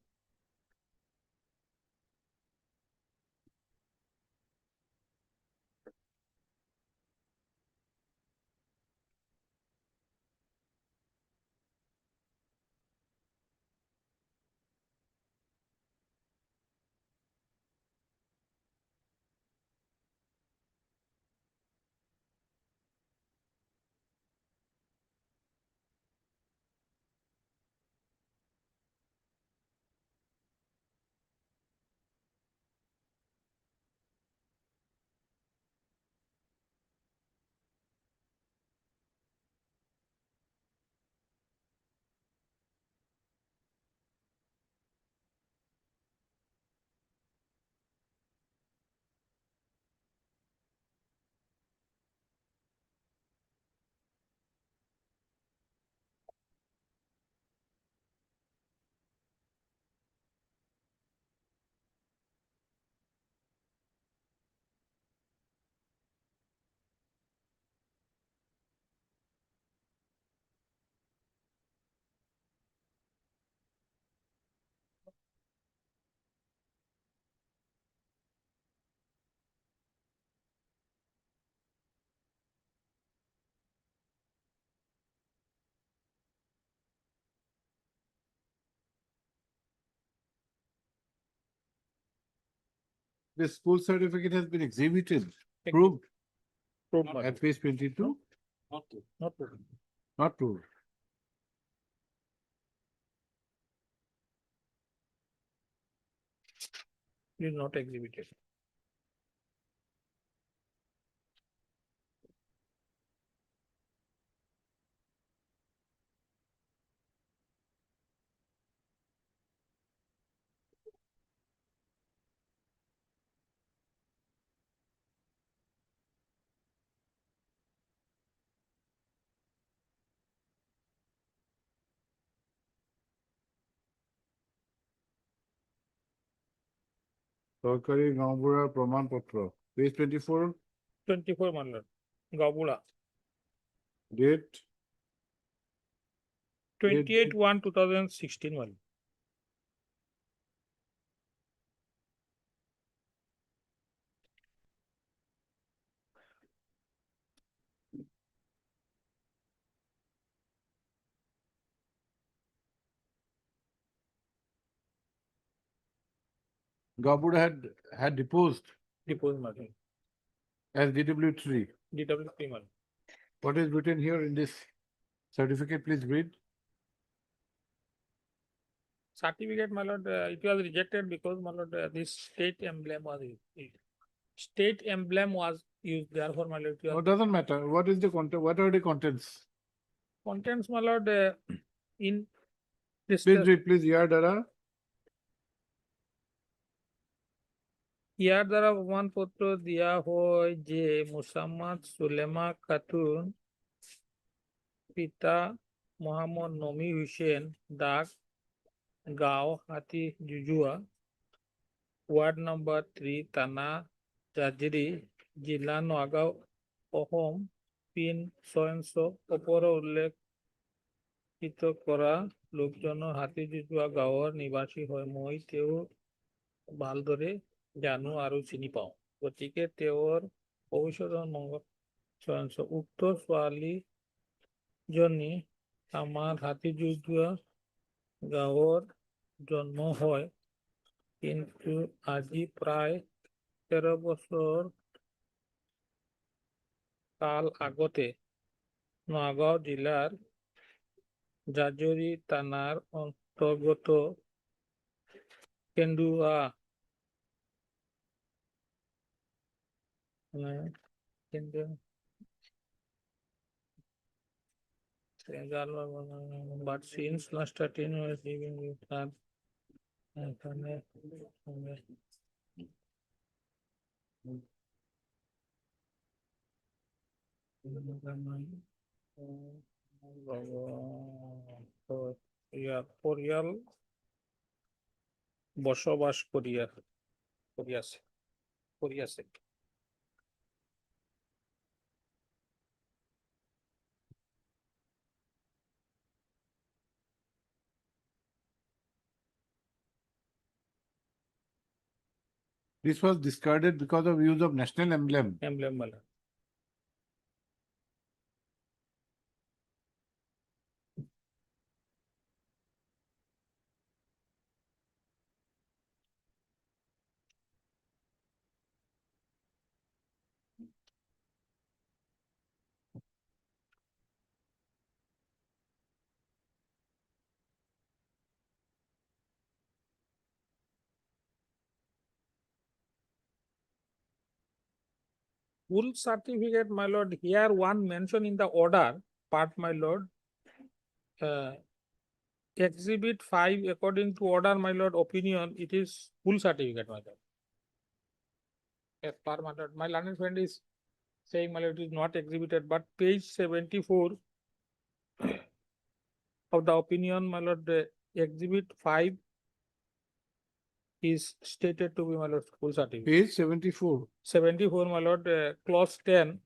The school certificate has been exhibited, Thank you. proved Proved, my lord. at page 22, Not true. Not proved. not proved. It is not exhibited. সরকারি গাঁওবুঢ়াৰ প্ৰমাণ পত্ৰ, page 24, 24, my lord. Gabula. date, 28/1/2016, my lord. গাঁওবুঢ়া had deposed. Deposed, my lord. as DW3. DW3, my lord. What is written here in this certificate, please read. Certificate, my lord, it was rejected because, my lord, this state emblem was used. State emblem was used, therefore, my lord, it Oh, was doesn't matter. What is the content? What are the contents? contents, my lord, in this. Please read, please. Yar Dara. ইয়ার দ্বারা প্রমাণপত্র দেয়া হয় যে মুসাম্মদ সুলেমা খাতুন পিতা মোহাম্মদ নমি হুসেন ডাক গাওহাটি জুজুয়া ward number 3 থানা জাজরি জেলা নোয়াগাঁও অসম pin 600 ওপৰৰ উল্লেখিত কৰা লোকজনৰ হাতী জুজুৱা গাঁৱৰ নিবাসী হয় মই তেওঁ ভালদৰে জানো আৰু চিনি পাওঁ গতিকে তেওঁৰ ভৱিষ্যতৰ মংগল উক্ত ছোৱালীজনী আমাৰ হাতী জুজুৱা গাঁৱৰ জন্ম হয় কিন্তু আজি প্ৰায় 13 বছৰ কাল আগতে নগাঁও জিলাৰ জাজৰি থানাৰ অন্তৰ্গত কেন্দুৱা but since last 13 years living with her পৰিয়াল বসবাস কৰি আছে This was discarded because of use of national emblem. emblem wala. Full certificate, my lord, here one mention in the order part, my lord. Exhibit 5, according to order, my lord, opinion, it is full certificate, my lord. As per my lord, my learned friend is saying, my lord, it is not exhibited, but page 74 of the opinion, my lord, the exhibit 5 is stated to be, my lord, full certificate. Page 74. 74, my lord, clause 10.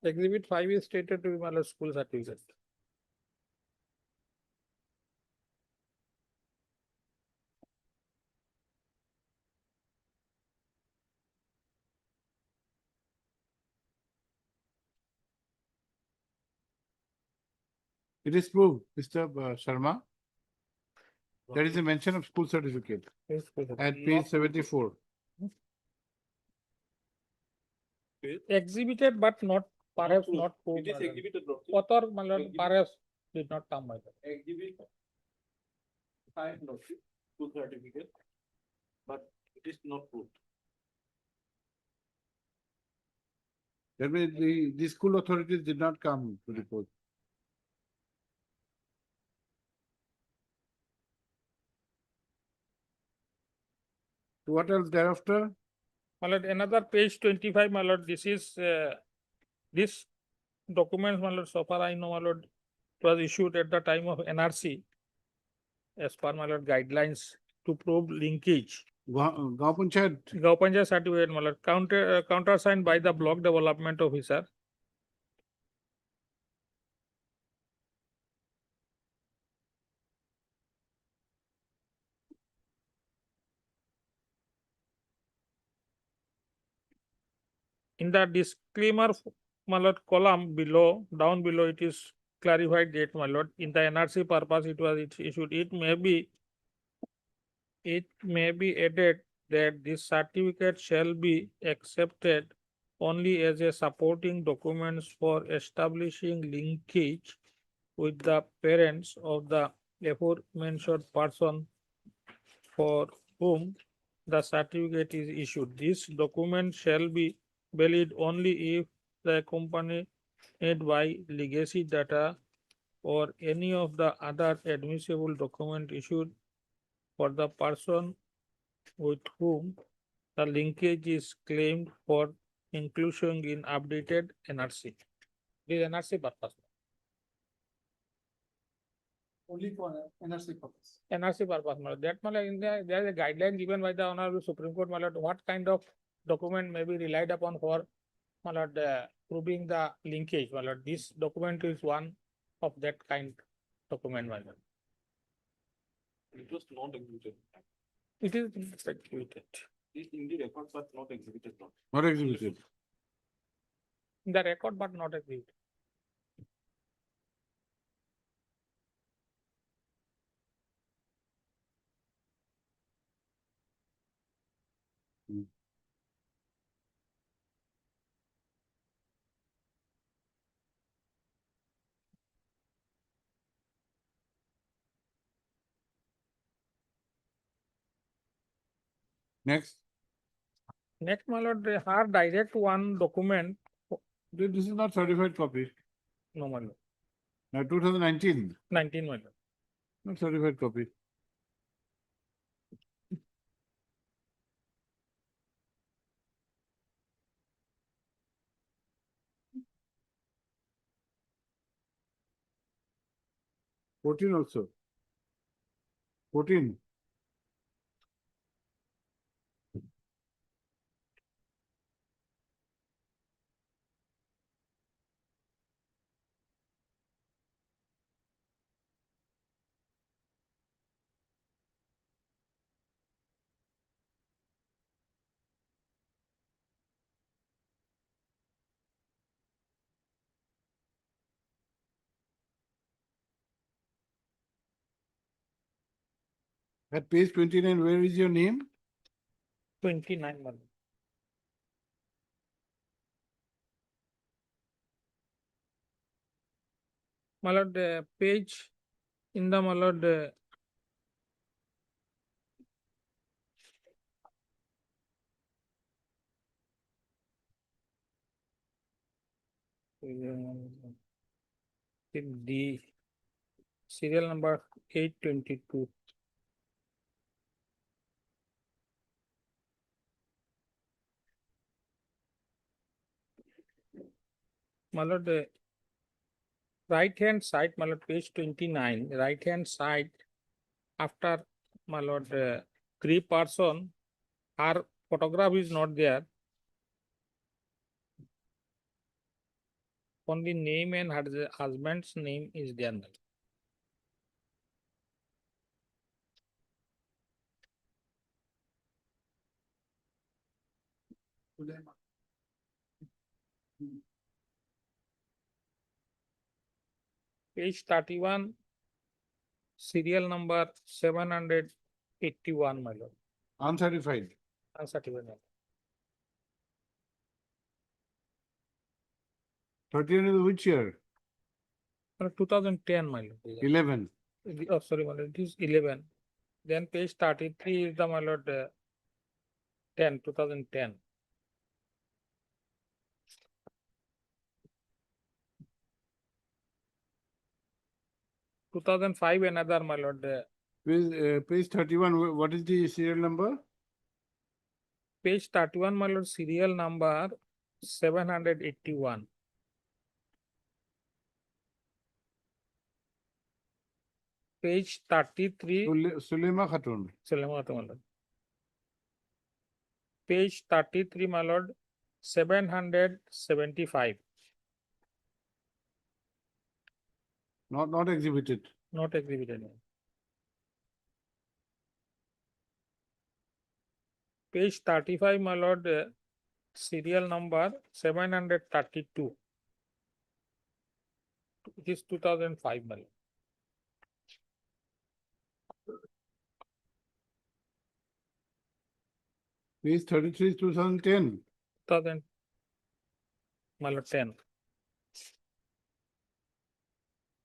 Exhibit 5 is stated to be, my lord, school certificate. It is proved, Mr. Sharma. There is a mention of school certificate at page 74. Exhibited, but not, perhaps not proved. It is exhibited. Author, my lord, perhaps did not come, my lord. Exhibit 5 notice, school certificate, but it is not proved. That means the school authorities did not come to report. What else thereafter? My lord, another page 25, my lord, this is, this document, my lord, so far I know, my lord, it was issued at the time of NRC as per, my lord, guidelines to prove linkage. Gaon Panchayat. Gaon Panchayat certificate, my lord, countersigned by the block development officer. In the disclaimer, my lord, column below, down below, it is clarified that, my lord, in the NRC purpose, it was issued. It may be it may be added that this certificate shall be accepted only as a supporting documents for establishing linkage with the parents of the aforementioned person for whom the certificate is issued. This document shall be valid only if the company made by legacy data or any of the other admissible document issued for the person with whom the linkage is claimed for inclusion in updated NRC. This NRC purpose. Only for NRC purpose. NRC purpose. That in there is a guideline given by the Honorable Supreme Court, what kind of document may be relied upon for proving the linkage. This document is one of that kind document. It was not executed. It is executed. It in the record, but not executed. Not executed. In the record, but not executed. Next, Next, my lord, they are direct one document. this is not certified copy. No, my lord. Now 2019, 19, my lord. not certified copy. Fourteen also. 14. At page 29, where is your name? 29, my lord. My lord, the page in the, my lord, the serial number 822. My lord, the right hand side, my lord, page 29, right hand side, after my lord, three person, her photograph is not there. Only name and her husband's name is there. My lord. Page 31, serial number 781, my lord. Uncertified. Uncertified. 13 is which year? 2010, my lord. 11. Oh, sorry, my lord, it is 11. Then page 33 is the, my lord, 2010. 2005, another, my lord. Page 31, what is the serial number? Page 31, my lord, serial number 781. Page 33. Sulema Khatun. Page 33, my lord, 775. Not exhibited. Not exhibited. Page 35, my lord, serial number 732. It is 2005, my lord. Page 33 is 2010. 2000, my lord, 10.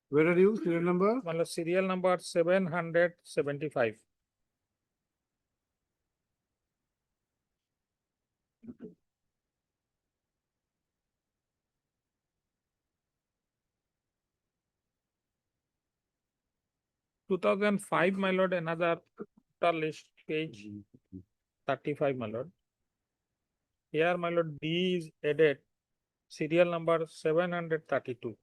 Where are you? Serial number? My lord, serial number 775. Two thousand five, my lord, another list, page 35, my lord. Here, my lord, D is added, serial number 732.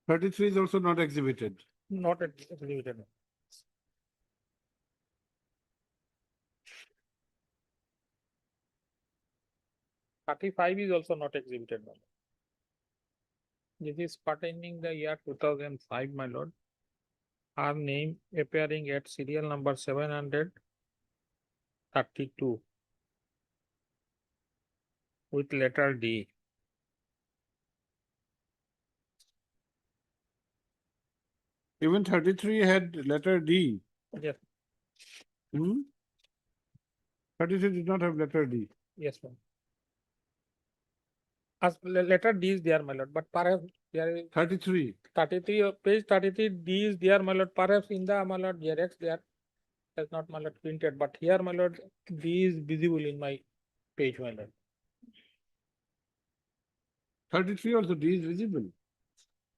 Thirty-three is also not exhibited. Not exhibited. Thirty-five is also not exhibited, my lord. This is pertaining the year 2005, my lord. Our name appearing at serial number 732 with letter D. Even 33 had letter D. Yes, Hmm? 33 did not have letter D. yes, ma'am. As letter D is there, my lord, but perhaps there is 33. 33, page 33, D is there, my lord. Perhaps in the, my lord, Xerox there has not, my lord, printed, but here, my lord, D is visible in my page, my lord. 33 also D is visible.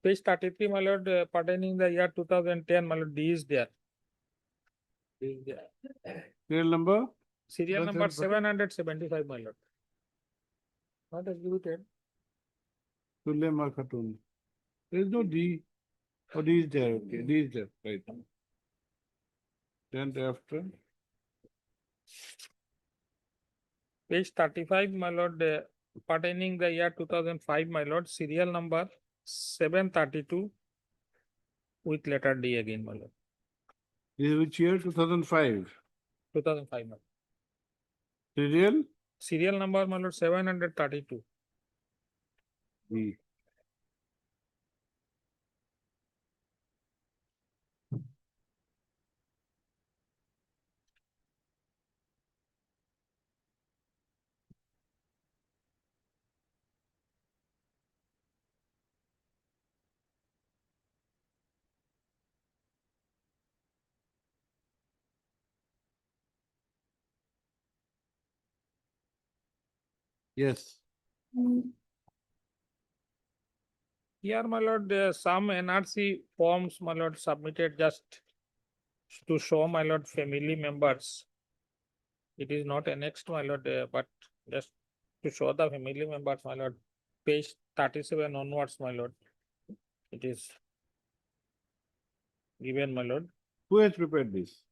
Page 33, my lord, pertaining the year 2010, my lord, D is there. D is there. Serial number? Serial number 775, my lord. Not executed. Sulema Khatun. There is no D. Oh, D is there. Okay, D is there. Right. Then after. Page 35, my lord, pertaining the year 2005, my lord, serial number 732 with letter D again, my lord. This is which year? 2005. 2005, my lord. Serial? Serial number, my lord, 732. D. Yes. Here, my lord, some NRC forms, my lord, submitted just to show, my lord, family members. It is not annexed, my lord, but just to show the family members, my lord. Page 37 onwards, my lord. It is given, my lord. Who has prepared this?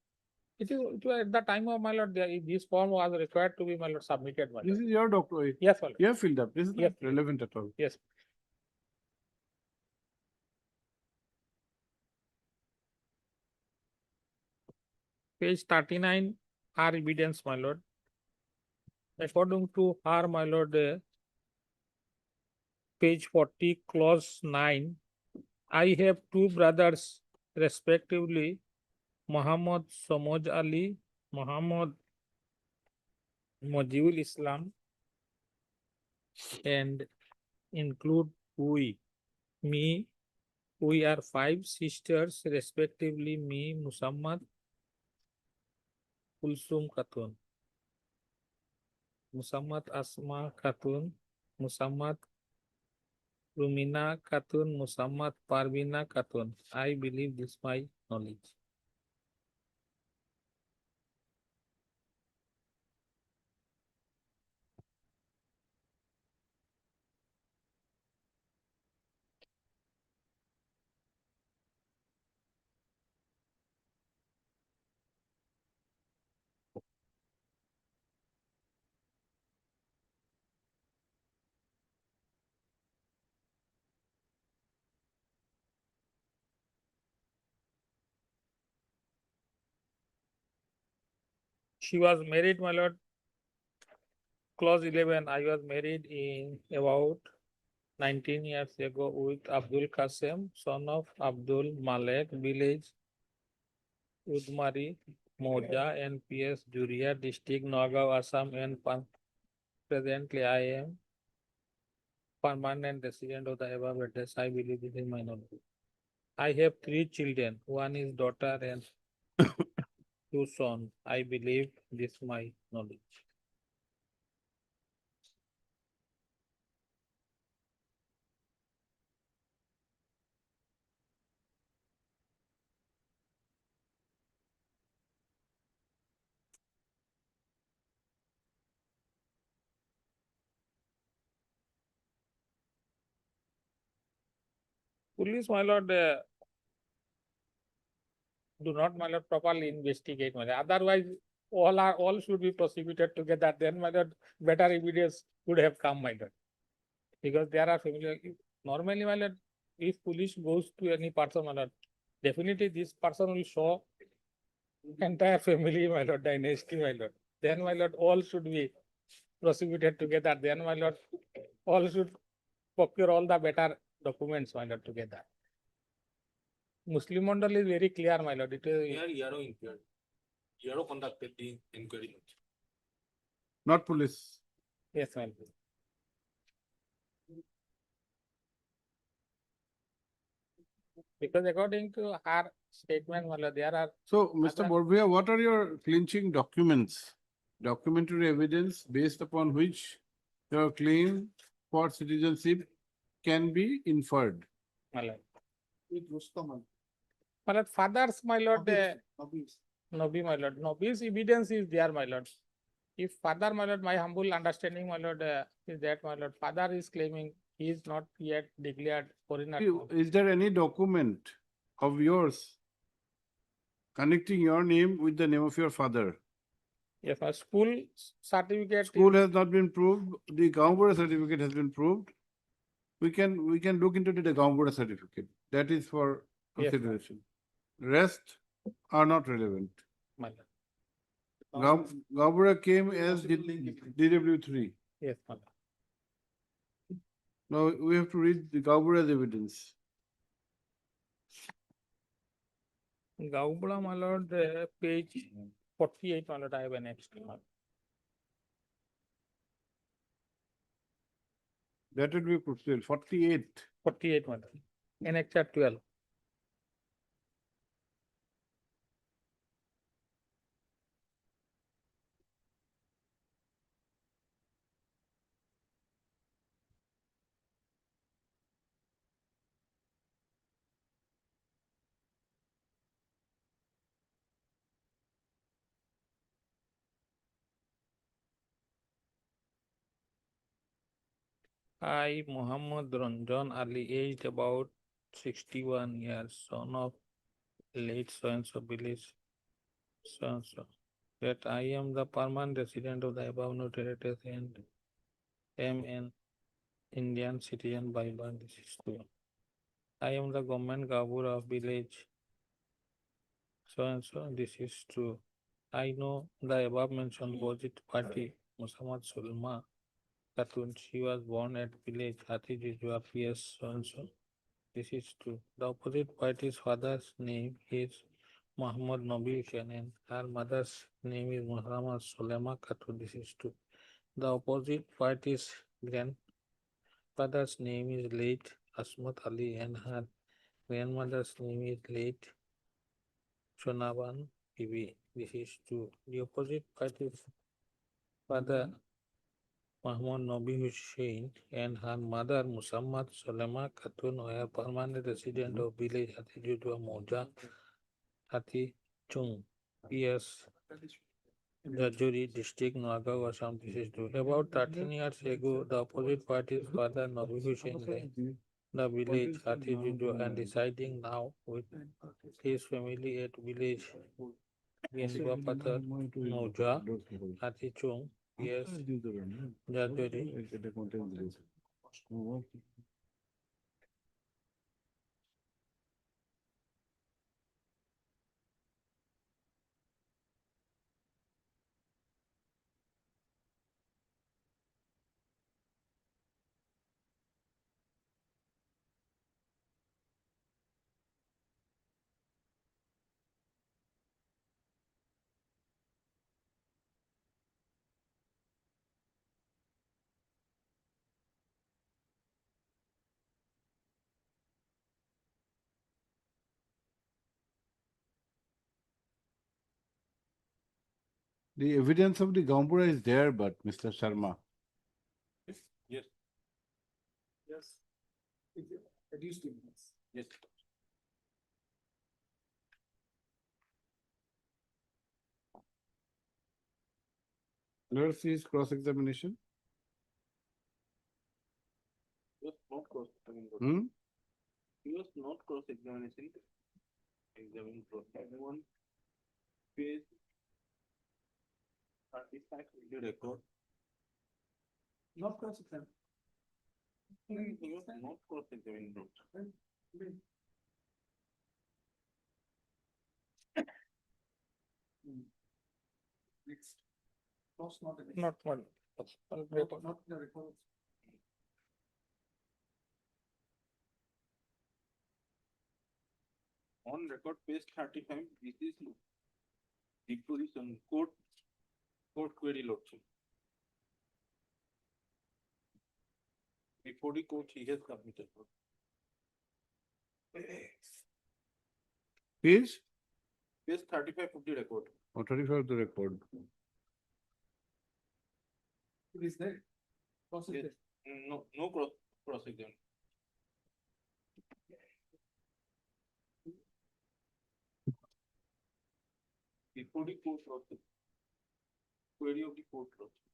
It was at the time of, my lord, this form was required to be, my lord, submitted, my This lord. is your doctor. Yes, my lord. You have filled up. This is Yes. not relevant at all. Yes. Page 39 are evidence, my lord. According to her, my lord, page 40, clause 9, I have two brothers, respectively, Muhammad Samoj Ali, Muhammad Mojibul Islam and include me. We are 5 sisters, respectively, me, Musammad, Kulsum Khatun, Musammad Asma Khatun, Musammad Rumina Khatun, Musammad Parvina Khatun. I believe this my knowledge. She was married, my lord. Clause 11, I was married in about 19 years ago with Abdul Qasim, son of Abdul Malek, village Udmari, Moja, NPS, Juria, district, Nagaon, Assam, and presently I am permanent resident of the above address. I believe this is my knowledge. I have 3 children. One is daughter and 2 sons. I believe this my knowledge. Police, my lord, do not, my lord, properly investigate, my lord. Otherwise, all should be prosecuted together. Then, my lord, better evidence would have come, my lord. Because there are familiar. Normally, my lord, if police goes to any person, my lord, definitely this person will show entire family, my lord, dynasty, my lord. Then, my lord, all should be prosecuted together. Then, my lord, all should procure all the better documents, my lord, together. Muslim Mandal is very clear, my lord. It is Here, Yaro inquired. Yaro conducted the inquiry. Not police. yes, my lord. Because according to her statement, my lord, there are So, Mr. Other- Borbia, what are your clinching documents? Documentary evidence based upon which your claim for citizenship can be inferred. my lord. With Rustam. My lord, fathers, my lord, Obvious. Nobi, my lord. Nobi's evidence is there, my lord. If father, my lord, my humble understanding, my lord, is that, my lord, father is claiming he is not yet declared foreigner. Is there any document of yours connecting your name with the name of your father? Yes, my school certificate. School has not been proved, the Gauhati certificate has been proved. We can look into the Gauhati certificate. That is for Yes, ma'am. consideration. Rest are not relevant. My lord. Gauhati came as DW3. Yes, my lord. Now we have to read the Gauhati's evidence. Gaubla, my lord, page 48, my lord, I have annexed. My lord. That would be proceeded. 48. 48, my lord. Annexure 12. I, Muhammad Ranjan Ali, aged about 61 years, son of late so-and-so village, so-and-so, that I am the permanent resident of the above noted and am an Indian citizen by birth. This is true. I am the government Gabur of village, so-and-so. This is true. I know the above mentioned opposite party, Muhammad Sulma Khatun. She was born at village Hatijijua PS, so-and-so. This is true. The opposite party's father's name is Muhammad Nabi Hussain and her mother's name is Muhammad Solema Khatun. This is two. The opposite party's grandfather's name is late Asmat Ali and her grandmother's name is late Shonaban Bibi. This is two. The opposite party's father Muhammad Nabi Hussain and her mother Muhammad Solema Khatun were permanent resident of village Hatijudwa Moja Hati Chung, PS Rajuri district, Nagaon, Assam. This is true. About 13 years ago, the opposite party's father Nabi Hussain left the village Hatijudwa and residing now with his family at village Gendwa Patar Moja Hati Chung, PS Rajuri. The evidence of the Gaumbura is there, but Mr. Sharma. Yes. Yes. Reduced evidence. Yes. Let's see his cross-examination. Yes, not cross-examination. Hmm? He was not cross-examination. Examining everyone. Page 35 video record. Not cross-examined. He was not cross-examined. Next. Cross not evidence. Not one. Not the record. On record, page 35, this is the position court query lordship. Before the court, he has submitted. Page? Page 35 of the record. Or 35 of the record. It is there. Cross is Yes. there. No cross-examination. Before the court lordship. Query of the court lordship.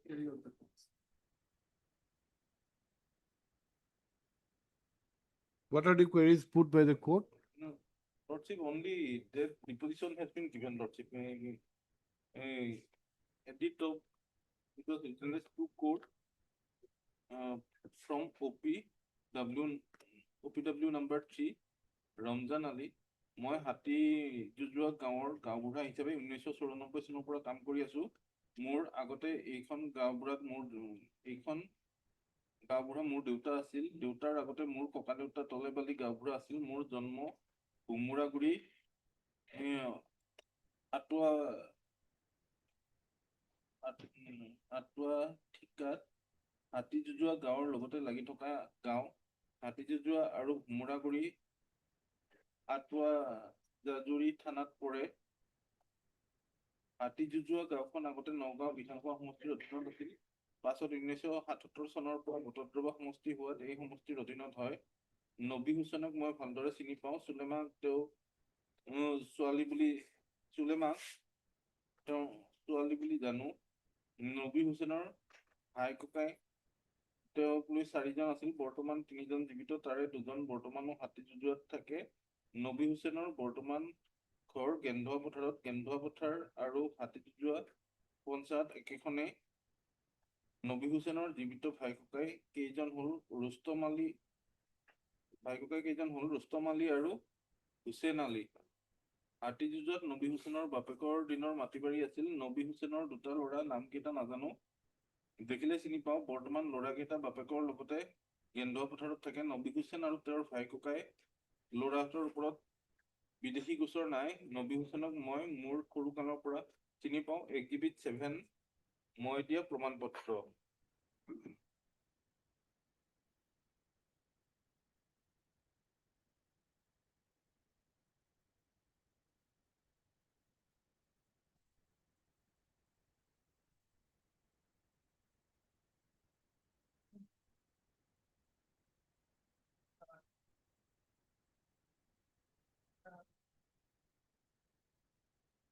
Area of the cross. What are the queries put by the court? No, lordship, only the deposition has been given, lordship. At the top, because it is to court from OPW number 3, Ramzan Ali. মই হাতী যুঁজোৱা গাঁৱৰ গাঁওবুঢ়া হিচাপে 1994 চনৰ পৰা কাম কৰি আছো। মোৰ আগতে এইখন গাঁওবুঢ়াত এইখন গাঁওবুঢ়া মোৰ দেউতা আছিল। দেউতাৰ আগতে মোৰ ককা দেউতা তলেবালি গাঁওবুঢ়া আছিল। মোৰ জন্ম কোমোৰাগুৰি আটোৱা ঠিকাত হাতী যুঁজোৱা গাঁৱৰ লগতে লাগি থকা গাঁও হাতী যুঁজোৱা আৰু কোমোৰাগুৰি আটোৱা জাজুৰি থানাত পৰে। হাতী যুঁজোৱা গাঁওখন আগতে নগাঁও বিধানসভা সমষ্টিৰ অধীনত আছিল। পাছত 1977 চনৰ পৰা বটদ্ৰৱা সমষ্টি হোৱাত এই সমষ্টিৰ অধীনত হয়। নবী হুছেইনক মই ভালদৰে চিনি পাওঁ। চুলেমাক তেওঁ ছোৱালী বুলি জানো। নবী হুছেইনৰ ভাই ককাই তেওঁক লৈ 4জন আছিল। বৰ্তমান 3জন জীৱিত, তাৰে 2জন বৰ্তমানো হাতী যুঁজোৱাত থাকে। নবী হুছেইনৰ বৰ্তমান ঘৰ গেন্ধোৱা পথাৰত। গেন্ধোৱা পথাৰ আৰু হাতী যুঁজোৱা পঞ্চায়ত একেখনে। নবী হুছেইনৰ জীৱিত ভাই ককাই কেইজন হ'ল ৰুস্তম আলী আৰু হুছেইন আলী। হাতী যুঁজত নবী হুছেইনৰ বাপেকৰ দিনৰ মাটি বাৰী আছিল। নবী হুছেইনৰ 2টা ল'ৰা নামকেইটা নাজানো, দেখিলে চিনি পাওঁ। বৰ্তমান ল'ৰাকেইটা বাপেকৰ লগতে গেন্দুৱা পথাৰত থাকে। নবী হুছেইন আৰু তেওঁৰ ভাই ককাই ল'ৰাহঁতৰ ওপৰত বিদেশী গোচৰ নাই। নবী হুছেইনক মই মোৰ সৰু কালৰ পৰা চিনি পাওঁ। এক্সিবিট 7 মই দিয়া প্ৰমাণপত্ৰ।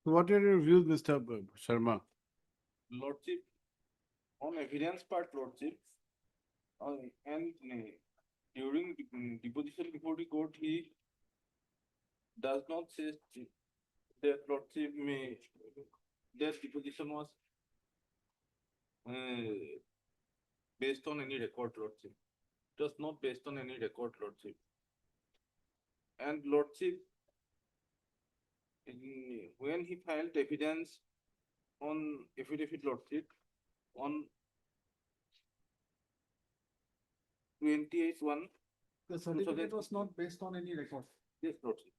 What are your views, Mr. Sharma? Lordship, on evidence part, Lordship, and during deposition before the court, he does not say that Lordship that deposition was based on any record, Lordship. It was not based on any record, Lordship. And Lordship, when he filed evidence on affidavit, Lordship, on 28/1. The certificate was not based on any record. Yes, Lordship.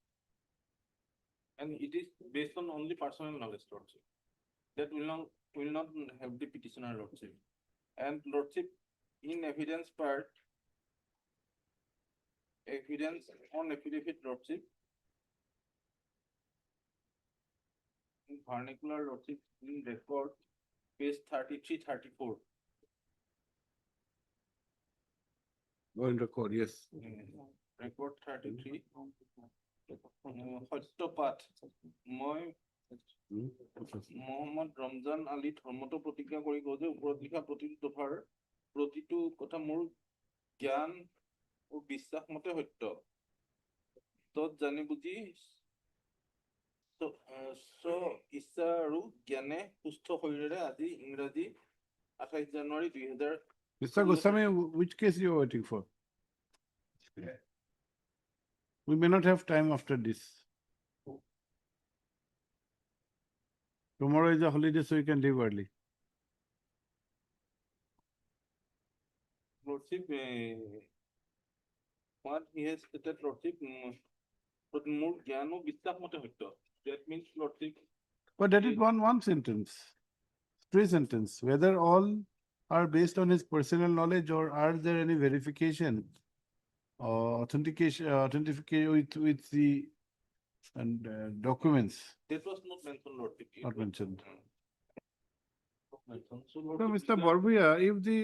And it is based on only personal knowledge, Lordship. That will not have the petitioner, Lordship. And Lordship, in evidence part, evidence on affidavit, Lordship, in vernacular, Lordship, in record, page 33-34. Go in record, yes. Record 33. সত্যপাঠ মই মোহাম্মদ ৰমজান আলী ধৰ্মত প্ৰতিজ্ঞা কৰি কওঁ যে ওপৰত লিখা প্ৰতিটো দফাৰ প্ৰতিটো কথা মোৰ জ্ঞান ও বিশ্বাস মতে সত্য। তত জানি বুজি ইচ্ছা আৰু জ্ঞানে সুস্থ শৰীৰেৰে আজি ইংৰাজী 28 January 2000। Mr. Goswami, which case you are waiting for? We may not have time after this. Tomorrow is a holiday, so you can leave early. Lordship, what he has stated, Lordship, মোৰ জ্ঞান ও বিশ্বাস মতে সত্য। That means, Lordship. But that is one sentence, 3 sentences. Whether all are based on his personal knowledge or are there any verification or authentication with the documents? That was not mentioned, Lordship. Not mentioned. So, So, Mr. Barbuya, if the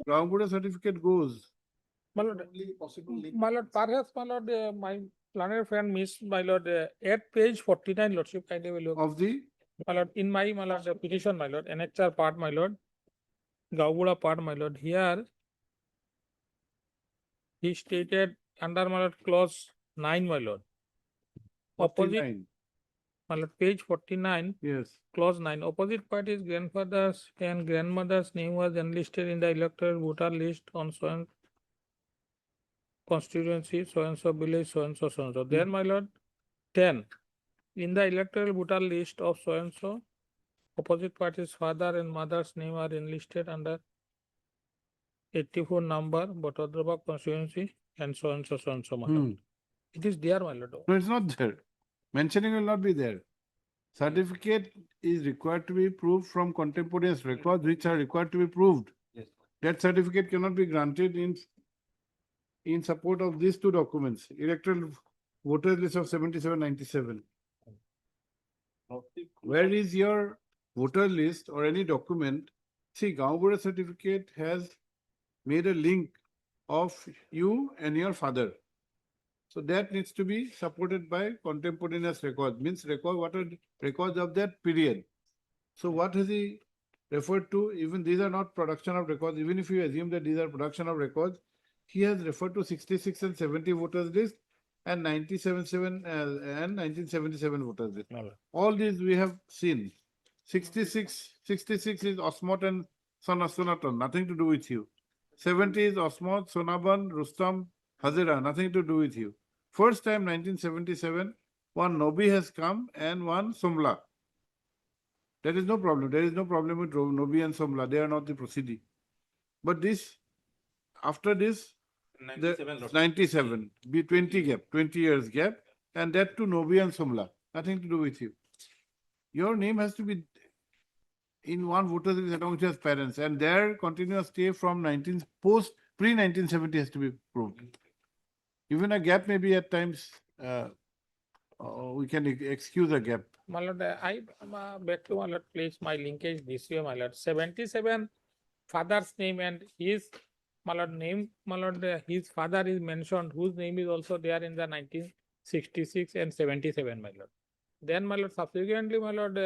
Groundwater certificate goes, My lord, my lord, perhaps, my lord, my learned friend missed, my lord, at page 49, Lordship, kindly will look. of the My lord, in my lord, the petition, my lord, annexure part, my lord, Gauhati part, my lord, here he stated under my lord clause 9, my lord. Opposite, 49, my lord, page 49, yes. clause 9, opposite party's grandfather's and grandmother's name was enlisted in the electoral voter list on so and constituency, so and so village, so and so, so and so. Then, my lord, 10, in the electoral voter list of so and so, opposite party's father and mother's name are enlisted under 84 number, Batodraba constituency, and so and so, so and so, my lord. It is there, my lord. No, it's not there. Mentioning will not be there. Certificate is required to be proved from contemporaneous records which are required to be proved. Yes. That certificate cannot be granted in support of these 2 documents, electoral voter list of 7797. Lordship, Where is your voter list or any document? See, Gauhati certificate has made a link of you and your father. So that needs to be supported by contemporaneous records, means what are records of that period. So what has he referred to? Even these are not production of records. Even if you assume that these are production of records, he has referred to 66 and 70 voters list and 1977 voters list. All these we have seen. 66 is Osmot and Sonaton, nothing to do with you. 70 is Osmot, Sonaban, Rustam, Hazira, nothing to do with you. First time 1977, one Nobi has come and one Somla. There is no problem. There is no problem with Nobi and Somla. They are not the proceeding. But this, after this, 97 Lordship. 97, be 20 gap, 20 years gap, and that to Nobi and Sumla, nothing to do with you. Your name has to be in one voter list along with your parents, and their continuous stay from pre-1970 has to be proved. Even a gap may be at times, we can excuse a gap. My lord, I beg to my lord, please, my linkage this way, my lord. 77 father's name and his, my lord, name, my lord, his father is mentioned, whose name is also there in the 1966 and 77, my lord. Then, my lord, subsequently, my lord,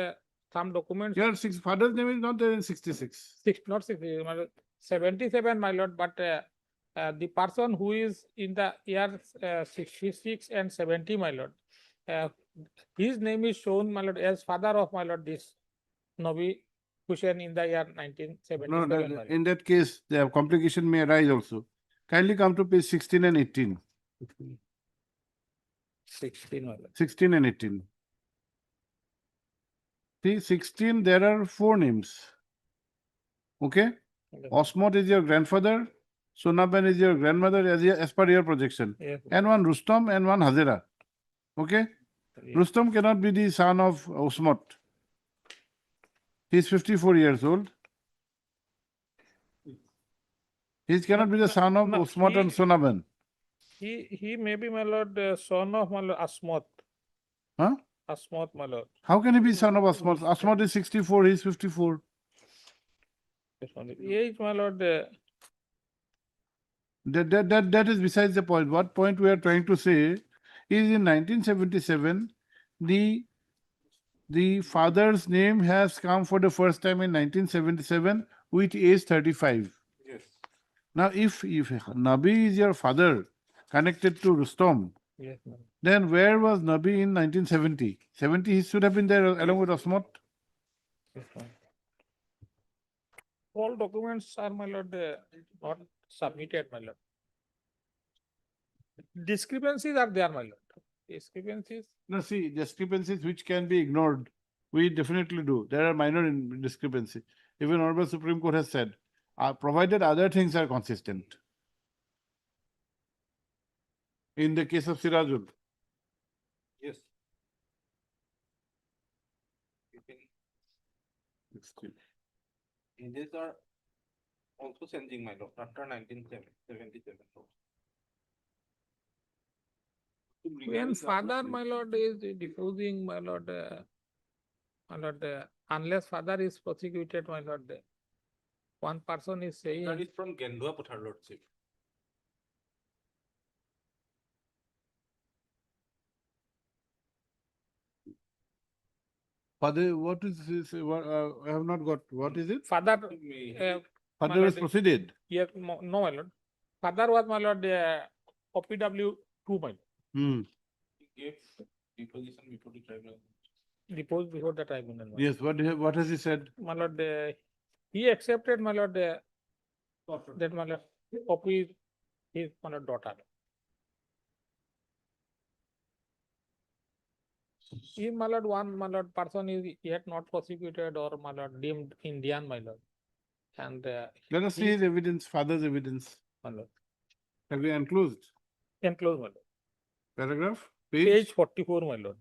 some documents. Your father's name is not there in 66. Not 60, my lord, 77, my lord, but the person who is in the year 66 and 70, my lord, his name is shown, my lord, as father of my lord, this Nobi Hussain in the year 1977. No, my lord. in that case, the complication may arise also. Kindly come to page 16 and 18. 16, my lord. 16 and 18. See, 16, there are 4 names. Okay? Okay. Osmot is your grandfather, Sonaban is your grandmother as per your projection, Yes, and one Rustom and one Hazira. Okay? yes. Rustom cannot be the son of Osmot. He is 54 years old. He cannot be the son of No, Osmot and Sonaban. He may be, my lord, son of my lord Asmot. Huh? Asmot, my lord. How can he be son of Asmot? Asmot is 64, he is 54. Age, my lord, That is besides the point. What point we are trying to say is in 1977, the father's name has come for the first time in 1977 with age 35. Yes. Now, if Nabi is your father connected to Rustom, yes, my lord. then where was Nabi in 1970? 70, he should have been there along with Asmot. Yes, my lord. All documents are, my lord, not submitted, my lord. Discrepancies are there, my lord. Discrepancies. No, see, discrepancies which can be ignored, we definitely do. There are minor discrepancies. Even Honorable Supreme Court has said, provided other things are consistent. In the case of Sirajul, Yes. Ages are also changing, my lord, after 1977. When father, my lord, is diffusing, my lord, unless father is prosecuted, my lord, one person is saying. That is from Gendua Pothar Lordship. Father, what is this? I have not got. What is it? Father, Father has proceeded. yes, no, my lord. Father was, my lord, OPW 2, my lord. Hmm. He gave deposition before the tribunal. Deposed before the tribunal. my Yes, what has he said? lord. My lord, he accepted, my lord, that my lord, Poppy is his, my lord, daughter. If, my lord, one, my lord, person is yet not prosecuted or, my lord, deemed Indian, my lord. And Let us see his evidence, father's evidence. my lord, Have we enclosed? enclosed, my lord. Paragraph? Page 44, my lord.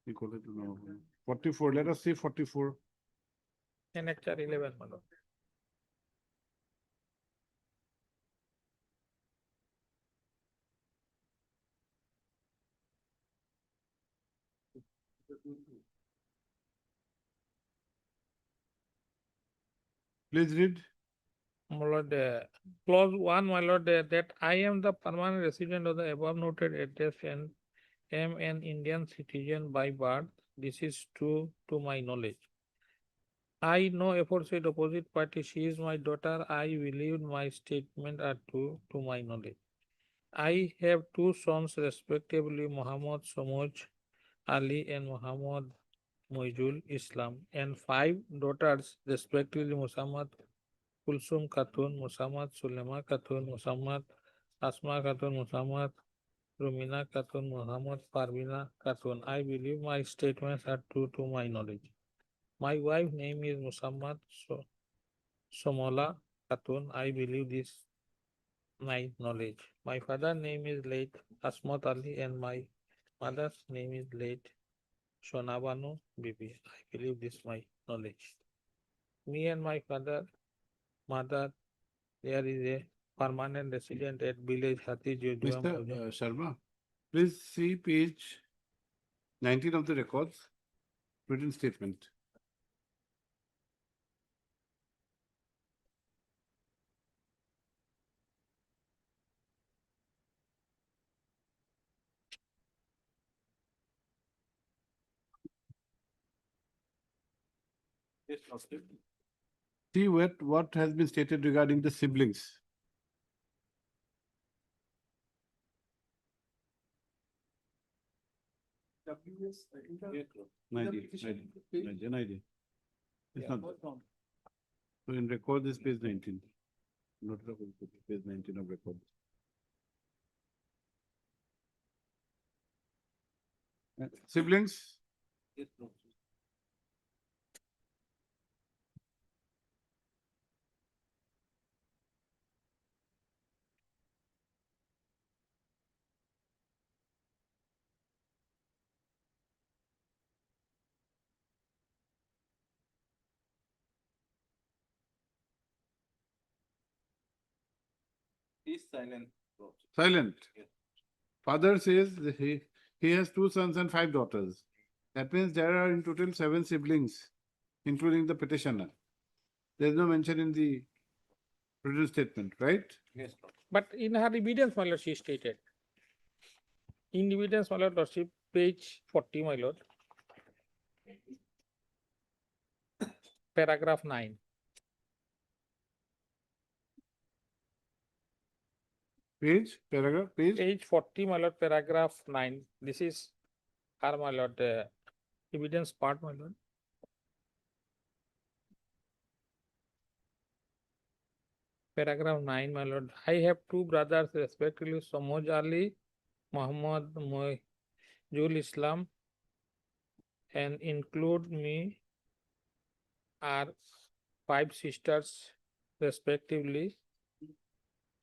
Equal to no. 44, let us see 44. Annexure 11, my lord. Please read. My lord, clause 1, my lord, that I am the permanent resident of the above noted address and am an Indian citizen by birth. This is true to my knowledge. I know aforesaid opposite party. She is my daughter. I believe my statement are true to my knowledge. I have 2 sons, respectively, Muhammad Samoj Ali and Muhammad Moizul Islam, and 5 daughters, respectively, Muhammad Kulsum Khatun, Muhammad Sulema Khatun, Muhammad Asma Khatun, Muhammad Rumina Khatun, Muhammad Parvina Khatun. I believe my statements are true to my knowledge. My wife name is Musammad Somola Khatun. I believe this my knowledge. My father name is late Asmat Ali and my mother's name is late Shonabanu Bibi. I believe this my knowledge. Me and my mother, there is a permanent resident at village Hati Mr. Jojua. Sharma, please see page 19 of the records, written statement. Yes, Lordship. See what has been stated regarding the siblings. Yes, Lord. 90. It's not. So in record this page 19. Not the whole page 19 of record. Siblings, Yes, Lord. He's silent, Lordship. silent. Yes. Father says that he has 2 sons and 5 daughters. That means there are in total 7 siblings, including the petitioner. There is no mention in the written statement, right? Yes, Lord. But in her evidence, my lord, she stated. In evidence, my lordship, page 40, my lord. Paragraph 9. Paragraph, page. Page 40, my lord, paragraph 9. This is her, my lord, evidence part, my lord. Paragraph 9, my lord. I have 2 brothers, respectively, Samoj Ali, Muhammad Mohijul Islam, and include me are 5 sisters, respectively,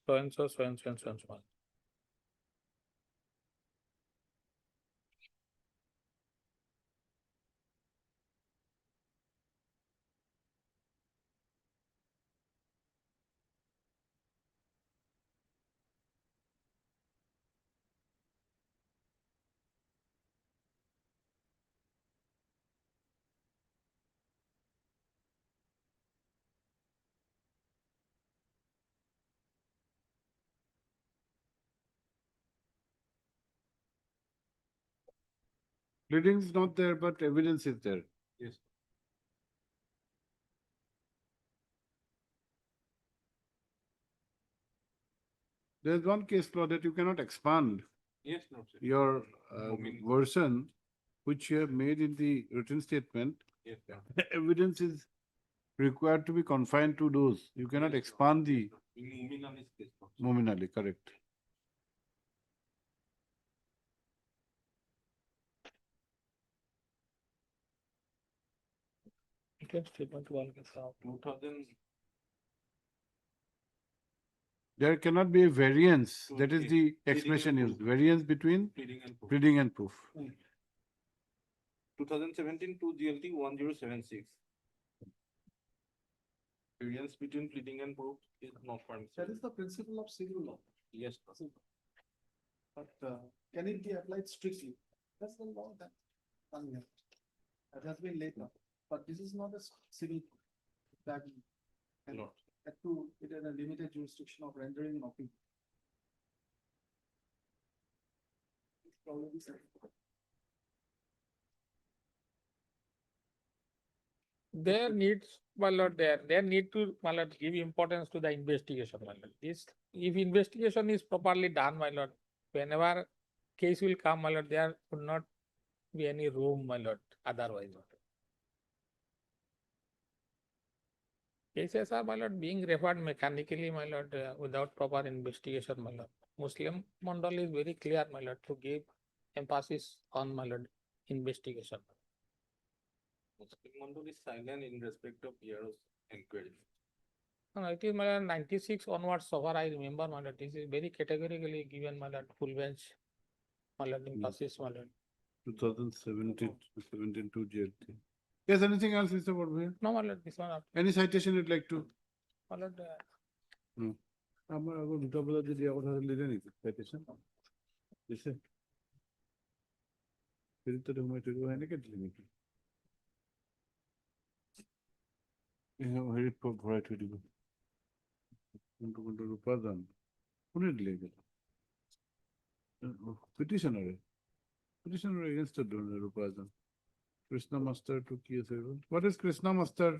so and so, so and so, and so and so on. Pleading is not there, but evidence is there. Yes. There is one case law that you cannot expand Yes, Lordship. your Nomin- version, which you have made in the written statement. Yes, Lord. Evidence is required to be confined to those. You cannot expand the Nominal is case, Lordship. nominally, correct. Okay, statement 1 के साथ 2000. There cannot be a variance. So That is it- the pleading and expression used. proof. Variance between Pleading and proof. pleading and proof. 2017 to GLT 1076. Variance between pleading and proof is not That permissible. is the principle of civil law. Yes, Lord. But can it be applied strictly? That's the law that that has been laid down. But this is not a civil that can Lord. have to it in a limited jurisdiction of rendering an opinion. It's probably said. there needs, my lord, there need to, my lord, give importance to the investigation, my lord. This, if investigation is properly done, my lord, whenever case will come, my lord, there would not be any room, my lord, otherwise. my lord. Cases are, my lord, being referred mechanically, my lord, without proper investigation, my lord. Muslim Mandal is very clear, my lord, to give emphasis on, my lord, investigation. Muslim Mandal is silent in respect of Yaro's inquiry. No, it is my lord 96 onwards, so far I remember, my lord, this is very categorically given, my lord, full bench. My lord, in passes, my lord. 2017 to GLT. Yes, anything else, Mr. Bodbhay? No, my lord, this one, Any citation you'd like to? my lord, আমার আগৰ দুটা বজাত যদি কথা দিলে নেকি citation? দিছে? ফেৰিত সোমাই থৈ দিব এনেকে দিলে নেকি? হেৰিত ভৰাই থৈ দিব। কোনটো ৰূপাদান? কোনে দিলে এইকেইটা? পিটিশ্যনাৰে এগেইনষ্টত ধৰণে ৰূপাদান। কৃষ্ণ মাষ্টাৰটো কি আছে? What is Krishna Master?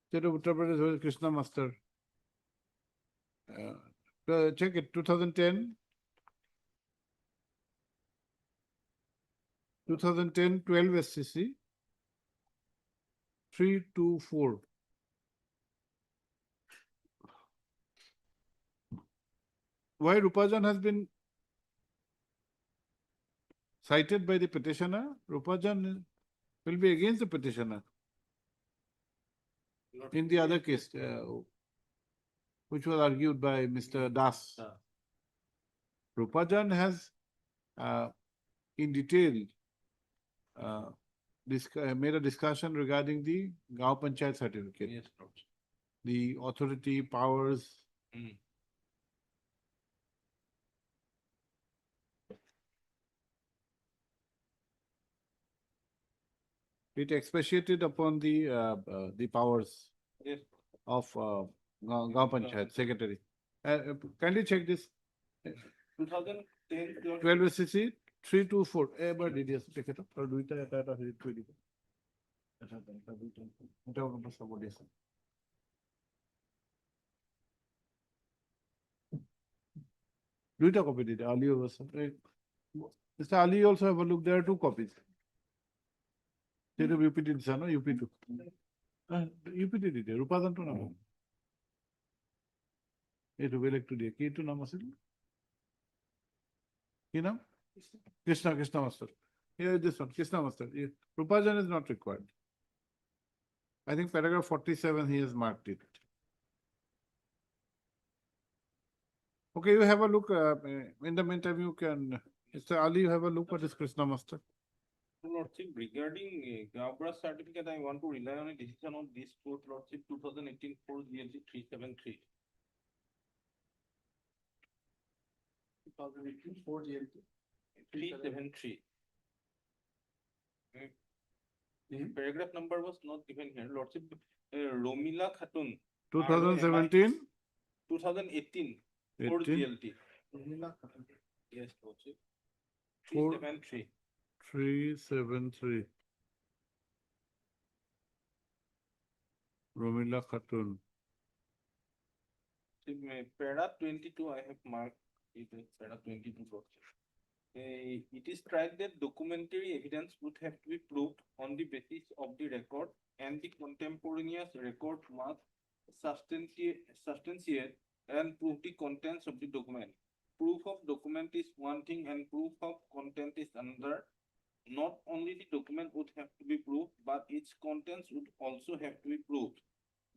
State of Uttar Pradesh, who is Krishna Master? Check it, 2010. 2010, 12 SCC, 324. Why Rupajan has been cited by the petitioner? Rupajan will be against the petitioner. In the other case, which was argued by Mr. Das. Rupajan has in detail made a discussion regarding the Gau Panchayat certificate. Yes, Lord. The authority, powers. It expatiated upon the powers Yes. of Gau Panchayat secretary. Kindly check this. 2010 12 SCC 324. এবাৰ দি দিয়া তেখেতক আৰু দুইটা এটা হেৰিত থৈ দিব। এটা নম্বৰ চাব দিছে। দুইটা কপি দি দিয়া। Ali also. Mr. Ali also have a look. There are two copies. State of UP দিছা ন? UP two. UP দি দিয়া। ৰূপাদানটো নাম। এইটো বেলেগটো দিয়ে। কি এইটো নাম আছিল? কি নাম? Krishna Master. Here this one, Krishna Master. Rupajan is not required. I think paragraph 47 he has marked it. Okay, you have a look. In the meantime, you can, Mr. Ali, you have a look at this Krishna Master. Lordship, regarding Gabra certificate, I want to rely on a decision of this court, Lordship, 2018 4 GLT 373. 2018 4 GLT 373. Paragraph number was not given here, Lordship. Romila Khatun. 2017? 2018 4 GLT. Yes, Lordship. 373. 373. Romila Khatun. Para 22, I have marked it as para 22. It is tried that documentary evidence would have to be proved on the basis of the record, and the contemporaneous record must substantiate and prove the contents of the document. Proof of document is one thing and proof of content is another. Not only the document would have to be proved, but its contents would also have to be proved.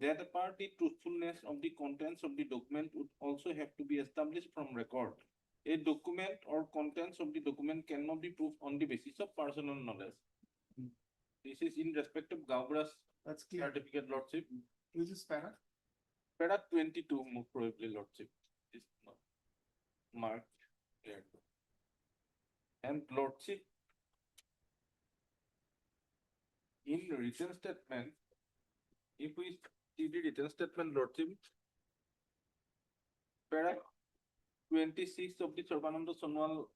That apart, the truthfulness of the contents of the document would also have to be established from record. A document or contents of the document cannot be proved on the basis of personal knowledge. This is in respect of Gabra's certificate, Lordship. Which is para? Para 22, most probably, Lordship. Is not marked here. And Lordship, in written statement, if we see the written statement, Lordship, para 26 of the Sarbananda Sonwal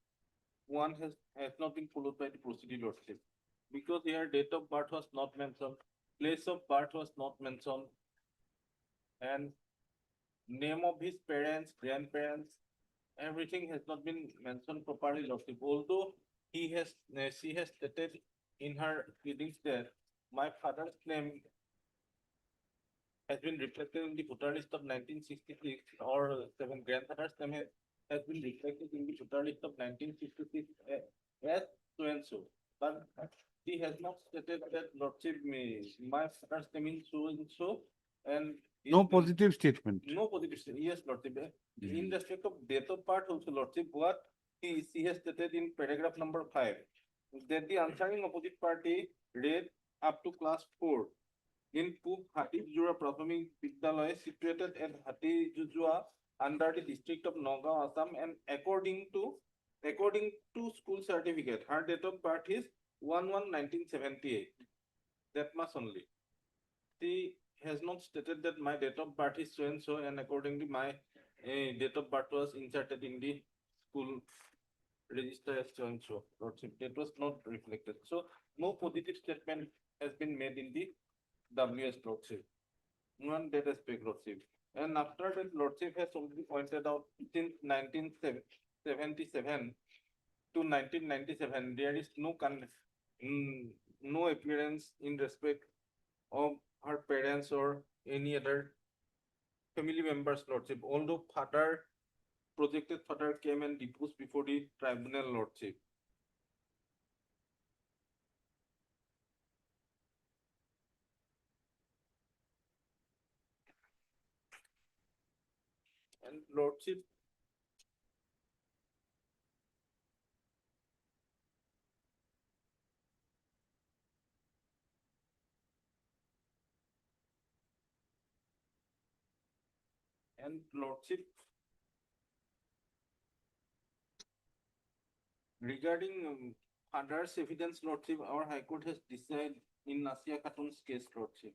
1 has not been followed by the proceeding, Lordship. Because here date of birth was not mentioned, place of birth was not mentioned, and name of his parents, grandparents, everything has not been mentioned properly, Lordship. Although she has stated in her pleadings that my father's name has been reflected in the voter list of 1966, or 7 grandfather's name has been reflected in the voter list of 1966 as so and so. But he has not stated that lordship, my father's name is so and so, and. his No name- positive statement. No positive statement, yes, lordship. In respect of date of birth also, lordship, what she has stated in paragraph number 5, that the answering opposite party read up to class 4 in Pub Hatijura Prathamik Vidyalaya situated at Hatijura under the district of Nagaon, Assam, and according to school certificate, her date of birth is 1/1/1978. That much only. She has not stated that my date of birth is so and so, and accordingly my date of birth was inserted in the school register as so and so. Lordship, that was not reflected. So no positive statement has been made in the WS Lordship. One that aspect, Lordship. And after that, Lordship has already pointed out since 1977 to 1997, there is no appearance in respect of her parents or any other family members, lordship, although projected father came and deposed before the tribunal, lordship. And lordship, regarding father's evidence, lordship, our High Court has decided in Nasia Khatun's case, lordship.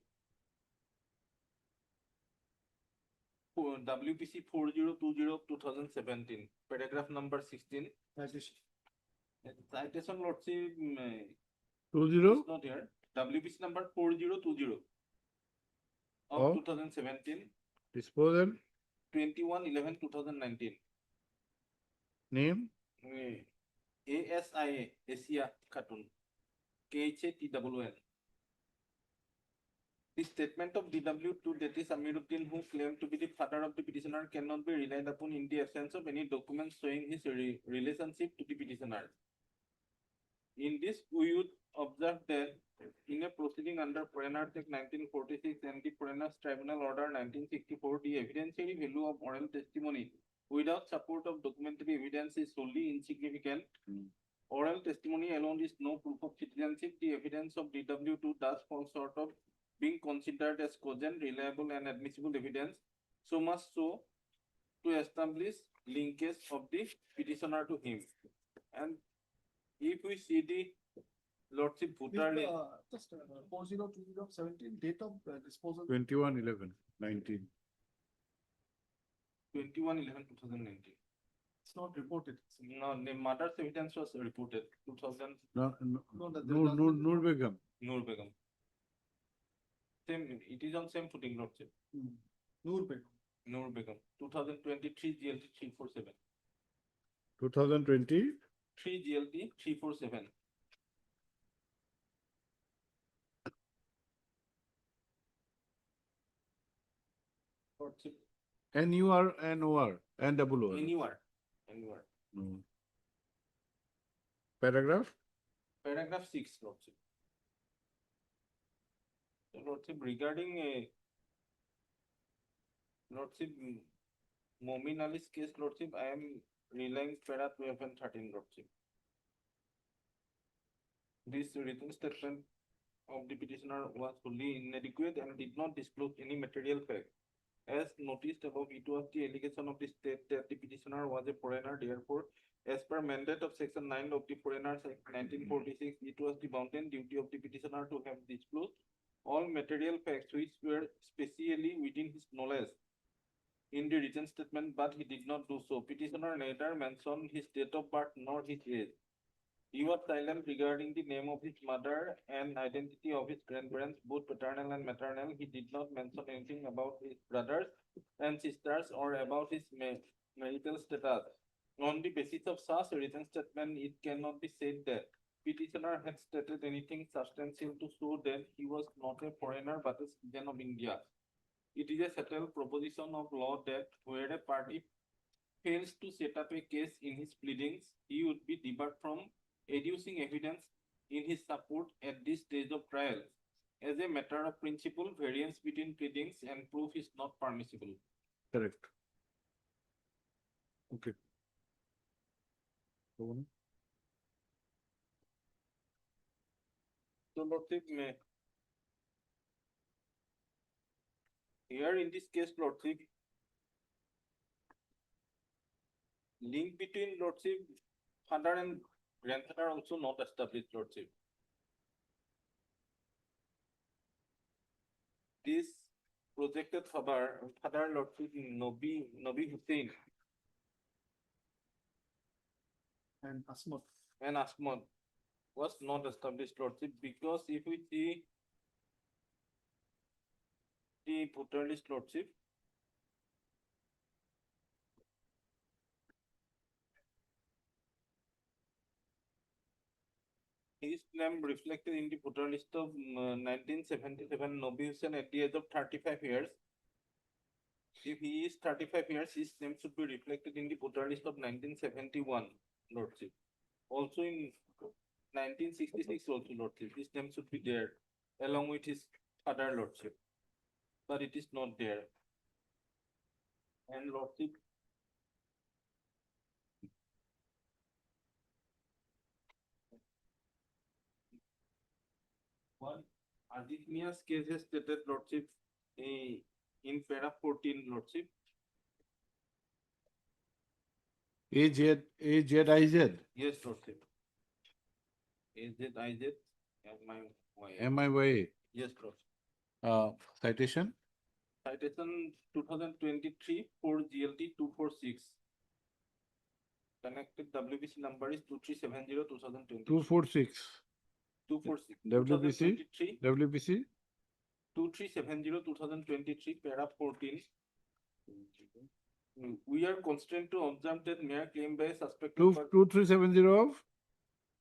WPC 4020/2017, paragraph number 16. Citation, lordship, 20? is not here. WPC number 4020 of Oh. 2017, Disposal, 21/11/2019. name, ASIA, Asia Khatun, KHATWN. The statement of DW2, that is Amiruddin, who claimed to be the father of the petitioner, cannot be relied upon in the absence of any documents showing his relationship to the petitioner. In this, we would observe that in a proceeding under Foreigners Act 1946 and the Foreigners Tribunal Order 1964, the evidentiary value of oral testimony without support of documentary evidence is wholly insignificant. Oral testimony alone is no proof of citizenship. The evidence of DW2 does fall short of being considered as cogent, reliable, and admissible evidence, so much so to establish linkage of the petitioner to him. And if we see the lordship voter Just 4020/17, date of disposal. 21/11/19. 21/11/2019. It's not reported. No, the mother's evidence was reported 2000. No, No, that Nur, does Nur, not- Nur Begum. Nur Begum. Same, it is on same footing, lordship. Noor Begum. Nur Begum, 2023 GLT 347. 2020, 3 GLT 347. Lordship, NUR, NOR, NOR. anywhere. No. Paragraph, Paragraph 6, lordship. So, lordship, regarding a lordship, Momin Ali's case, lordship, I am relying para 12 and 13, lordship. This written statement of the petitioner was fully inadequate and did not disclose any material fact. As noticed above, it was the allegation of the state that the petitioner was a foreigner. Therefore, as per mandate of Section 9 of the Foreigners Act 1946, it was the bounden duty of the petitioner to have disclosed all material facts which were specially within his knowledge in the written statement, but he did not do so. Petitioner neither mentioned his date of birth nor his age. He was silent regarding the name of his mother and identity of his grandparents, both paternal and maternal. He did not mention anything about his brothers and sisters or about his marital status. On the basis of such a written statement, it cannot be said that petitioner had stated anything substantial to show that he was not a foreigner but a citizen of India. It is a settled proposition of law that where a party fails to set up a case in his pleadings, he would be debarred from adducing evidence in his support at this stage of trial. As a matter of principle, variance between pleadings and proof is not permissible. Correct. Okay. Go on. So, Lordship, here in this case, Lordship, link between Lordship, father and grandfather are also not established, Lordship. This projected father Lordship Nobi Hussain And Asmat. and Asmat was not established, Lordship, because if we see the voter list, Lordship, his name reflected in the voter list of 1977, Nobi Hussain at the age of 35 years. If he is 35 years, his name should be reflected in the voter list of 1971, Lordship. Also in 1966, also, Lordship, his name should be there along with his father, Lordship, but it is not there. And Lordship, one Aditya's case has stated, Lordship, in para 14, Lordship. AZIZ. Yes, Lordship. AZIZ, MIY. MIY. Yes, Lordship. Citation. Citation 2023 4 GLT 246. Connected WBC number is 2370 246. 246. WBC. 2023 WBC. 2370 2023 para 14. We are constrained to observe that mere claim by a suspected 2370 of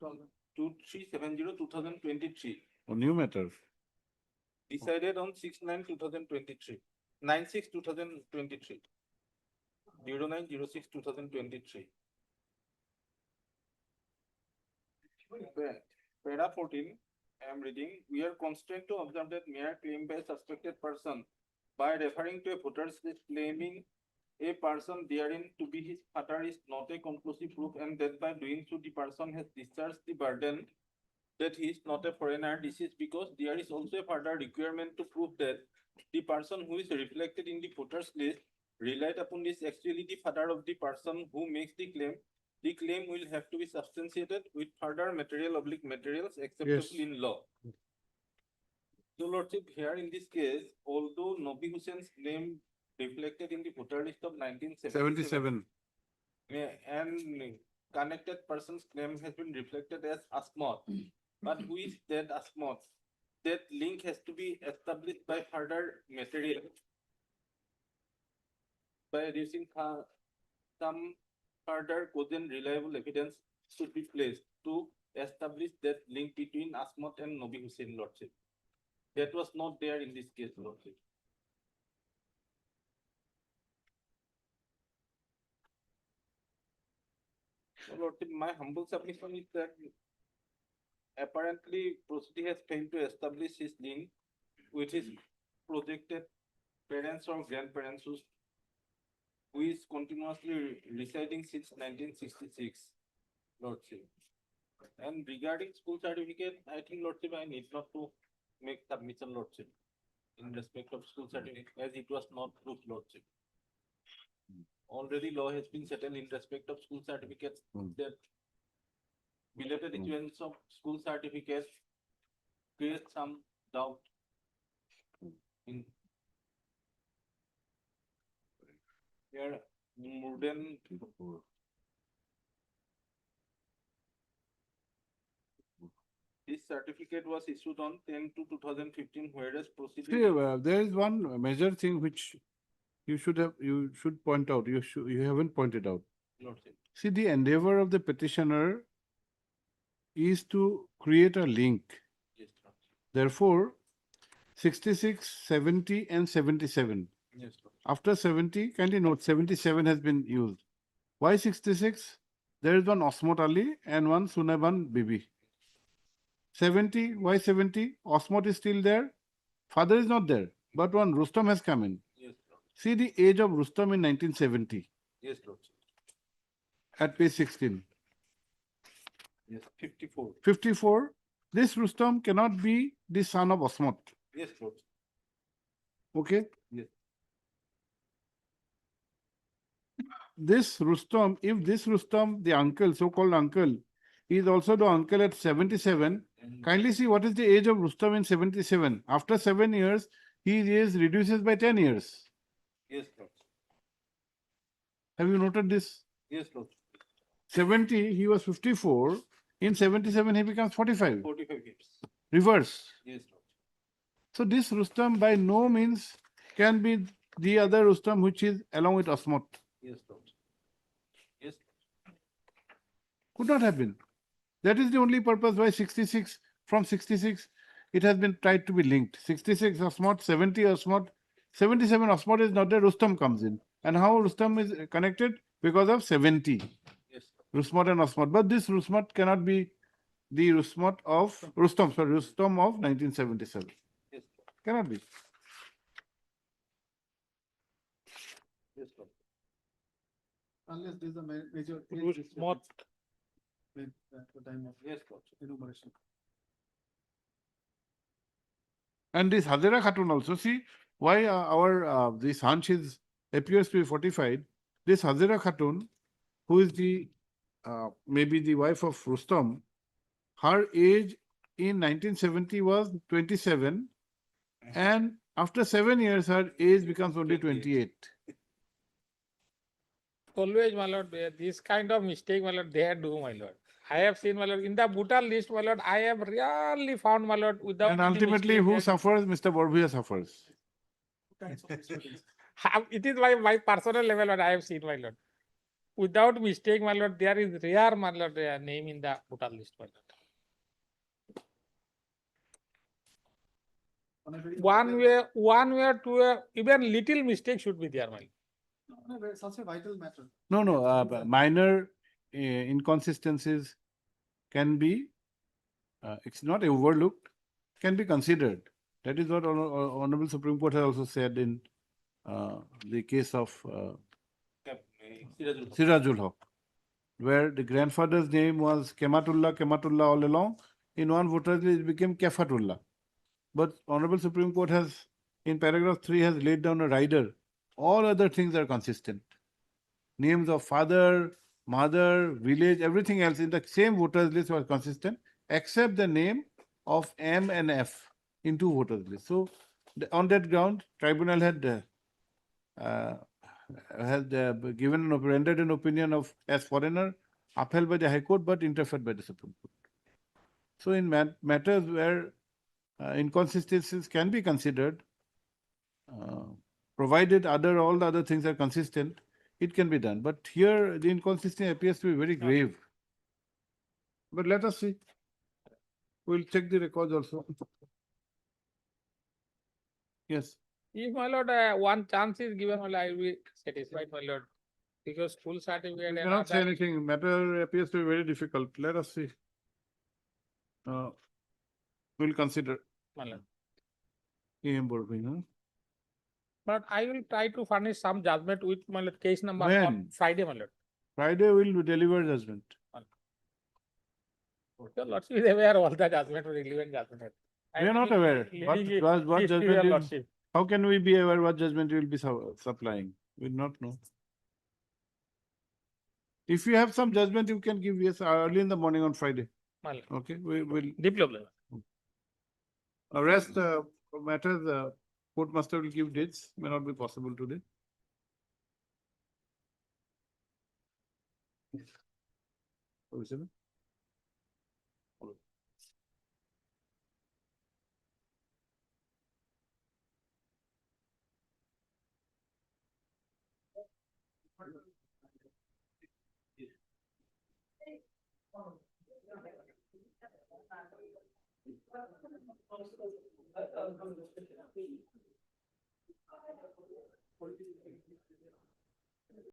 2370 2023 new matter. decided on 6/9/2023 9/6/2023 09/06/2023. Para 14, I am reading. We are constrained to observe that mere claim by a suspected person by referring to a voter's list claiming a person therein to be his father is not a conclusive proof, and that by doing so the person has discharged the burden that he is not a foreigner. This is because there is also a further requirement to prove that the person who is reflected in the voter's list relied upon is actually the father of the person who makes the claim. The claim will have to be substantiated with further materials acceptable in law. So, Lordship, here in this case, although Nobi Hussain's name reflected in the voter list of 1977 and connected person's claim has been reflected as Asmat, but who is that Asmat? That link has to be established by further material, by reducing some further cogent reliable evidence should be placed to establish that link between Asmat and Nobi Hussain, Lordship. That was not there in this case, Lordship. So, Lordship, my humble submission is that apparently proceeding has failed to establish his link with his projected parents or grandparents who is continuously residing since 1966, Lordship. And regarding school certificate, I think, Lordship, I need not to make submission, Lordship, in respect of school certificate, as it was not proved, Lordship. Already law has been settled in respect of school certificates that belated issuance of school certificates creates some doubt in here more than this certificate was issued on 10/2/2015, whereas proceedings. See, there is one major thing which you should point out. You haven't pointed out. Lordship. See, the endeavor of the petitioner is to create a link. Yes, Lordship. Therefore, 66, 70 and 77. Yes, Lordship. After 70, kindly note 77 has been used. Why 66? There is one Asmat Ali and one Sunaiban Bibi. 70, why 70? Osmot is still there. Father is not there, but one Rustam has come in. Yes, Lord. See the age of Rustam in 1970 Yes, Lord. at page 16. Yes, 54. 54. This Rustam cannot be the son of Osmot. Yes, Lord. Okay? Yes. This Rustam, if this Rustam, the uncle, so-called uncle, is also the uncle at 77, kindly see what is the age of Rustam in 77. After 7 years, his age reduces by 10 years. Yes, Lord. Have you noted this? Yes, Lord. 70, he was 54. In 77, he becomes 45. 45 years. Reverse. Yes, Lord. So this Rustam by no means can be the other Rustam which is along with Osmot. Yes, Lord. Yes. Could not have been. That is the only purpose why 66, from 66, it has been tried to be linked. 66 Osmot, 70 Osmot, 77 Osmot is not there, Rustam comes in. And how Rustam is connected? Because of 70. Yes. Rusmot and Osmot. But this Rusmot cannot be the Rusmot of Rustam, sorry, Rustam of 1977. Yes. Cannot be. Yes, Lord. Unless there is a major. More At the time of Yes, Lord. enumeration. And this Hazira Khatun also, see why our this hunch is appears to be fortified. This Hazira Khatun, who is the maybe the wife of Rustam, her age in 1970 was 27, and after 7 years, her age becomes only 28. always, my lord, this kind of mistake, my lord, they do, my lord. I have seen, my lord, in the brutal list, my lord, I have rarely found, my lord, without. And any ultimately, mistake who that- suffers? Mr. Borbia suffers. It is my personal level, what I have seen, my lord. Without mistake, my lord, there is rare, my lord, name in the brutal list, my lord. One way, or two way, even little mistake should be there, my lord. No, it's such a vital matter. No, minor inconsistencies can be, it's not overlooked, can be considered. That is what Honorable Supreme Court has also said in the case of Sirajul Haq, where the grandfather's name was Kematullah all along. In one voter list, it became Kefatullah. But Honorable Supreme Court has, in paragraph 3, has laid down a rider. All other things are consistent. Names of father, mother, village, everything else in the same voters list was consistent, except the name of M and F in two voters list. So on that ground, tribunal had rendered an opinion of as foreigner, upheld by the High Court, but interfered by the Supreme Court. So in matters where inconsistencies can be considered, provided all the other things are consistent, it can be done. But here the inconsistency appears to be very grave. But let us see. We'll check the records also. Yes. If, my lord, one chance is given, my lord, I will be satisfied, my lord. Because full certificate. We and cannot say other- anything. Matter appears to be very difficult. Let us see. We'll consider. my lord. AM Borbing, huh? But I will try to furnish some judgment with, my lord, case number When? on Friday, my lord. Friday we'll deliver judgment. Your lordship is aware all the judgment, relevant judgment. We are not aware. What judgment Your is, lordship. how can we be aware what judgment you will be supplying? We do not know. If you have some judgment, you can give yes early in the morning on Friday. My lord. Okay, we will. Diploma. Rest matters, court master will give dates, may not be possible today. Oh, is it?